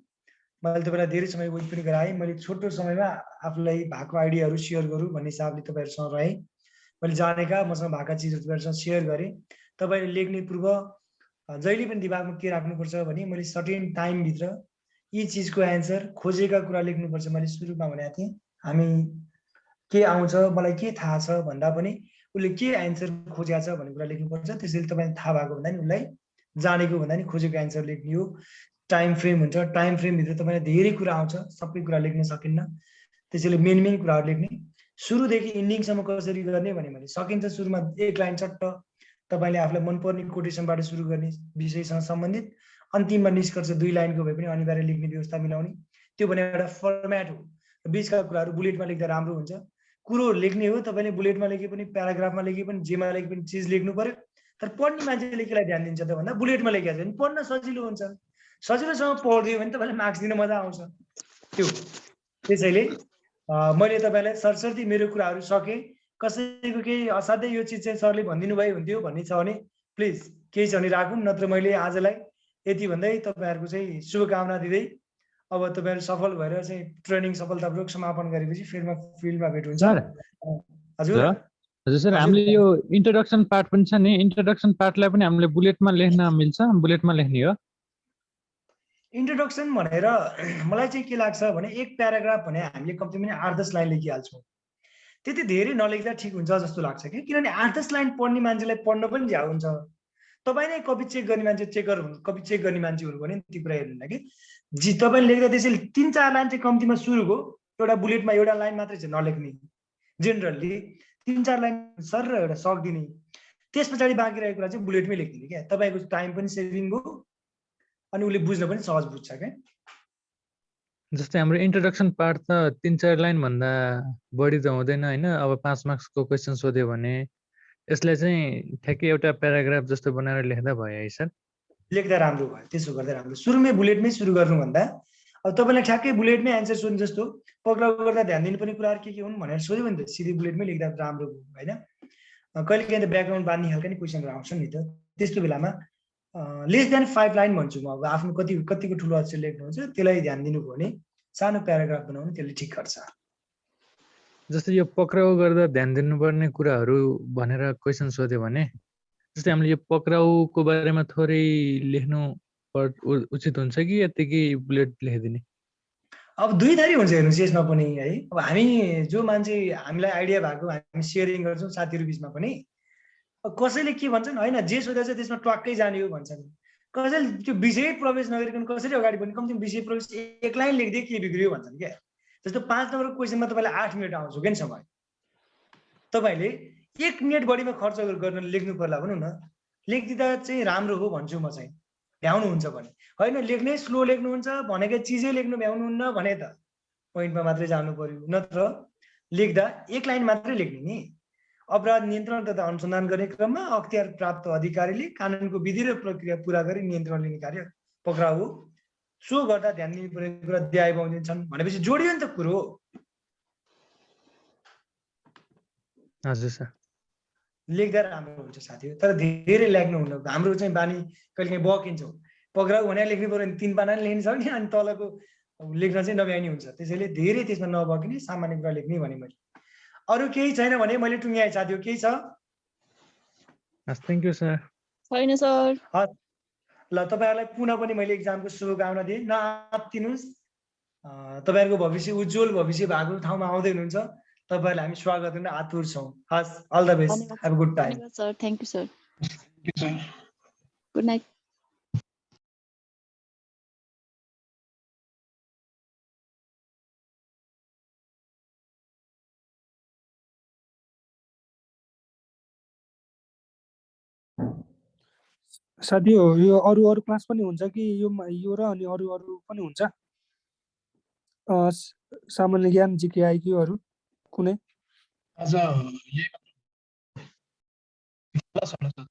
मैले तपाईलाई धेरै समय वेट पनि गराएँ। मैले छोटो समयमा आफूलाई भएको आइडियाहरू सेयर गरौँ भन्ने हिसाबले तपाईहरुसँग रहेँ। मैले जानेका मसँग भएका चिजहरू तपाईहरुसँग सेयर गरेँ। तपाईले लेख्ने पूर्व जहिले पनि दिमागमा के राख्नुपर्छ भने मैले सर्टेन टाइमभित्र यी चिजको एन्सर खोजेका कुरा लेख्नुपर्छ। मैले सुरुमा भनेको थिएँ हामी के आउँछ मलाई के थाहा छ भन्दा पनि उसले के एन्सर खोजेको छ भन्ने कुरा लेख्नुपर्छ। त्यसैले तपाईलाई थाहा भएको भन्दा नि उसलाई जानेको भन्दा नि खोजेको एन्सर लेख्ने हो। टाइम फ्रेम हुन्छ, टाइम फ्रेमभित्र तपाईँलाई धेरै कुरा आउँछ, सबै कुरा लेख्न सकिन्न। त्यसैले मेन कुराहरू लेख्ने। सुरुदेखि इन्डिङसम्म कसरी गर्ने भने मैले सकिन्छ सुरुमा एक लाइन चट्ट तपाईले आफूलाई मनपर्ने कोटेसनबाट सुरु गर्ने विषयसँग सम्बन्धित, अन्तिममा निष्कर्ष 2 लाइनको भए पनि अनिवार्य लेख्ने व्यवस्था मिलाउने। त्यो भने एउटा फर्मेट हो। बीचका कुराहरू बुलेटमा लेख्दा राम्रो हुन्छ। कुरो लेख्ने हो, तपाईले बुलेटमा लेखे पनि, प्याराग्राफमा लेखे पनि, जेमा लेखे पनि चिज लेख्नु पर्यो तर पढ्ने मान्छेले केलाई ध्यान दिन्छ त भन्दा बुलेटमा लेखेको छ भने पढ्न सजिलो हुन्छ, सजिलोसँग पढ्दियो भने तपाईँलाई मार्क्स दिन मजा आउँछ त्यो। त्यसैले मैले तपाईँलाई सरसर्ती मेरो कुराहरू सकेँ। कसैको केही असाध्यै यो चिज चाहिँ सरले भनिदिनु भयो हुन्थ्यो भन्ने छ भने प्लिज केही छ भने राखौँ, नत्र मैले आजलाई यति भन्दै तपाईँहरूको चाहिँ शुभकामना दिँदै अब तपाईँहरू सफल भएर चाहिँ ट्रेनिङ सफलतापूर्वक समापन गरेपछि फिल्डमा भेट हुन्छ। हजुर हजुर सर, हामीले यो इन्ट्रोडक्सन पार्ट पनि छ नि, इन्ट्रोडक्सन पार्टलाई पनि हामीले बुलेटमा लेख्न मिल्छ? बुलेटमा लेख्ने हो इन्ट्रोडक्सन भनेर मलाई चाहिँ के लाग्छ भने एक प्याराग्राफ भने हामीले कम्तीमा 8-10 लाइन लेखिहाल्छौँ, त्यति धेरै नलेख्दा ठिक हुन्छ जस्तो लाग्छ कि, किनभने 8-10 लाइन पढ्ने मान्छेलाई पढ्न पनि झ्याउ हुन्छ। तपाईँ नै कपी चेक गर्ने मान्छे कपी चेक गर्ने मान्छे हुनु भने त्यो कुरा हेर्नु कि जी तपाईँले लेख्दा त्यसैले 3-4 लाइन चाहिँ कम्तीमा सुरुको एउटा बुलेटमा एउटा लाइन मात्रै चाहिँ नलेख्ने, जेनरली 3-4 लाइन सर र एउटा सक्दिने, त्यस पछाडि बाँकी रहेको कुरा चाहिँ बुलेटमै लेखिदिने क्या। तपाईँको टाइम पनि सेभिङ भयो अनि उसले बुझ्न पनि सहज बुझ्छ क्या। जस्तै हाम्रो इन्ट्रोडक्सन पार्ट त 3-4 लाइन भन्दा बढी त हुँदैन होइन। अब 5 मार्क्सको क्वेसन सोध्यो भने यसलाई चाहिँ ठ्याक्कै एउटा प्याराग्राफ जस्तो बनाएर लेख्दा भयो है सर? लेख्दा राम्रो भयो, त्यसो गर्दा राम्रो। सुरुमै बुलेटमै सुरु गर्नुभन्दा अब तपाईँलाई ठ्याक्कै बुलेटमै एन्सर सोध्नु जस्तो पक्राउ गर्दा ध्यान दिनुपर्ने कुराहरू के हुन् भनेर सोध्यो भने त सिधै बुलेटमै लेख्दा राम्रो होइन। कहिलेकाहीँ त ब्याकग्राउन्ड बाँध्ने खालका नि क्वेसनहरू आउँछ नि त, त्यस्तो बेलामा लेस देन 5 लाइन भन्छु म। अब आफ्नो कतिको ठुलो अक्षर लेख्नुहुन्छ त्यसलाई ध्यान दिनुभयो भने सानो प्याराग्राफ बनाउनु त्यसले ठिक गर्छ। जस्तै यो पक्राउ गर्दा ध्यान दिनुपर्ने कुराहरू भनेर क्वेसन सोध्यो भने जस्तै हामीले यो पक्राउको बारेमा थोरै लेख्नु उचित हुन्छ कि यतिकै बुलेट लेखिदिने? अब दुई थरी हुन्छ हेर्नुहोस् यसमा पनि है। अब हामी जो मान्छे हामीलाई आइडिया भएको हामी सेयरिङ गर्छौँ साथीहरू बिचमा पनि, कसैले के भन्छन् होइन जे सोधेको छ त्यसमा ट्वाक्कै जाने हो भन्छन्, कसैले त्यो विषय प्रवेश नगरिकन कसरी अगाडि बढ्ने कम्ती विषय प्रवेश एक लाइन लेखिदिए के बिग्रियो भन्छन् क्या। जस्तो 5 नम्बरको क्वेसनमा तपाईँलाई 8 मिनट आउँछ क्या समय, तपाईँले 1 मिनट बढीमा खर्च गर्न लेख्नु पर्ला भनौँ न, लेखिदिँदा चाहिँ राम्रो हो भन्छु म चाहिँ। भ्याउनुहुन्छ भने होइन, लेख्नै स्लो लेख्नुहुन्छ भनेको चिजै लेख्नु भ्याउनुहुन्न भने त पोइन्टमा मात्रै जानु पर्यो, नत्र लेख्दा 1 लाइन मात्रै लेख्ने नि। अपराध नियन्त्रण तथा अनुसन्धान गर्ने क्रममा अख्तियार प्राप्त अधिकारीले कानुनको विधि र प्रक्रिया पुरा गरी नियन्त्रण लिने कार्य पक्राउ हो। सो गर्दा ध्यान दिनुपर्ने कुरा द्याय पाउँछन् भनेपछि जोडियो नि त कुरो। हजुर सर, लेख्दा राम्रो हुन्छ साथी, तर धेरै लेख्नु हुन्न। हाम्रो चाहिँ बानी कहिलेकाहीँ बकिन्छौँ, पक्राउ भनेर लेख्नु पऱ्यो भने 3 पाना लेख्नु छ भने अनि तलको लेख्न चाहिँ नभ्याइने हुन्छ। त्यसैले धेरै त्यसमा नबकिने सामान्य कुरा लेख्ने भने मैले। अरू केही छैन भने मैले टुङ्ग्याएँ साथी, केही छ? Thank you sir. छैन सर। ल तपाईँहरूलाई पुनः पनि मैले एक्जामको शुभकामना दिएँ। नआत्तिनुहोस्, तपाईँहरूको भविष्य उज्जवल भविष्य भएको ठाउँमा आउँदै हुनुहुन्छ। तपाईँहरूलाई हामी स्वागत गर्न आतुर छौँ। हस्, all the best, have a good time. धन्यवाद sir, thank you sir, good night. साथी हो यो अरू क्लास पनि हुन्छ कि यो र अनि अरू पनि हुन्छ? सामान्य ज्ञान जिके आइक्यूहरू कुनै? आज यही क्लास होला सर।